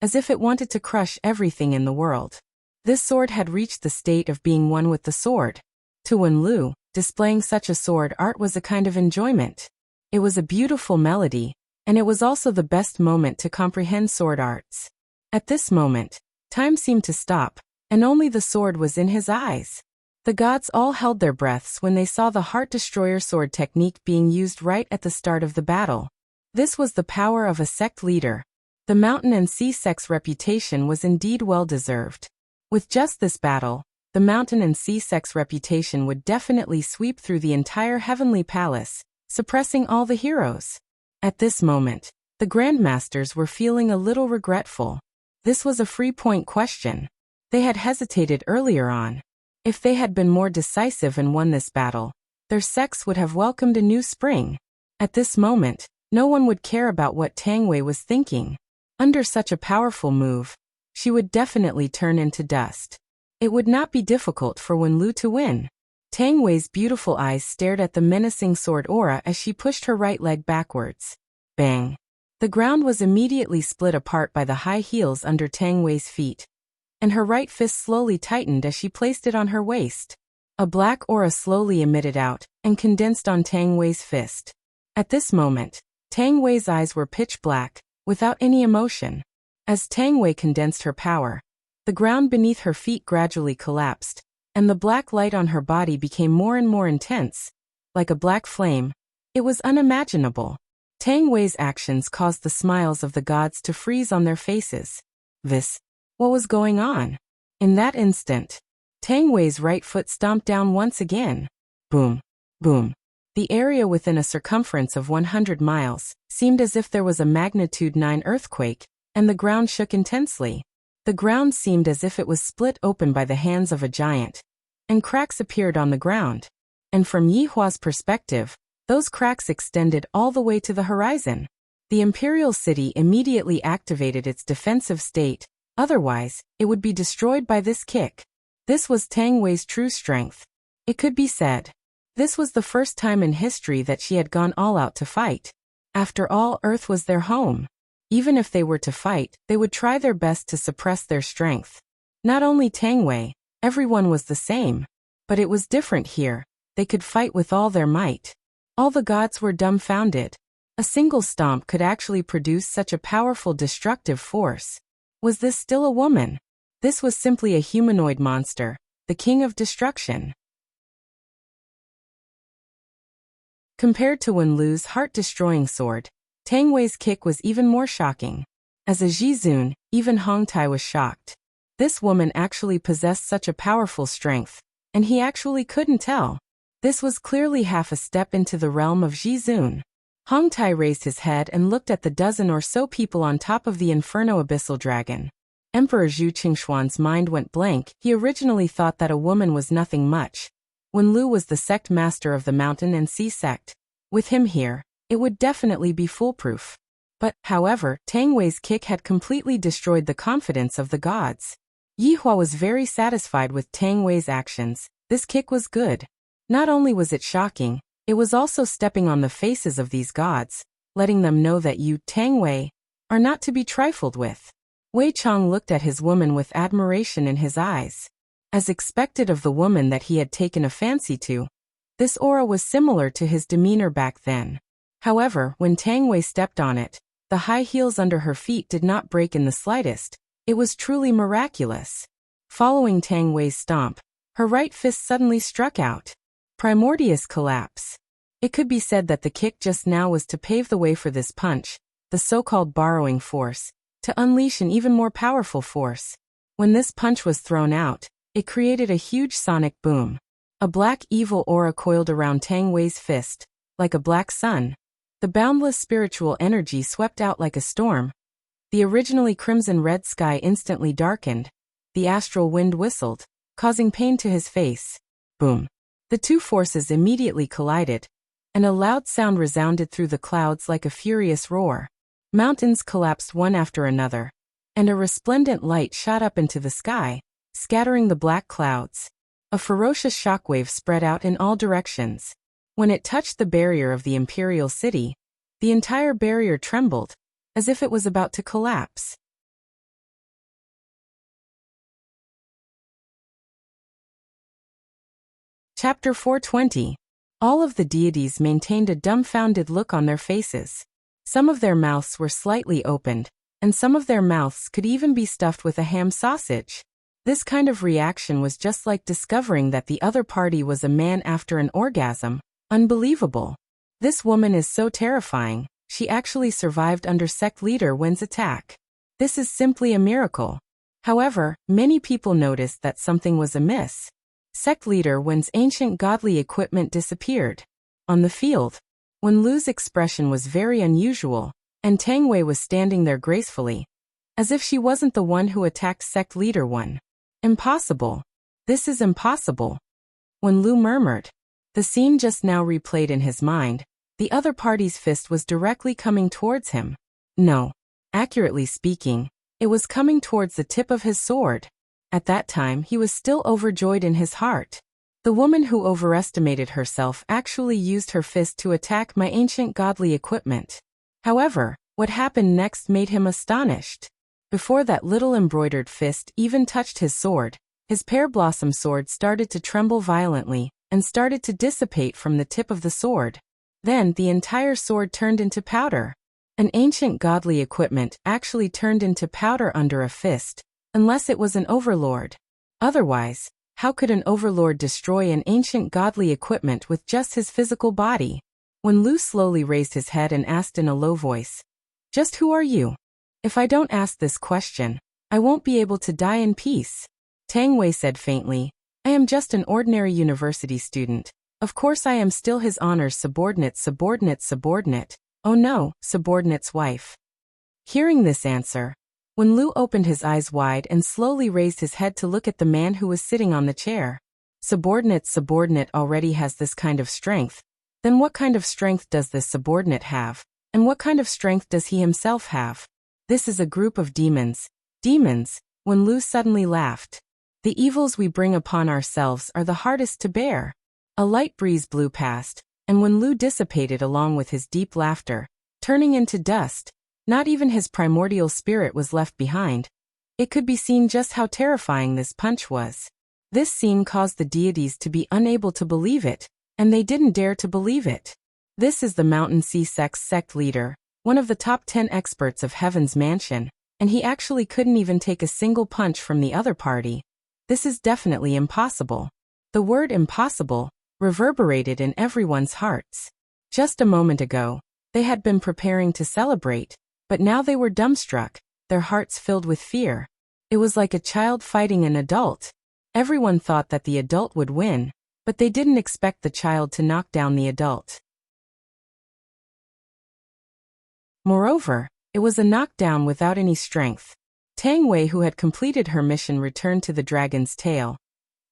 as if it wanted to crush everything in the world. This sword had reached the state of being one with the sword. To Wen Lu, displaying such a sword art was a kind of enjoyment. It was a beautiful melody, and it was also the best moment to comprehend sword arts. At this moment, time seemed to stop, and only the sword was in his eyes. The gods all held their breaths when they saw the Heart Destroyer sword technique being used right at the start of the battle. This was the power of a sect leader. The mountain and sea sect's reputation was indeed well deserved. With just this battle, the mountain and sea sect's reputation would definitely sweep through the entire heavenly palace, suppressing all the heroes. At this moment, the grandmasters were feeling a little regretful. This was a free-point question. They had hesitated earlier on. If they had been more decisive and won this battle, their sects would have welcomed a new spring. At this moment, no one would care about what Tang Wei was thinking. Under such a powerful move, she would definitely turn into dust. It would not be difficult for Wen Lu to win. Tang Wei's beautiful eyes stared at the menacing sword aura as she pushed her right leg backwards. Bang! The ground was immediately split apart by the high heels under Tang Wei's feet, and her right fist slowly tightened as she placed it on her waist. A black aura slowly emitted out and condensed on Tang Wei's fist. At this moment, Tang Wei's eyes were pitch black, without any emotion. As Tang Wei condensed her power, the ground beneath her feet gradually collapsed, and the black light on her body became more and more intense. Like a black flame, it was unimaginable. Tang Wei's actions caused the smiles of the gods to freeze on their faces. What was going on? In that instant, Tang Wei's right foot stomped down once again. Boom, boom. The area within a circumference of 100 miles seemed as if there was a magnitude 9 earthquake, and the ground shook intensely. The ground seemed as if it was split open by the hands of a giant, and cracks appeared on the ground. And from Yi Hua's perspective, those cracks extended all the way to the horizon. The imperial city immediately activated its defensive state, otherwise, it would be destroyed by this kick. This was Tang Wei's true strength. It could be said. This was the first time in history that she had gone all out to fight. After all, Earth was their home. Even if they were to fight, they would try their best to suppress their strength. Not only Tang Wei, everyone was the same. But it was different here. They could fight with all their might. All the gods were dumbfounded. A single stomp could actually produce such a powerful destructive force. Was this still a woman? This was simply a humanoid monster, the king of destruction. Compared to Wen Lu's heart-destroying sword, Tang Wei's kick was even more shocking. As a Jizun, even Hong Tai was shocked. This woman actually possessed such a powerful strength, and he actually couldn't tell. This was clearly half a step into the realm of Jizun. Hong Tai raised his head and looked at the dozen or so people on top of the Inferno Abyssal Dragon. Emperor Zhu Qingshuan's mind went blank. He originally thought that a woman was nothing much. Wen Lu was the sect master of the Mountain and Sea sect. With him here, it would definitely be foolproof. But, however, Tang Wei's kick had completely destroyed the confidence of the gods. Yi Hua was very satisfied with Tang Wei's actions. This kick was good. Not only was it shocking, it was also stepping on the faces of these gods, letting them know that you, Tang Wei, are not to be trifled with. Wei Chong looked at his woman with admiration in his eyes. As expected of the woman that he had taken a fancy to, this aura was similar to his demeanor back then. However, when Tang Wei stepped on it, the high heels under her feet did not break in the slightest. It was truly miraculous. Following Tang Wei's stomp, her right fist suddenly struck out. Primordious collapse. It could be said that the kick just now was to pave the way for this punch, the so-called borrowing force, to unleash an even more powerful force. When this punch was thrown out, it created a huge sonic boom. A black evil aura coiled around Tang Wei's fist, like a black sun. The boundless spiritual energy swept out like a storm. The originally crimson-red sky instantly darkened. The astral wind whistled, causing pain to his face. Boom. The two forces immediately collided, and a loud sound resounded through the clouds like a furious roar. Mountains collapsed one after another, and a resplendent light shot up into the sky, scattering the black clouds. A ferocious shockwave spread out in all directions. When it touched the barrier of the imperial city, the entire barrier trembled, as if it was about to collapse. Chapter 420. All of the deities maintained a dumbfounded look on their faces. Some of their mouths were slightly opened, and some of their mouths could even be stuffed with a ham sausage. This kind of reaction was just like discovering that the other party was a man after an orgasm. Unbelievable. This woman is so terrifying. She actually survived under sect leader Wen's attack. This is simply a miracle. However, many people noticed that something was amiss. Sect leader Wen's ancient godly equipment disappeared. On the field, Wen Lu's expression was very unusual, and Tang Wei was standing there gracefully, as if she wasn't the one who attacked sect leader Wen. Impossible. This is impossible. Wen Lu murmured. The scene just now replayed in his mind. The other party's fist was directly coming towards him. No. Accurately speaking, it was coming towards the tip of his sword. At that time he was still overjoyed in his heart. The woman who overestimated herself actually used her fist to attack my ancient godly equipment. However, what happened next made him astonished. Before that little embroidered fist even touched his sword, his pear blossom sword started to tremble violently, and started to dissipate from the tip of the sword. Then the entire sword turned into powder. An ancient godly equipment actually turned into powder under a fist, unless it was an overlord. Otherwise, how could an overlord destroy an ancient godly equipment with just his physical body? Wen Lu slowly raised his head and asked in a low voice, "Just who are you? If I don't ask this question, I won't be able to die in peace." Tang Wei said faintly, "I am just an ordinary university student. Of course I am still His Honor's subordinate. Oh no, subordinate's wife." Hearing this answer, Wen Lu opened his eyes wide and slowly raised his head to look at the man who was sitting on the chair. Subordinate already has this kind of strength. Then what kind of strength does this subordinate have? And what kind of strength does he himself have? This is a group of demons. Demons? Wen Lu suddenly laughed. The evils we bring upon ourselves are the hardest to bear. A light breeze blew past, and Wen Lu dissipated along with his deep laughter, turning into dust. Not even his primordial spirit was left behind. It could be seen just how terrifying this punch was. This scene caused the deities to be unable to believe it, and they didn't dare to believe it. This is the Mountain Sea Sect's sect leader, one of the top 10 experts of Heaven's Mansion, and he actually couldn't even take a single punch from the other party. This is definitely impossible. The word impossible reverberated in everyone's hearts. Just a moment ago, they had been preparing to celebrate, but now they were dumbstruck, their hearts filled with fear. It was like a child fighting an adult. Everyone thought that the adult would win, but they didn't expect the child to knock down the adult. Moreover, it was a knockdown without any strength. Tang Wei, who had completed her mission, returned to the dragon's tail,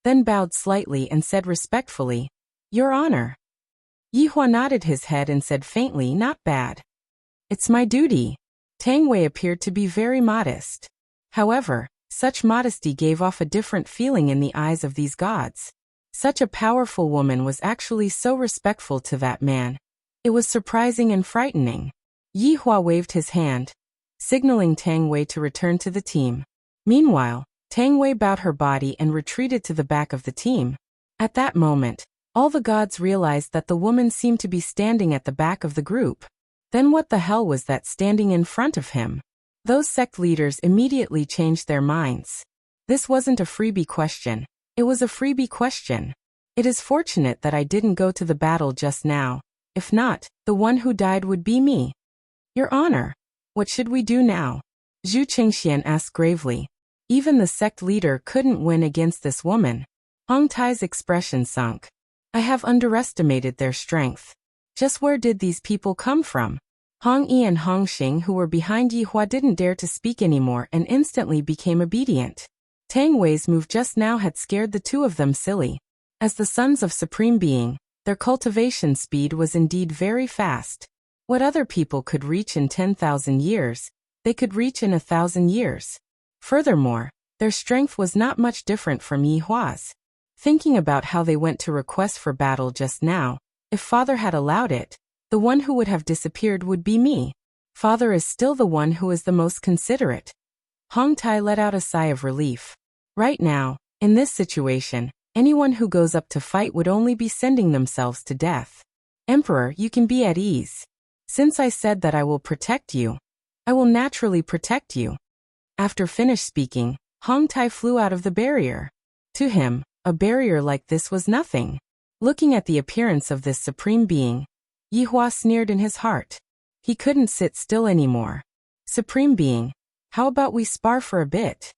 then bowed slightly and said respectfully, "Your Honor." Yi Hua nodded his head and said faintly, "Not bad. It's my duty." Tang Wei appeared to be very modest. However, such modesty gave off a different feeling in the eyes of these gods. Such a powerful woman was actually so respectful to that man. It was surprising and frightening. Yi Hua waved his hand, signaling Tang Wei to return to the team. Meanwhile, Tang Wei bowed her body and retreated to the back of the team. At that moment, all the gods realized that the woman seemed to be standing at the back of the group. Then what the hell was that standing in front of him? Those sect leaders immediately changed their minds. This wasn't a freebie question. It was a freebie question. It is fortunate that I didn't go to the battle just now. If not, the one who died would be me. Your Honor, what should we do now? Zhu Qingxian asked gravely. Even the sect leader couldn't win against this woman. Hong Tai's expression sunk. I have underestimated their strength. Just where did these people come from? Hong Yi and Hong Xing, who were behind Yi Hua, didn't dare to speak anymore and instantly became obedient. Tang Wei's move just now had scared the two of them silly. As the sons of Supreme Being, their cultivation speed was indeed very fast. What other people could reach in 10,000 years, they could reach in 1,000 years. Furthermore, their strength was not much different from Yi Hua's. Thinking about how they went to request for battle just now, if Father had allowed it, the one who would have disappeared would be me. Father is still the one who is the most considerate. Hong Tai let out a sigh of relief. Right now, in this situation, anyone who goes up to fight would only be sending themselves to death. Emperor, you can be at ease. Since I said that I will protect you, I will naturally protect you. After finished speaking, Hong Tai flew out of the barrier. To him, a barrier like this was nothing. Looking at the appearance of this supreme being, Yi Hua sneered in his heart. He couldn't sit still anymore. Supreme Being, how about we spar for a bit?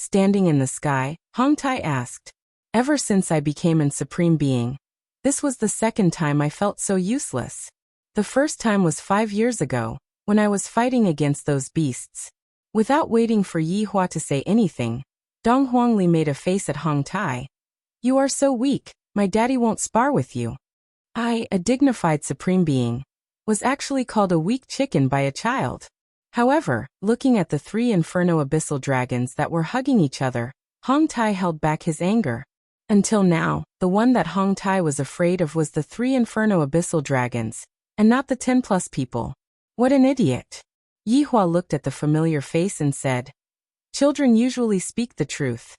Standing in the sky, Hong Tai asked. Ever since I became a supreme being, this was the second time I felt so useless. The first time was 5 years ago, when I was fighting against those beasts. Without waiting for Yi Hua to say anything, Dong Huangli made a face at Hong Tai. You are so weak, my daddy won't spar with you. I, a dignified supreme being, was actually called a weak chicken by a child. However, looking at the 3 inferno abyssal dragons that were hugging each other, Hong Tai held back his anger. Until now, the one that Hong Tai was afraid of was the 3 inferno abyssal dragons, and not the 10+ people. What an idiot. Yi Hua looked at the familiar face and said, Children usually speak the truth.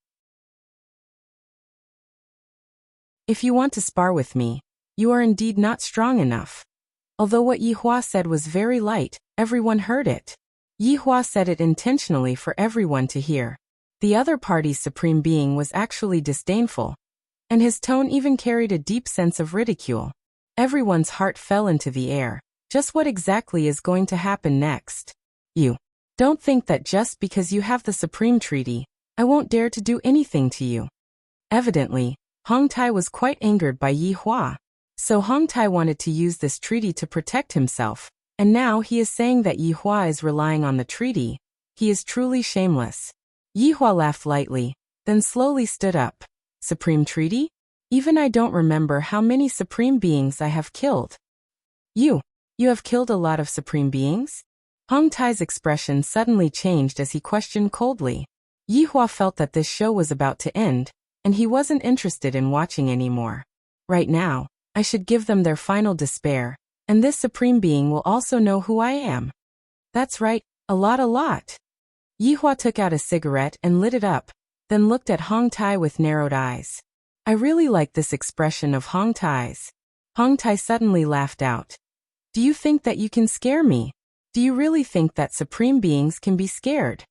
If you want to spar with me, you are indeed not strong enough. Although what Yi Hua said was very light, everyone heard it. Yi Hua said it intentionally for everyone to hear. The other party's supreme being was actually disdainful, and his tone even carried a deep sense of ridicule. Everyone's heart fell into the air. Just what exactly is going to happen next? You don't think that just because you have the supreme treaty, I won't dare to do anything to you. Evidently, Hong Tai was quite angered by Yi Hua. So Hong Tai wanted to use this treaty to protect himself, and now he is saying that Yi Hua is relying on the treaty. He is truly shameless. Yi Hua laughed lightly, then slowly stood up. Supreme treaty? Even I don't remember how many supreme beings I have killed. You have killed a lot of supreme beings? Hong Tai's expression suddenly changed as he questioned coldly. Yi Hua felt that this show was about to end, and he wasn't interested in watching anymore. Right now, I should give them their final despair, and this supreme being will also know who I am. That's right, a lot. Yi Hua took out a cigarette and lit it up, then looked at Hong Tai with narrowed eyes. I really like this expression of Hong Tai's. Hong Tai suddenly laughed out. Do you think that you can scare me? Do you really think that supreme beings can be scared?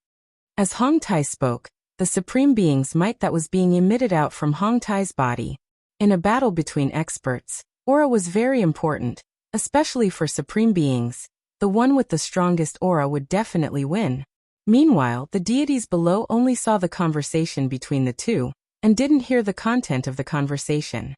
As Hong Tai spoke, the supreme being's might that was being emitted out from Hong Tai's body. In a battle between experts, aura was very important, especially for supreme beings. The one with the strongest aura would definitely win. Meanwhile, the deities below only saw the conversation between the two, and didn't hear the content of the conversation.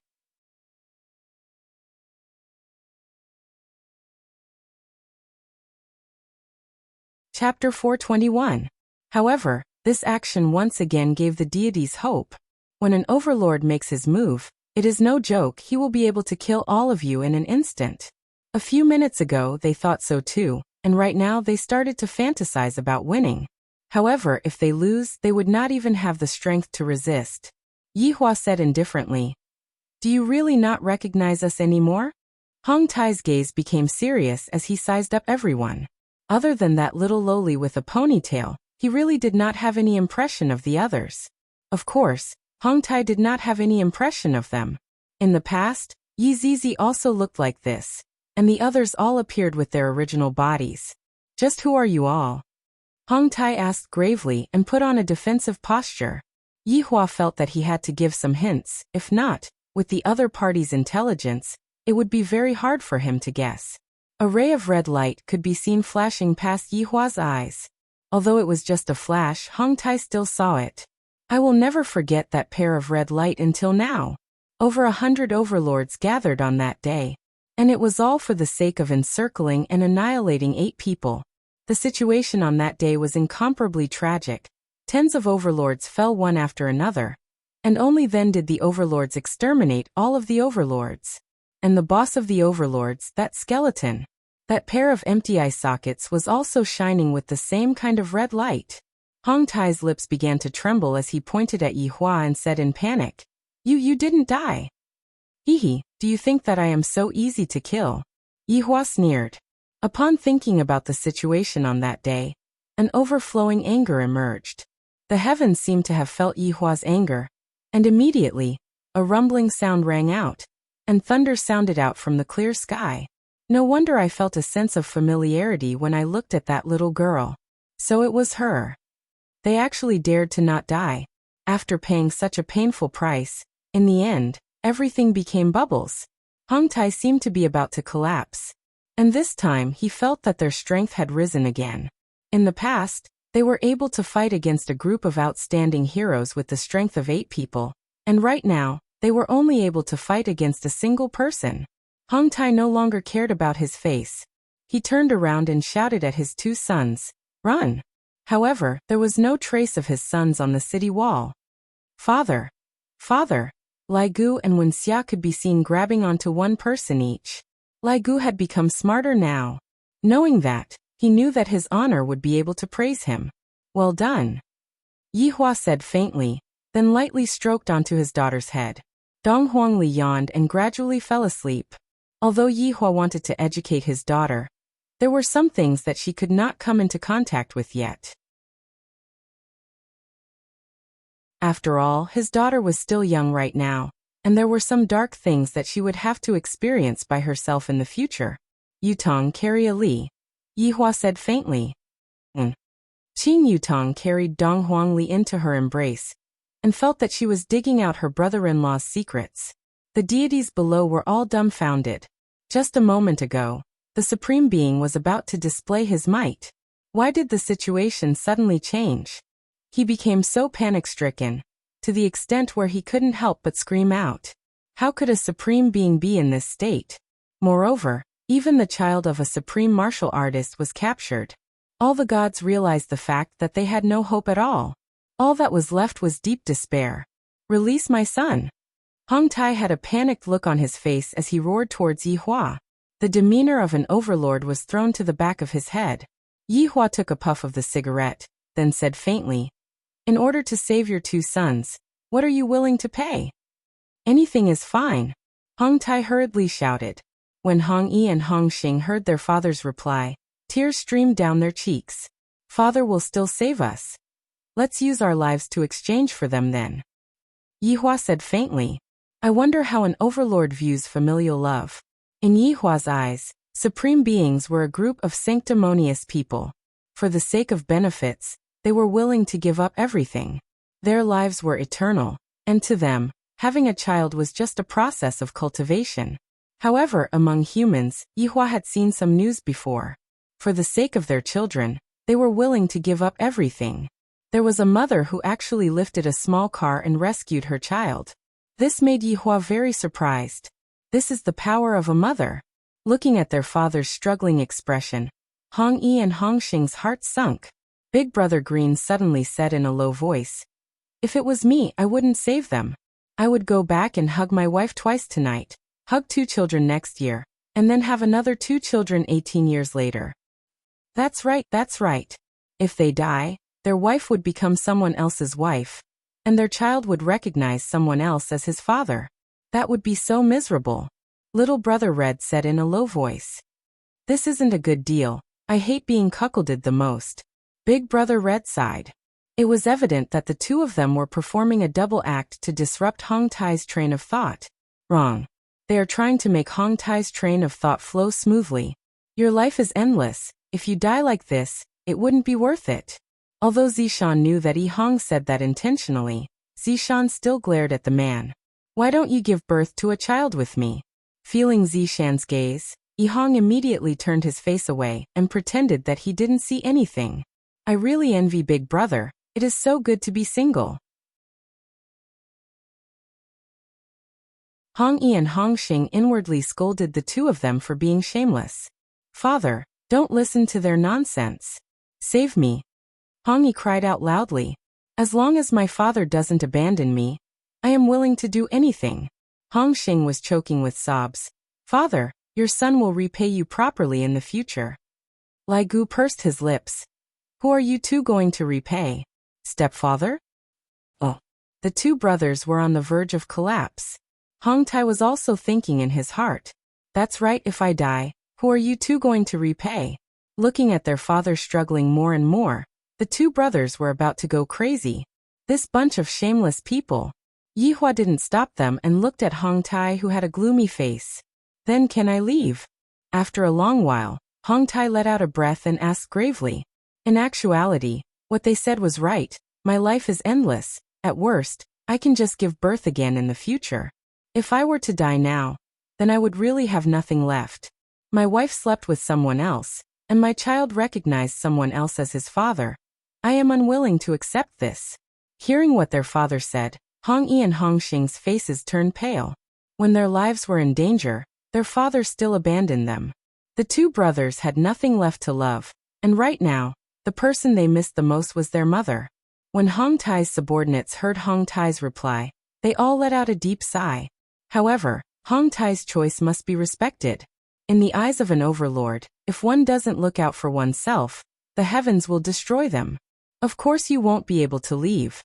Chapter 421. However, this action once again gave the deities hope. When an overlord makes his move, it is no joke, he will be able to kill all of you in an instant. A few minutes ago they thought so too, and right now they started to fantasize about winning. However, if they lose, they would not even have the strength to resist. Yi Hua said indifferently, Do you really not recognize us anymore? Hong Tai's gaze became serious as he sized up everyone. Other than that little lowly with a ponytail, he really did not have any impression of the others. Of course, Hong Tai did not have any impression of them. In the past, Yi Zizi also looked like this, and the others all appeared with their original bodies. Just who are you all? Hong Tai asked gravely and put on a defensive posture. Yi Hua felt that he had to give some hints, if not, with the other party's intelligence, it would be very hard for him to guess. A ray of red light could be seen flashing past Yi Hua's eyes. Although it was just a flash, Hong Tai still saw it. I will never forget that pair of red light until now. Over 100 overlords gathered on that day. And it was all for the sake of encircling and annihilating 8 people. The situation on that day was incomparably tragic. Tens of overlords fell one after another. And only then did the overlords exterminate all of the overlords. And the boss of the overlords, that skeleton, that pair of empty eye sockets was also shining with the same kind of red light. Hong Tai's lips began to tremble as he pointed at Yi Hua and said in panic, You didn't die. Hehe, do you think that I am so easy to kill? Yi Hua sneered. Upon thinking about the situation on that day, an overflowing anger emerged. The heavens seemed to have felt Yi Hua's anger, and immediately, a rumbling sound rang out, and thunder sounded out from the clear sky. No wonder I felt a sense of familiarity when I looked at that little girl. So it was her. They actually dared to not die. After paying such a painful price, in the end, everything became bubbles. Hong Tai seemed to be about to collapse. And this time he felt that their strength had risen again. In the past, They were able to fight against a group of outstanding heroes with the strength of 8 people, and right now, they were only able to fight against a single person. Hong Tai no longer cared about his face. He turned around and shouted at his 2 sons, "Run!" However, there was no trace of his sons on the city wall. "Father! Father!" Lai Gu and Wen Xia could be seen grabbing onto one person each. Lai Gu had become smarter now. Knowing that, he knew that his honor would be able to praise him. "Well done," Yi Hua said faintly, then lightly stroked onto his daughter's head. Dong Huangli yawned and gradually fell asleep. Although Yi Hua wanted to educate his daughter, there were some things that she could not come into contact with yet. After all, his daughter was still young right now, and there were some dark things that she would have to experience by herself in the future. "Yutong, carry a Li," Yi Hua said faintly. Qing Yutong carried Dong Huangli into her embrace, and felt that she was digging out her brother-in-law's secrets. The deities below were all dumbfounded. Just a moment ago, the Supreme Being was about to display his might. Why did the situation suddenly change? He became so panic-stricken, to the extent where he couldn't help but scream out. How could a Supreme Being be in this state? Moreover, even the child of a supreme martial artist was captured. All the gods realized the fact that they had no hope at all. All that was left was deep despair. "Release my son!" Hong Tai had a panicked look on his face as he roared towards Yi Hua. The demeanor of an overlord was thrown to the back of his head. Yi Hua took a puff of the cigarette, then said faintly, "In order to save your 2 sons, what are you willing to pay?" "Anything is fine," Hong Tai hurriedly shouted. When Hong Yi and Hong Xing heard their father's reply, tears streamed down their cheeks. "Father will still save us. Let's use our lives to exchange for them then," Yi Hua said faintly. I wonder how an overlord views familial love. In Yi Hua's eyes, supreme beings were a group of sanctimonious people. For the sake of benefits, they were willing to give up everything. Their lives were eternal, and to them, having a child was just a process of cultivation. However, among humans, Yi Hua had seen some news before. For the sake of their children, they were willing to give up everything. There was a mother who actually lifted a small car and rescued her child. This made Yi Hua very surprised. This is the power of a mother. Looking at their father's struggling expression, Hong Yi and Hong Xing's hearts sunk. Big Brother Green suddenly said in a low voice, "If it was me, I wouldn't save them. I would go back and hug my wife twice tonight, hug 2 children next year, and then have another 2 children 18 years later." That's right, that's right. If they die, their wife would become someone else's wife, and their child would recognize someone else as his father. That would be so miserable. Little Brother Red said in a low voice. "This isn't a good deal. I hate being cuckolded the most." Big Brother Red sighed. It was evident that the 2 of them were performing a double act to disrupt Hong Tai's train of thought. Wrong. They are trying to make Hong Tai's train of thought flow smoothly. Your life is endless. If you die like this, it wouldn't be worth it. Although Zishan knew that Yi Hong said that intentionally, Zishan still glared at the man. "Why don't you give birth to a child with me?" Feeling Zishan's gaze, Yi Hong immediately turned his face away and pretended that he didn't see anything. "I really envy Big Brother. It is so good to be single." Hong Yi and Hong Xing inwardly scolded the 2 of them for being shameless. "Father, don't listen to their nonsense. Save me." Hong Yi cried out loudly. "As long as my father doesn't abandon me, I am willing to do anything." Hong Xing was choking with sobs. "Father, your son will repay you properly in the future." Lai Gu pursed his lips. "Who are you 2 going to repay? Stepfather?" Oh. The 2 brothers were on the verge of collapse. Hong Tai was also thinking in his heart. "That's right, if I die, who are you 2 going to repay?" Looking at their father struggling more and more, the 2 brothers were about to go crazy. This bunch of shameless people. Yi Hua didn't stop them and looked at Hong Tai, who had a gloomy face. "Then can I leave?" After a long while, Hong Tai let out a breath and asked gravely. In actuality, what they said was right. My life is endless. At worst, I can just give birth again in the future. If I were to die now, then I would really have nothing left. My wife slept with someone else, and my child recognized someone else as his father. I am unwilling to accept this. Hearing what their father said, Hong Yi and Hong Xing's faces turned pale. When their lives were in danger, their father still abandoned them. The two brothers had nothing left to love, and right now, the person they missed the most was their mother. When Hong Tai's subordinates heard Hong Tai's reply, they all let out a deep sigh. However, Hong Tai's choice must be respected. In the eyes of an overlord, if one doesn't look out for oneself, the heavens will destroy them. Of course you won't be able to leave.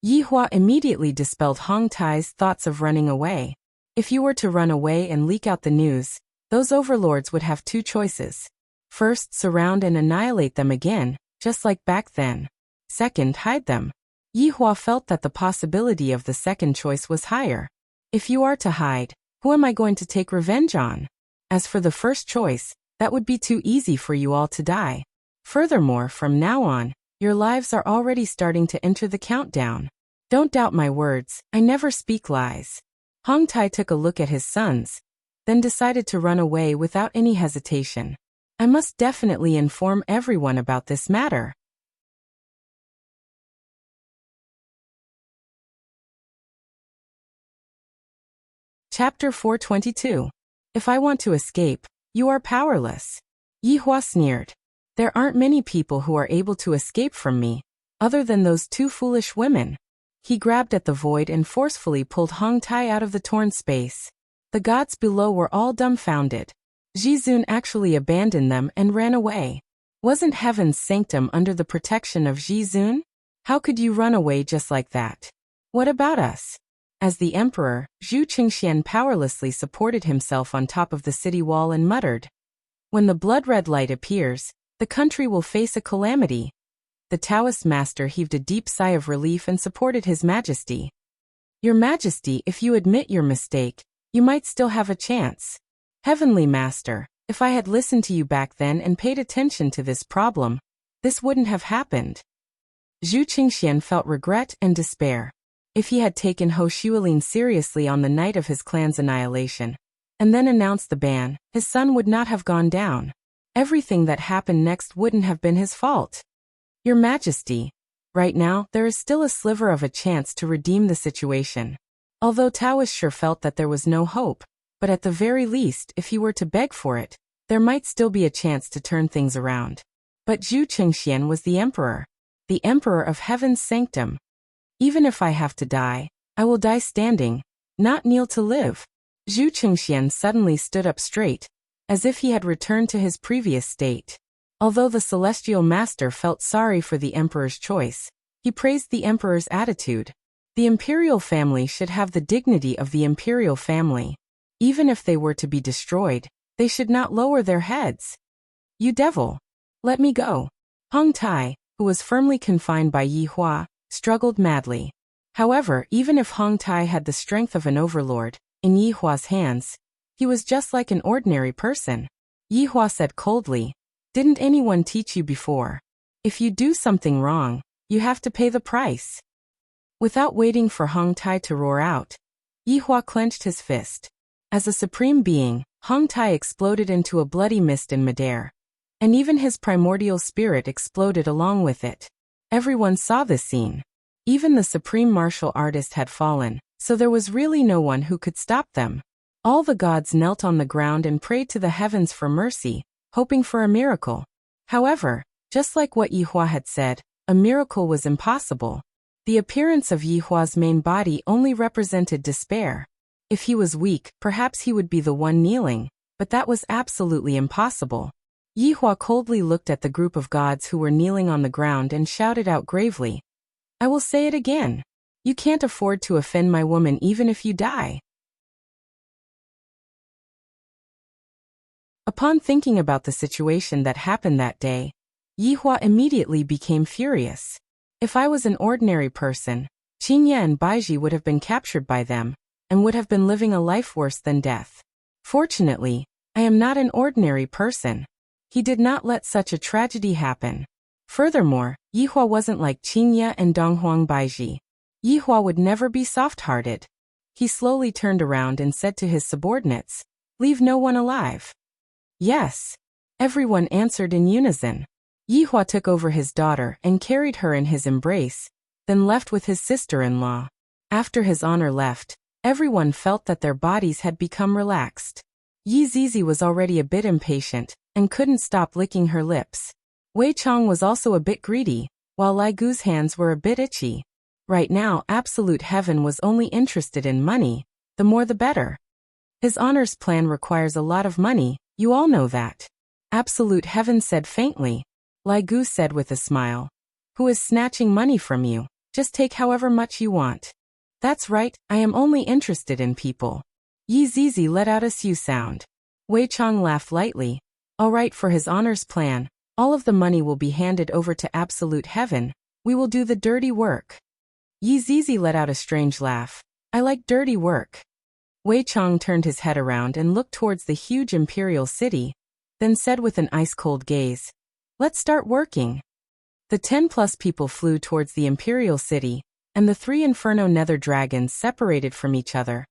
Yi Hua immediately dispelled Hong Tai's thoughts of running away. If you were to run away and leak out the news, those overlords would have two choices. First, surround and annihilate them again, just like back then. Second, hide them. Yi Hua felt that the possibility of the second choice was higher. If you are to hide, who am I going to take revenge on? As for the first choice, that would be too easy for you all to die. Furthermore, from now on, your lives are already starting to enter the countdown. Don't doubt my words, I never speak lies. Hong Tai took a look at his sons, then decided to run away without any hesitation. I must definitely inform everyone about this matter. Chapter 422. If I want to escape, you are powerless. Yi Hua sneered. There aren't many people who are able to escape from me, other than those two foolish women. He grabbed at the void and forcefully pulled Hong Tai out of the torn space. The gods below were all dumbfounded. Jizun actually abandoned them and ran away. Wasn't heaven's sanctum under the protection of Jizun? How could you run away just like that? What about us? As the emperor, Zhu Qingxian powerlessly supported himself on top of the city wall and muttered, "When the blood-red light appears, the country will face a calamity." The Taoist master heaved a deep sigh of relief and supported His Majesty. "Your Majesty, if you admit your mistake, you might still have a chance. Heavenly Master, if I had listened to you back then and paid attention to this problem, this wouldn't have happened." Zhu Qingxian felt regret and despair. If he had taken Ho Xuelin seriously on the night of his clan's annihilation, and then announced the ban, his son would not have gone down. Everything that happened next wouldn't have been his fault. Your Majesty, right now there is still a sliver of a chance to redeem the situation. Although Taoist sure felt that there was no hope, but at the very least, if he were to beg for it, there might still be a chance to turn things around. But Zhu Qingxian was the emperor of heaven's sanctum. Even if I have to die, I will die standing, not kneel to live. Zhu Qingxian suddenly stood up straight, as if he had returned to his previous state. Although the celestial master felt sorry for the emperor's choice, he praised the emperor's attitude. The imperial family should have the dignity of the imperial family. Even if they were to be destroyed, they should not lower their heads. "You devil! Let me go." Hong Tai, who was firmly confined by Yi Hua, struggled madly. However, even if Hong Tai had the strength of an overlord, in Yi Hua's hands, he was just like an ordinary person. Yi Hua said coldly, "Didn't anyone teach you before? If you do something wrong, you have to pay the price." Without waiting for Hong Tai to roar out, Yi Hua clenched his fist. As a supreme being, Hong Tai exploded into a bloody mist in midair, and even his primordial spirit exploded along with it. Everyone saw this scene. Even the supreme martial artist had fallen, so there was really no one who could stop them. All the gods knelt on the ground and prayed to the heavens for mercy, hoping for a miracle. However, just like what Yi Hua had said, a miracle was impossible. The appearance of Yi Hua's main body only represented despair. If he was weak, perhaps he would be the one kneeling, but that was absolutely impossible. Yi Hua coldly looked at the group of gods who were kneeling on the ground and shouted out gravely, "I will say it again. You can't afford to offend my woman even if you die." Upon thinking about the situation that happened that day, Yi Hua immediately became furious. If I was an ordinary person, Qingye and Baiji would have been captured by them, and would have been living a life worse than death. Fortunately, I am not an ordinary person. He did not let such a tragedy happen. Furthermore, Yi Hua wasn't like Qingye and Donghuang Baiji. Yi Hua would never be soft-hearted. He slowly turned around and said to his subordinates, "Leave no one alive." "Yes." Everyone answered in unison. Yihua took over his daughter and carried her in his embrace, then left with his sister-in-law. After his honor left, everyone felt that their bodies had become relaxed. Yi Zizi was already a bit impatient and couldn't stop licking her lips. Wei Chong was also a bit greedy, while Lai Gu's hands were a bit itchy. Right now, Absolute Heaven was only interested in money, the more the better. His honors plan requires a lot of money, you all know that. Absolute Heaven said faintly. Lai Gu said with a smile. Who is snatching money from you? Just take however much you want. That's right, I am only interested in people. Yi Zizi let out a su sound. Wei Chong laughed lightly. All right, for his honors plan, all of the money will be handed over to Absolute Heaven. We will do the dirty work. Yi Zizi let out a strange laugh. I like dirty work. Wei Chong turned his head around and looked towards the huge imperial city, then said with an ice-cold gaze, let's start working. The 10+ people flew towards the imperial city, and the 3 inferno nether dragons separated from each other,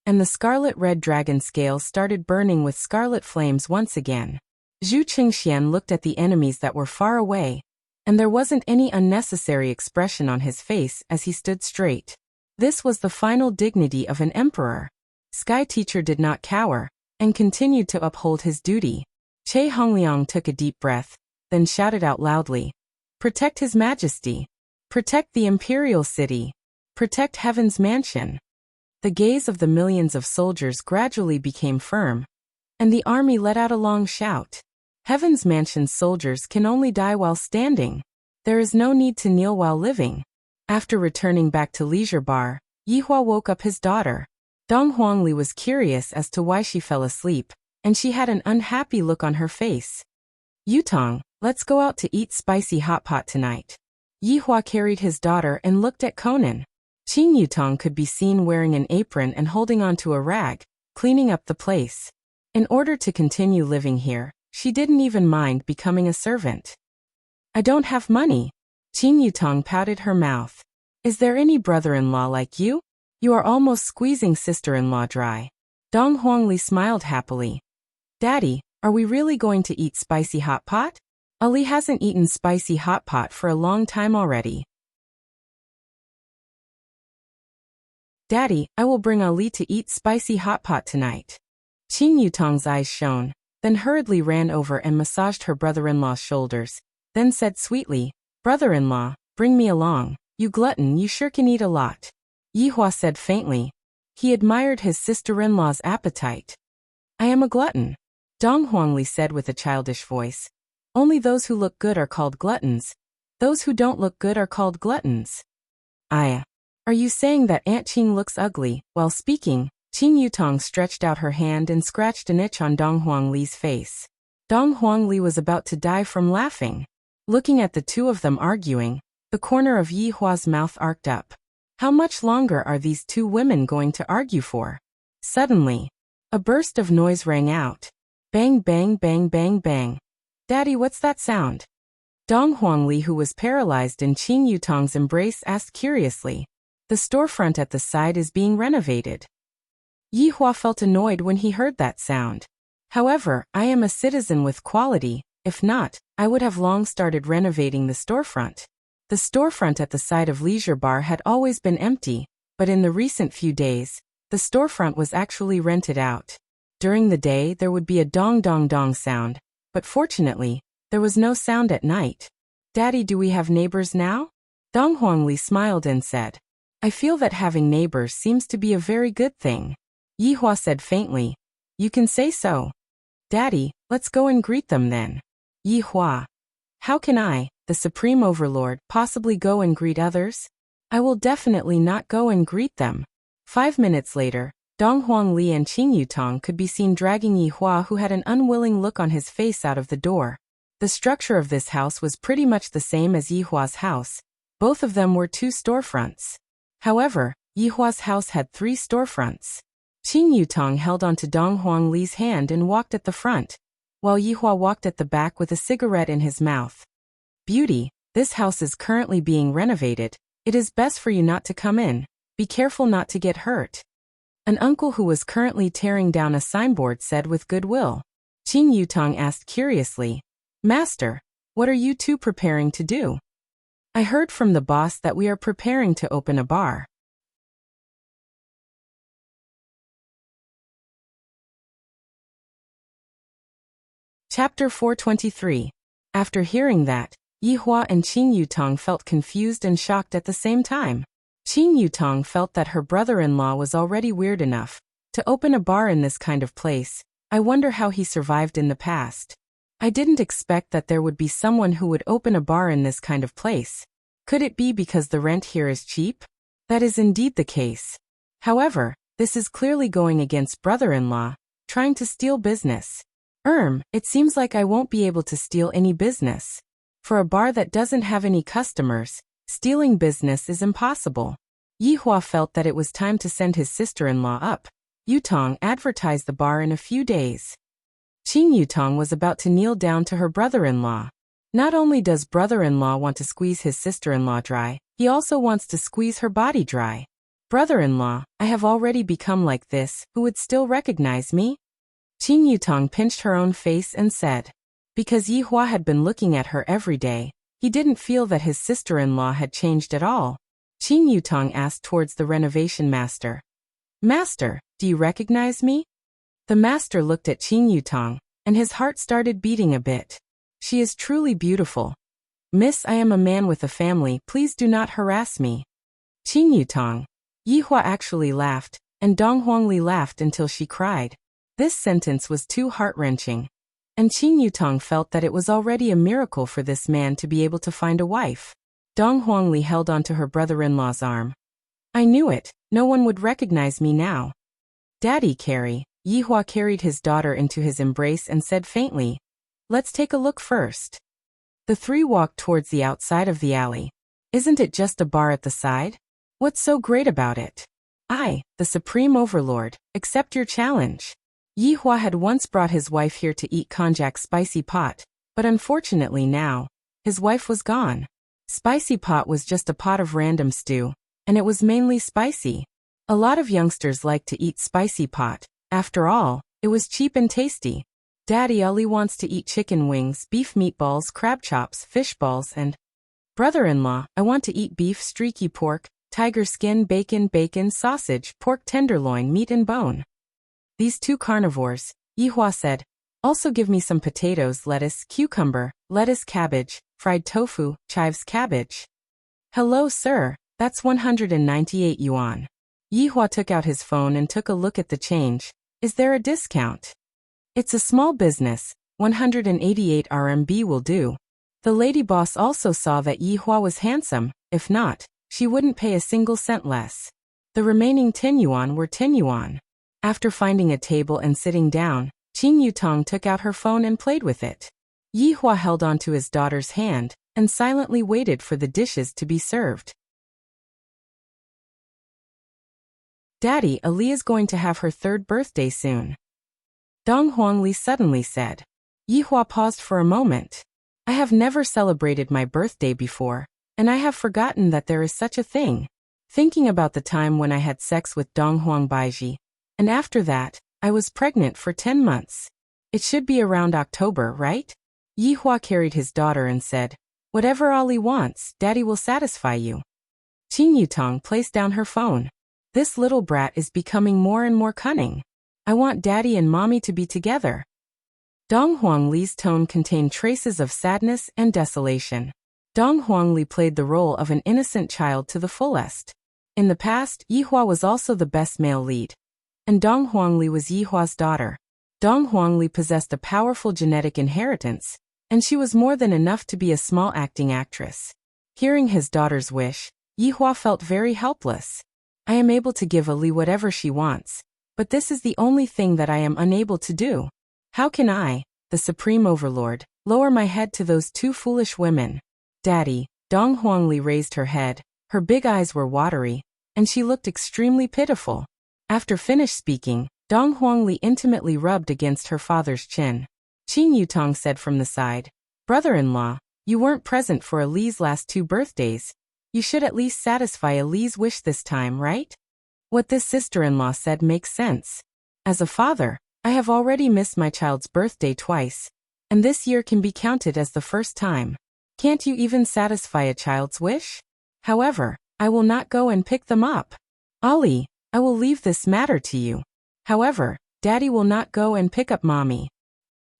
and the scarlet-red dragon scales started burning with scarlet flames once again. Zhu Qingxian looked at the enemies that were far away, and there wasn't any unnecessary expression on his face as he stood straight. This was the final dignity of an emperor. Sky Teacher did not cower, and continued to uphold his duty. Che Hongliang took a deep breath, then shouted out loudly, protect His Majesty. Protect the imperial city. Protect Heaven's mansion. The gaze of the millions of soldiers gradually became firm, and the army let out a long shout. Heaven's mansion's soldiers can only die while standing. There is no need to kneel while living. After returning back to Leisure Bar, Yihua woke up his daughter. Dong Huangli was curious as to why she fell asleep, and she had an unhappy look on her face. Yutong, let's go out to eat spicy hot pot tonight. Yihua carried his daughter and looked at Conan. Qing Yutong could be seen wearing an apron and holding onto a rag, cleaning up the place. In order to continue living here, she didn't even mind becoming a servant. I don't have money. Qing Yutong pouted her mouth. Is there any brother-in-law like you? You are almost squeezing sister-in-law dry. Dong Huangli smiled happily. Daddy, are we really going to eat spicy hot pot? Ali hasn't eaten spicy hot pot for a long time already. Daddy, I will bring Ali to eat spicy hot pot tonight. Qing Yutong's eyes shone, then hurriedly ran over and massaged her brother-in-law's shoulders, then said sweetly, brother-in-law, bring me along. You glutton, you sure can eat a lot. Yihua said faintly. He admired his sister-in-law's appetite. I am a glutton. Dong Huangli said with a childish voice. Only those who look good are called gluttons. Those who don't look good are called gluttons. Are you saying that Aunt Qing looks ugly? While speaking, Qing Yutong stretched out her hand and scratched an itch on Dong Huangli's face. Dong Huangli was about to die from laughing. Looking at the two of them arguing, the corner of Yihua's mouth arced up. How much longer are these two women going to argue for? Suddenly, a burst of noise rang out. Bang bang bang bang bang. Daddy, what's that sound? Dong Huangli, who was paralyzed in Qing Yutong's embrace, asked curiously. The storefront at the side is being renovated. Yihua felt annoyed when he heard that sound. However, I am a citizen with quality. If not, I would have long started renovating the storefront. The storefront at the side of Leisure Bar had always been empty, but in the recent few days, the storefront was actually rented out. During the day there would be a dong dong dong sound, but fortunately, there was no sound at night. Daddy, do we have neighbors now? Dong Huangli smiled and said. I feel that having neighbors seems to be a very good thing. Yihua said faintly. You can say so. Daddy, let's go and greet them then. Yihua. How can I, the Supreme Overlord, possibly go and greet others? I will definitely not go and greet them. 5 minutes later, Dong Huangli and Qing Yutong could be seen dragging Yihua, who had an unwilling look on his face, out of the door. The structure of this house was pretty much the same as Yihua's house. Both of them were 2 storefronts. However, Yihua's house had 3 storefronts. Qing Yutong held onto Dong Huangli's hand and walked at the front, while Yihua walked at the back with a cigarette in his mouth. Beauty, this house is currently being renovated. It is best for you not to come in. Be careful not to get hurt. An uncle who was currently tearing down a signboard said with goodwill. Qing Yutong asked curiously, Master, What are you two preparing to do? I heard from the boss that we are preparing to open a bar. Chapter 423. After hearing that, Yihua and Qin Yutong felt confused and shocked at the same time. Qin Yutong felt that her brother-in-law was already weird enough to open a bar in this kind of place. I wonder how he survived in the past. I didn't expect that there would be someone who would open a bar in this kind of place. Could it be because the rent here is cheap? That is indeed the case. However, this is clearly going against brother-in-law, trying to steal business. It seems like I won't be able to steal any business. For a bar that doesn't have any customers, stealing business is impossible. Yihua felt that it was time to send his sister-in-law up. Yutong advertised the bar in a few days. Qin Yutong was about to kneel down to her brother-in-law. Not only does brother-in-law want to squeeze his sister-in-law dry, he also wants to squeeze her body dry. Brother-in-law, I have already become like this, who would still recognize me? Qin Yutong pinched her own face and said. Because Yihua had been looking at her every day, he didn't feel that his sister-in-law had changed at all. Qin Yutong asked towards the renovation master. Master, do you recognize me? The master looked at Qin Yutong, and his heart started beating a bit. She is truly beautiful. Miss, I am a man with a family, please do not harass me. Qin Yutong. Yihua actually laughed, and Dong Huangli laughed until she cried. This sentence was too heart-wrenching. And Qin Yutong felt that it was already a miracle for this man to be able to find a wife. Dong Huangli held onto her brother-in-law's arm. I knew it, no one would recognize me now. Daddy Carrie, Yihua carried his daughter into his embrace and said faintly, let's take a look first. The three walked towards the outside of the alley. Isn't it just a bar at the side? What's so great about it? I, the Supreme Overlord, accept your challenge. Yihua had once brought his wife here to eat konjac spicy pot, but unfortunately now, his wife was gone. Spicy pot was just a pot of random stew, and it was mainly spicy. A lot of youngsters like to eat spicy pot. After all, it was cheap and tasty. Daddy Ali wants to eat chicken wings, beef meatballs, crab chops, fish balls, and brother-in-law, I want to eat beef, streaky pork, tiger skin, bacon, sausage, pork tenderloin, meat and bone. These two carnivores, Yihua said, also give me some potatoes, lettuce, cucumber, lettuce, cabbage, fried tofu, chives, cabbage. Hello, sir, that's 198 yuan. Yihua took out his phone and took a look at the change. Is there a discount? It's a small business, 188 RMB will do. The lady boss also saw that Yihua was handsome, if not, she wouldn't pay a single cent less. The remaining 10 yuan were 10 yuan. After finding a table and sitting down, Qin Yutong took out her phone and played with it. Yihua held onto his daughter's hand and silently waited for the dishes to be served. Daddy, Ali is going to have her 3rd birthday soon. Dong Huangli suddenly said. Yihua paused for a moment. I have never celebrated my birthday before, and I have forgotten that there is such a thing. Thinking about the time when I had sex with Dong Huang Baiji, and after that, I was pregnant for 10 months. It should be around October, right? Yihua carried his daughter and said, whatever Ali wants, Daddy will satisfy you. Qin Yutong placed down her phone. This little brat is becoming more and more cunning. I want Daddy and Mommy to be together. Dong Huangli's tone contained traces of sadness and desolation. Dong Huangli played the role of an innocent child to the fullest. In the past, Yihua was also the best male lead. And Dong Huangli was Yihua's daughter. Dong Huangli possessed a powerful genetic inheritance, and she was more than enough to be a small acting actress. Hearing his daughter's wish, Yihua felt very helpless. I am able to give Ali whatever she wants, but this is the only thing that I am unable to do. How can I, the Supreme Overlord, lower my head to those two foolish women? Daddy, Dong Huangli raised her head, her big eyes were watery, and she looked extremely pitiful. After finished speaking, Dong Huangli intimately rubbed against her father's chin. Qin Yutong said from the side, brother-in-law, you weren't present for Ali's last 2 birthdays. You should at least satisfy Ali's wish this time, right? What this sister-in-law said makes sense. As a father, I have already missed my child's birthday twice, and this year can be counted as the first time. Can't you even satisfy a child's wish? However, I will not go and pick them up. Ali, I will leave this matter to you. However, Daddy will not go and pick up Mommy.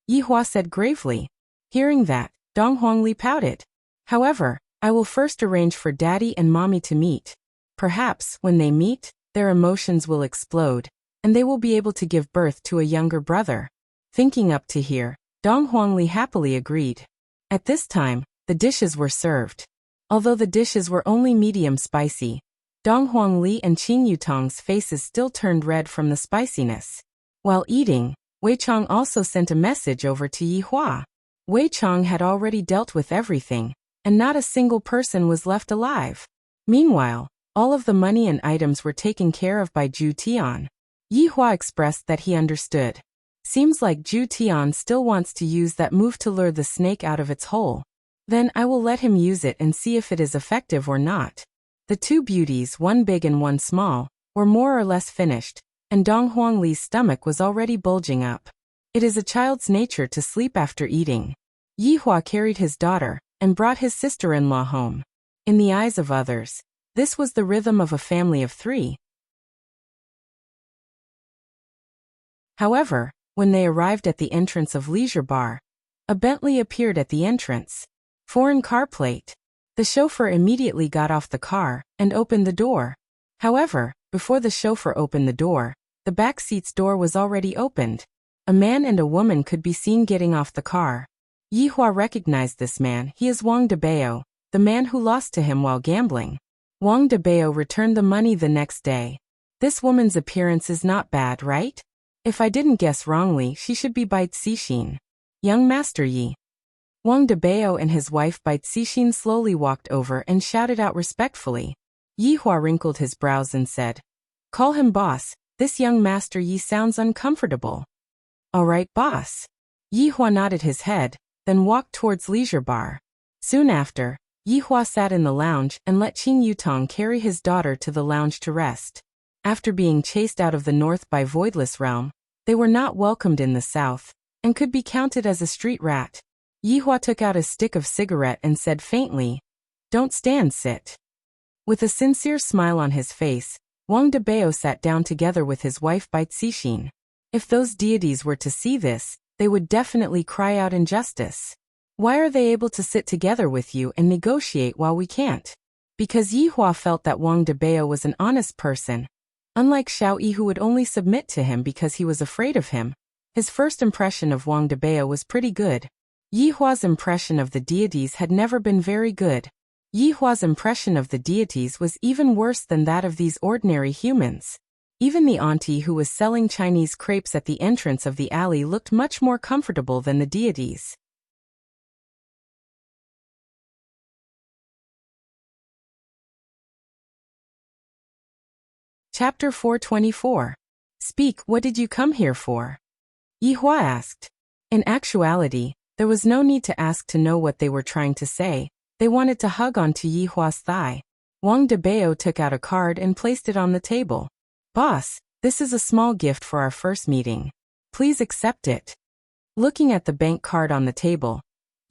Yihua said gravely. Hearing that, Dong Huangli pouted. However, I will first arrange for Daddy and Mommy to meet. Perhaps, when they meet, their emotions will explode, and they will be able to give birth to a younger brother. Thinking up to here, Dong Huangli happily agreed. At this time, the dishes were served. Although the dishes were only medium spicy, Dong Huangli and Qing Yutong's faces still turned red from the spiciness. While eating, Wei Chong also sent a message over to Yihua. Wei Chong had already dealt with everything, and not a single person was left alive. Meanwhile, all of the money and items were taken care of by Zhu Tian. Yihua expressed that he understood. Seems like Zhu Tian still wants to use that move to lure the snake out of its hole. Then I will let him use it and see if it is effective or not. The two beauties, one big and one small, were more or less finished, and Dong Huangli's stomach was already bulging up. It is a child's nature to sleep after eating. Yihua carried his daughter and brought his sister-in-law home. In the eyes of others, this was the rhythm of a family of 3. However, when they arrived at the entrance of Leisure Bar, a Bentley appeared at the entrance. Foreign car plate. The chauffeur immediately got off the car and opened the door. However, before the chauffeur opened the door, the back seat's door was already opened. A man and a woman could be seen getting off the car. Yihua recognized this man. He is Wang Debao, the man who lost to him while gambling. Wang Debao returned the money the next day. This woman's appearance is not bad, right? If I didn't guess wrongly, she should be Bai Cixin. Young Master Yi. Wang Debao and his wife Bai Cixin slowly walked over and shouted out respectfully. Yihua wrinkled his brows and said, "Call him boss, this young Master Yi sounds uncomfortable." "All right, boss." Yihua nodded his head, then walked towards Leisure Bar. Soon after, Yihua sat in the lounge and let Qing Yutong carry his daughter to the lounge to rest. After being chased out of the north by Voidless Realm, they were not welcomed in the south, and could be counted as a street rat. Yihua took out a stick of cigarette and said faintly, "Don't stand, sit." With a sincere smile on his face, Wang Debao sat down together with his wife Bai Cixin. If those deities were to see this, they would definitely cry out injustice. Why are they able to sit together with you and negotiate while we can't? Because Yihua felt that Wang Debao was an honest person. Unlike Xiao Yi, who would only submit to him because he was afraid of him, his first impression of Wang Debao was pretty good. Yihua's impression of the deities had never been very good. Yihua's impression of the deities was even worse than that of these ordinary humans. Even the auntie who was selling Chinese crepes at the entrance of the alley looked much more comfortable than the deities. Chapter 424. Speak, what did you come here for? Yihua asked. In actuality, there was no need to ask to know what they were trying to say. They wanted to hug onto Yihua's thigh. Wang Debao took out a card and placed it on the table. "Boss, this is a small gift for our first meeting. Please accept it." Looking at the bank card on the table,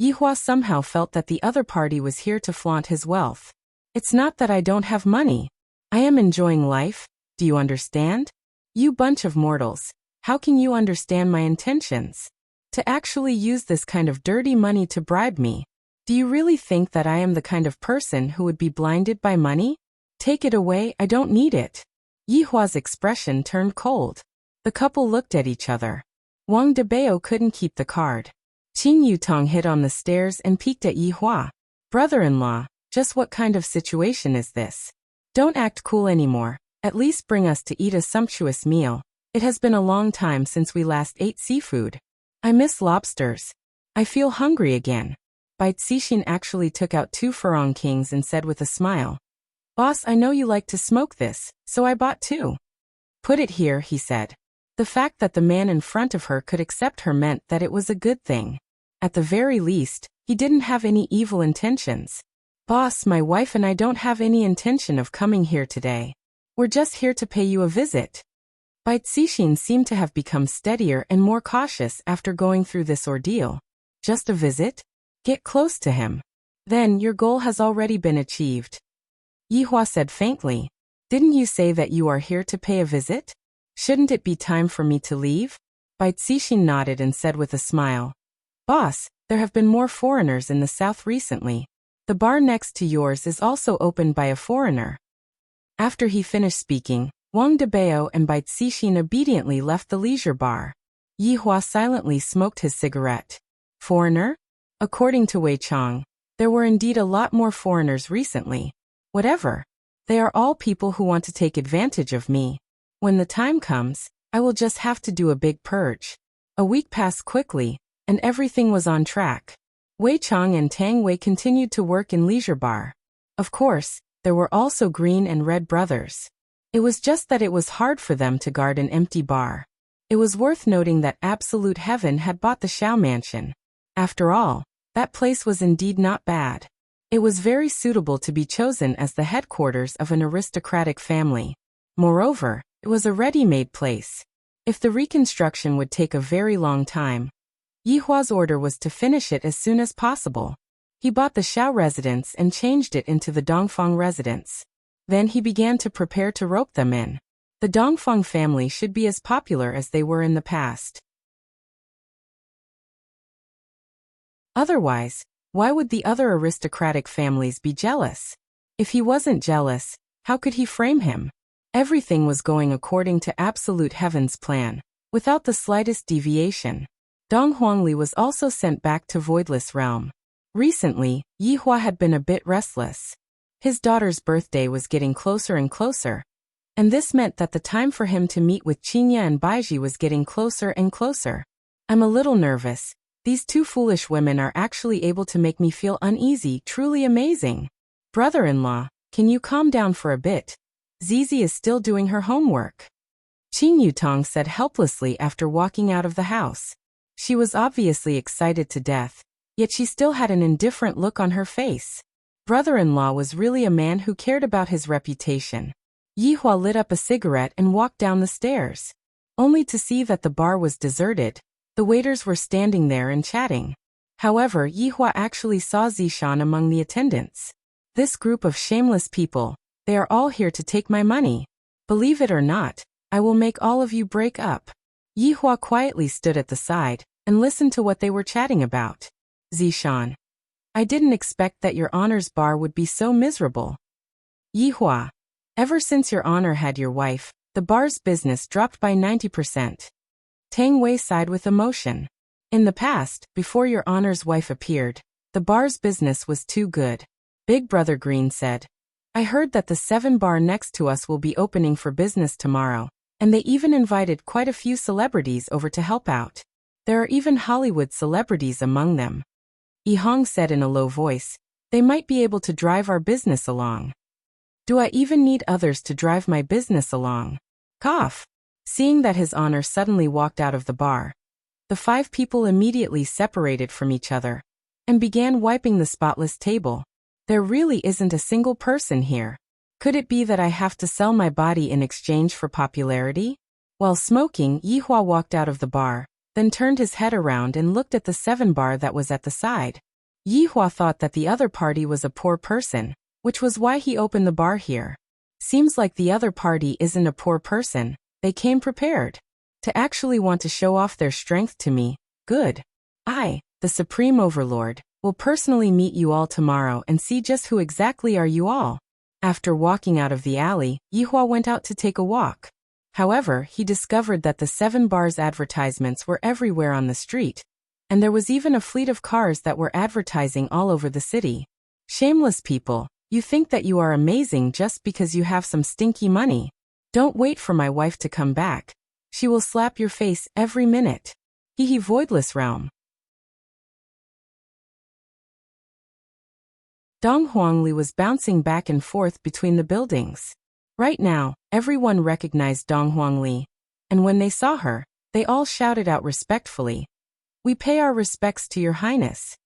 Yihua somehow felt that the other party was here to flaunt his wealth. "It's not that I don't have money. I am enjoying life, do you understand? You bunch of mortals, how can you understand my intentions? To actually use this kind of dirty money to bribe me. Do you really think that I am the kind of person who would be blinded by money? Take it away, I don't need it." Yihua's expression turned cold. The couple looked at each other. Wang Debao couldn't keep the card. Qing Yutong hid on the stairs and peeked at Yihua. "Brother-in-law, just what kind of situation is this? Don't act cool anymore, at least bring us to eat a sumptuous meal. It has been a long time since we last ate seafood. I miss lobsters. I feel hungry again." Bai Cixin actually took out 2 Farong Kings and said with a smile, "Boss, I know you like to smoke this, so I bought 2. "Put it here," he said. The fact that the man in front of her could accept her meant that it was a good thing. At the very least, he didn't have any evil intentions. "Boss, my wife and I don't have any intention of coming here today. We're just here to pay you a visit." Bai Cixin seemed to have become steadier and more cautious after going through this ordeal. Just a visit? Get close to him. Then your goal has already been achieved. Yihua said faintly. Didn't you say that you are here to pay a visit? Shouldn't it be time for me to leave? Bai Cixin nodded and said with a smile. Boss, there have been more foreigners in the south recently. The bar next to yours is also opened by a foreigner. After he finished speaking, Wang Debao and Bai Cixin obediently left the leisure bar. Yihua silently smoked his cigarette. Foreigner? According to Wei Chang, there were indeed a lot more foreigners recently. Whatever. They are all people who want to take advantage of me. When the time comes, I will just have to do a big purge. A week passed quickly, and everything was on track. Wei Chang and Tang Wei continued to work in leisure bar. Of course, there were also Green and Red brothers. It was just that it was hard for them to guard an empty bar. It was worth noting that Absolute Heaven had bought the Xiao Mansion. After all, that place was indeed not bad. It was very suitable to be chosen as the headquarters of an aristocratic family. Moreover, it was a ready-made place. If the reconstruction would take a very long time, Yihua's order was to finish it as soon as possible. He bought the Xiao residence and changed it into the Dongfang residence. Then he began to prepare to rope them in. The Dongfang family should be as popular as they were in the past. Otherwise, why would the other aristocratic families be jealous? If he wasn't jealous, how could he frame him? Everything was going according to Absolute Heaven's plan, without the slightest deviation. Dong Huangli was also sent back to Voidless Realm. Recently, Yihua had been a bit restless. His daughter's birthday was getting closer and closer, and this meant that the time for him to meet with Qinya and Baiji was getting closer and closer. I'm a little nervous. These two foolish women are actually able to make me feel uneasy, truly amazing. Brother-in-law, can you calm down for a bit? Zizi is still doing her homework. Qin Yutong said helplessly after walking out of the house. She was obviously excited to death, yet she still had an indifferent look on her face. Brother-in-law was really a man who cared about his reputation. Yihua lit up a cigarette and walked down the stairs, only to see that the bar was deserted. The waiters were standing there and chatting. However, Yihua actually saw Zishan among the attendants. This group of shameless people, they are all here to take my money. Believe it or not, I will make all of you break up. Yihua quietly stood at the side and listened to what they were chatting about. Zishan, I didn't expect that your honor's bar would be so miserable. Yihua, ever since your honor had your wife, the bar's business dropped by 90%. Tang Wei sighed with emotion. In the past, before your honor's wife appeared, the bar's business was too good. Big Brother Green said, I heard that the 7 bar next to us will be opening for business tomorrow, and they even invited quite a few celebrities over to help out. There are even Hollywood celebrities among them. Yi Hong said in a low voice, they might be able to drive our business along. Do I even need others to drive my business along? Cough. Seeing that his honor suddenly walked out of the bar, the 5 people immediately separated from each other and began wiping the spotless table. There really isn't a single person here. Could it be that I have to sell my body in exchange for popularity? While smoking, Yihua walked out of the bar, then turned his head around and looked at the 7 bar that was at the side. Yihua thought that the other party was a poor person, which was why he opened the bar here. Seems like the other party isn't a poor person. They came prepared to actually want to show off their strength to me. Good. I, the Supreme Overlord, will personally meet you all tomorrow and see just who exactly are you all. After walking out of the alley, Yihua went out to take a walk. However, he discovered that the 7 bars advertisements were everywhere on the street, and there was even a fleet of cars that were advertising all over the city. Shameless people, you think that you are amazing just because you have some stinky money. Don't wait for my wife to come back. She will slap your face every minute. Hee Voidless Realm. Dong Huangli was bouncing back and forth between the buildings. Right now, everyone recognized Dong Huangli, and when they saw her, they all shouted out respectfully, We pay our respects to your highness.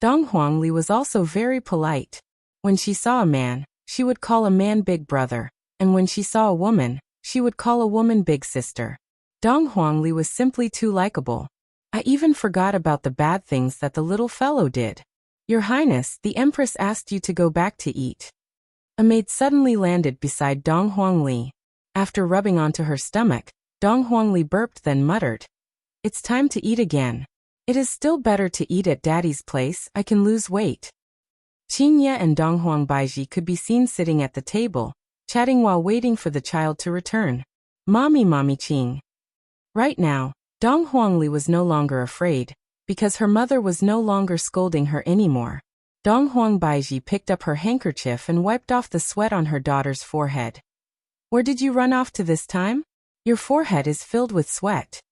Dong Huangli was also very polite. When she saw a man, she would call a man big brother, and when she saw a woman, she would call a woman big sister. Dong Huangli was simply too likable. I even forgot about the bad things that the little fellow did. Your Highness, the Empress asked you to go back to eat. A maid suddenly landed beside Dong Huangli. After rubbing onto her stomach, Dong Huangli burped then muttered, "It's time to eat again. It is still better to eat at Daddy's place, I can lose weight." Qingye and Dong Huangbaiji could be seen sitting at the table, chatting while waiting for the child to return. Mommy Qing. Right now, Dong Huangli was no longer afraid, because her mother was no longer scolding her anymore. Dong Huangbaiji picked up her handkerchief and wiped off the sweat on her daughter's forehead. Where did you run off to this time? Your forehead is filled with sweat.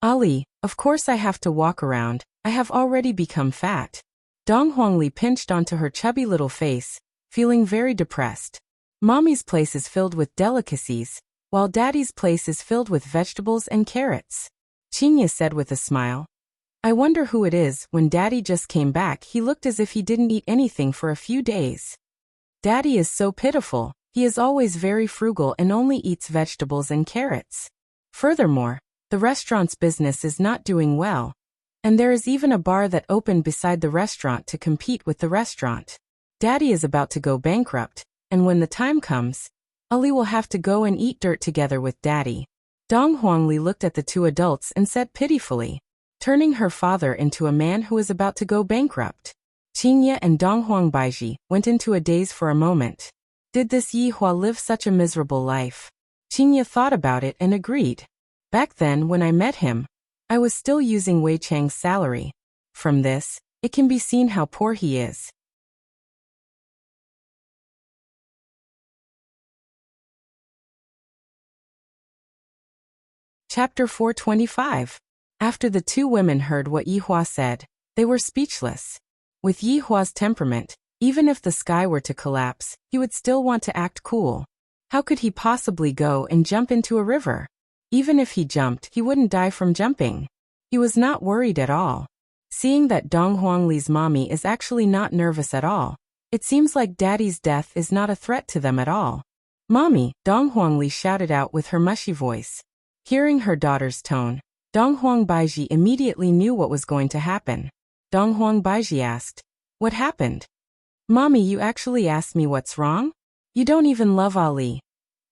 Ali, of course I have to walk around, I have already become fat. Dong Huangli pinched onto her chubby little face, feeling very depressed. Mommy's place is filled with delicacies, while Daddy's place is filled with vegetables and carrots. Qingye said with a smile. I wonder who it is. When Daddy just came back, he looked as if he didn't eat anything for a few days. Daddy is so pitiful, he is always very frugal and only eats vegetables and carrots. Furthermore, the restaurant's business is not doing well. And there is even a bar that opened beside the restaurant to compete with the restaurant. Daddy is about to go bankrupt, and when the time comes, Ali will have to go and eat dirt together with Daddy. Dong Huangli looked at the two adults and said pitifully, turning her father into a man who is about to go bankrupt. Qingye and Dong Huangbaiji went into a daze for a moment. Did this Yi Hua live such a miserable life? Qingye thought about it and agreed. Back then when I met him, I was still using Wei Chang's salary. From this, it can be seen how poor he is. Chapter 425. After the two women heard what Yi Hua said, they were speechless. With Yi Hua's temperament, even if the sky were to collapse, he would still want to act cool. How could he possibly go and jump into a river? Even if he jumped, he wouldn't die from jumping. He was not worried at all. Seeing that Dong Huangli's mommy is actually not nervous at all, it seems like Daddy's death is not a threat to them at all. Mommy, Dong Huangli shouted out with her mushy voice. Hearing her daughter's tone, Dong Huangbaiji immediately knew what was going to happen. Dong Huangbaiji asked, "What happened?" "Mommy, you actually asked me what's wrong? You don't even love Ali."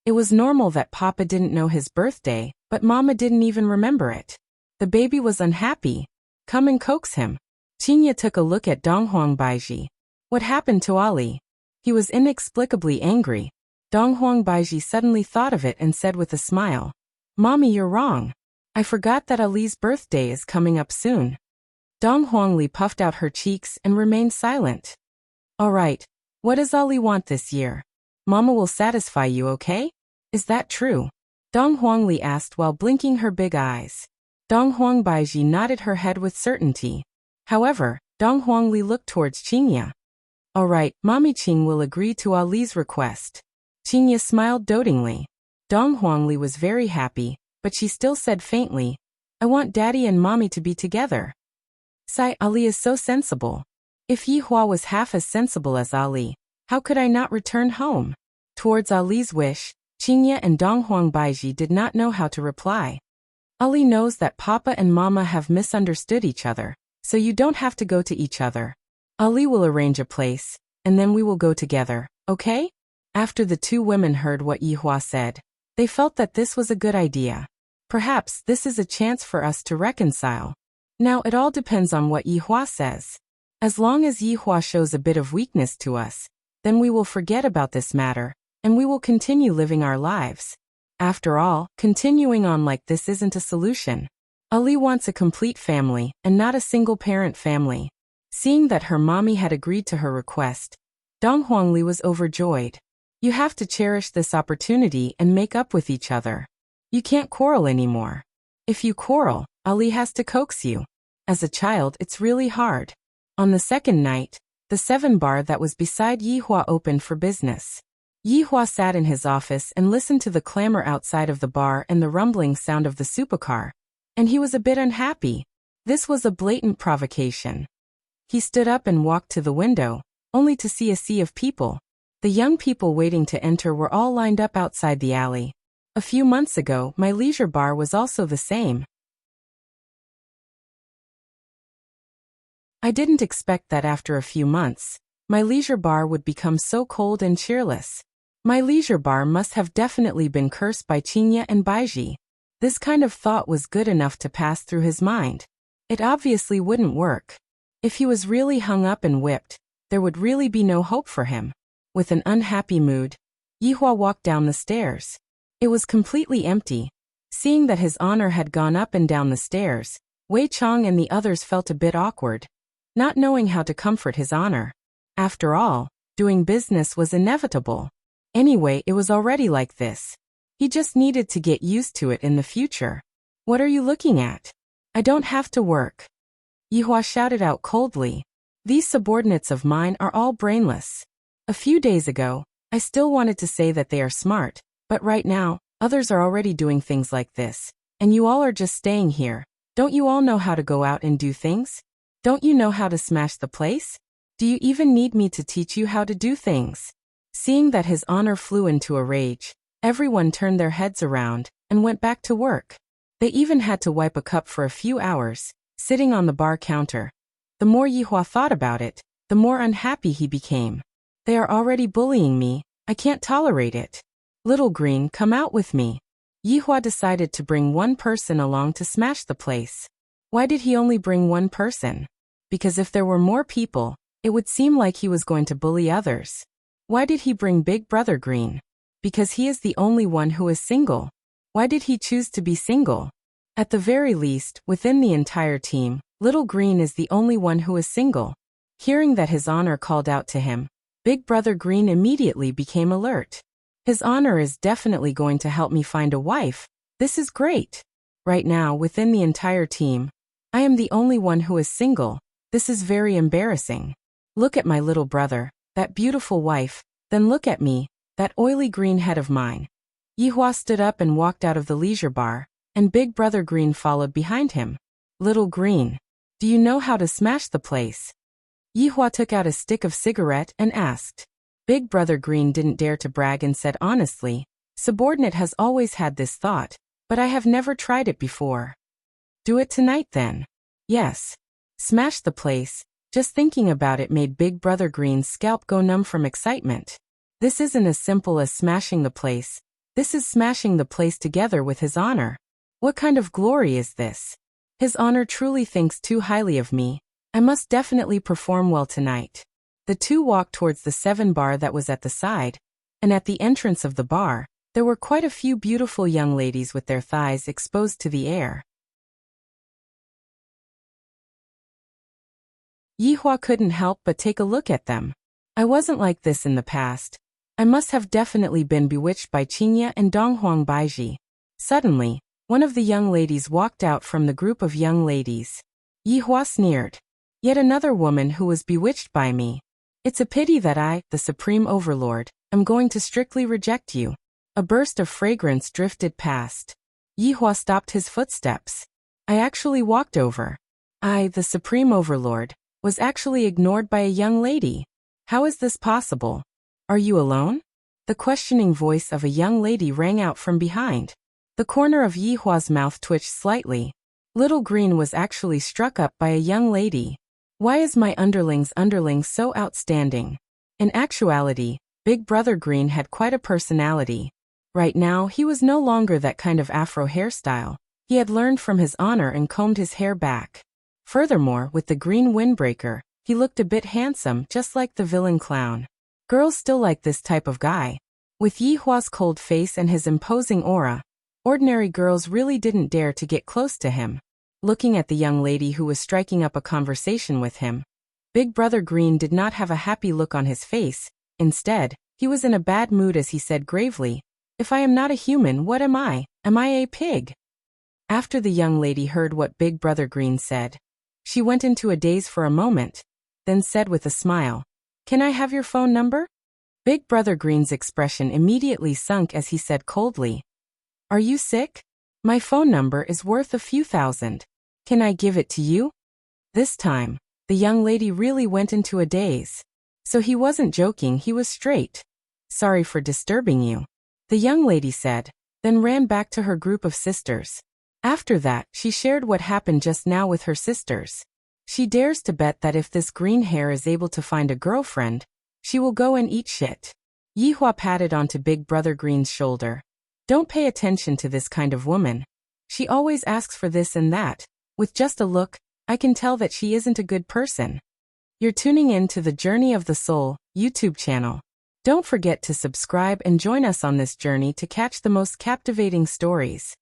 It was normal that Papa didn't know his birthday, but Mama didn't even remember it. The baby was unhappy. Come and coax him. Qingye took a look at Dong Huangbaiji. What happened to Ali? He was inexplicably angry. Dong Huangbaiji suddenly thought of it and said with a smile, "Mommy, you're wrong. I forgot that Ali's birthday is coming up soon." Dong Huangli puffed out her cheeks and remained silent. "All right, what does Ali want this year? Mama will satisfy you, okay? Is that true?" Dong Huangli asked while blinking her big eyes. Dong Huangbaiji nodded her head with certainty. However, Dong Huangli looked towards Qingye. "All right, Mommy Qing will agree to Ali's request." Qingye smiled dotingly. Dong Huangli was very happy, but she still said faintly, "I want Daddy and Mommy to be together." Sai, Ali is so sensible. If Yi Hua was half as sensible as Ali, how could I not return home? Towards Ali's wish, Qingye and Dong Huangbaiji did not know how to reply. Ali knows that Papa and Mama have misunderstood each other, so you don't have to go to each other. Ali will arrange a place, and then we will go together, okay? After the two women heard what Yi Hua said, they felt that this was a good idea. Perhaps this is a chance for us to reconcile. Now it all depends on what Yi Hua says. As long as Yi Hua shows a bit of weakness to us, then we will forget about this matter, and we will continue living our lives. After all, continuing on like this isn't a solution. Ali wants a complete family, and not a single-parent family. Seeing that her mommy had agreed to her request, Dong Huangli was overjoyed. You have to cherish this opportunity and make up with each other. You can't quarrel anymore. If you quarrel, Ali has to coax you. As a child, it's really hard. On the second night, the 7 bar that was beside Yi Hua opened for business. Yi Hua sat in his office and listened to the clamor outside of the bar and the rumbling sound of the supercar. And he was a bit unhappy. This was a blatant provocation. He stood up and walked to the window, only to see a sea of people. The young people waiting to enter were all lined up outside the alley. A few months ago, my leisure bar was also the same. I didn't expect that after a few months, my leisure bar would become so cold and cheerless. My leisure bar must have definitely been cursed by Chinya and Baiji. This kind of thought was good enough to pass through his mind. It obviously wouldn't work. If he was really hung up and whipped, there would really be no hope for him. With an unhappy mood, Yihua walked down the stairs. It was completely empty. Seeing that his honor had gone up and down the stairs, Wei Chong and the others felt a bit awkward, not knowing how to comfort his honor. After all, doing business was inevitable. Anyway, it was already like this. He just needed to get used to it in the future. What are you looking at? I don't have to work. Yihua shouted out coldly. These subordinates of mine are all brainless. A few days ago, I still wanted to say that they are smart, but right now, others are already doing things like this, and you all are just staying here. Don't you all know how to go out and do things? Don't you know how to smash the place? Do you even need me to teach you how to do things? Seeing that his honor flew into a rage, everyone turned their heads around and went back to work. They even had to wipe a cup for a few hours, sitting on the bar counter. The more Yihua thought about it, the more unhappy he became. They are already bullying me. I can't tolerate it. Little Green, come out with me. Yihua decided to bring one person along to smash the place. Why did he only bring one person? Because if there were more people, it would seem like he was going to bully others. Why did he bring Big Brother Green? Because he is the only one who is single. Why did he choose to be single? At the very least, within the entire team, Little Green is the only one who is single. Hearing that his honor called out to him, Big Brother Green immediately became alert. His honor is definitely going to help me find a wife. This is great. Right now, within the entire team, I am the only one who is single. This is very embarrassing. Look at my little brother, that beautiful wife, then look at me, that oily green head of mine. Yihua stood up and walked out of the leisure bar, and Big Brother Green followed behind him. Little Green, do you know how to smash the place? Yihua took out a stick of cigarette and asked. Big Brother Green didn't dare to brag and said honestly, subordinate has always had this thought, but I have never tried it before. Do it tonight then. Yes. Smash the place. Just thinking about it made Big Brother Green's scalp go numb from excitement. This isn't as simple as smashing the place. This is smashing the place together with his honor. What kind of glory is this? His honor truly thinks too highly of me. I must definitely perform well tonight. The two walked towards the 7 bar that was at the side, and at the entrance of the bar, there were quite a few beautiful young ladies with their thighs exposed to the air. Yihua couldn't help but take a look at them. I wasn't like this in the past. I must have definitely been bewitched by Chinya and Donghuang Baiji. Suddenly, one of the young ladies walked out from the group of young ladies. Yihua sneered. Yet another woman who was bewitched by me. It's a pity that I, the Supreme Overlord, am going to strictly reject you. A burst of fragrance drifted past. Yihua stopped his footsteps. I actually walked over. I, the Supreme Overlord, was actually ignored by a young lady. How is this possible? Are you alone? The questioning voice of a young lady rang out from behind. The corner of Yihua's mouth twitched slightly. Little Green was actually struck up by a young lady. Why is my underling so outstanding? In actuality, Big Brother Green had quite a personality. Right now, he was no longer that kind of afro hairstyle. He had learned from his honor and combed his hair back. Furthermore, with the green windbreaker, he looked a bit handsome, just like the villain clown. Girls still like this type of guy. With Yihua's cold face and his imposing aura, ordinary girls really didn't dare to get close to him. Looking at the young lady who was striking up a conversation with him, Big Brother Green did not have a happy look on his face. Instead, he was in a bad mood as he said gravely, "If I am not a human, what am I? Am I a pig?" After the young lady heard what Big Brother Green said, she went into a daze for a moment, then said with a smile, "Can I have your phone number?" Big Brother Green's expression immediately sunk as he said coldly, "Are you sick? My phone number is worth a few thousand. Can I give it to you?" This time, the young lady really went into a daze. So he wasn't joking, he was straight. "Sorry for disturbing you," the young lady said, then ran back to her group of sisters. After that, she shared what happened just now with her sisters. She dares to bet that if this green hair is able to find a girlfriend, she will go and eat shit. Yihua patted onto Big Brother Green's shoulder. Don't pay attention to this kind of woman. She always asks for this and that. With just a look, I can tell that she isn't a good person. You're tuning in to the Journey of the Soul YouTube channel. Don't forget to subscribe and join us on this journey to catch the most captivating stories.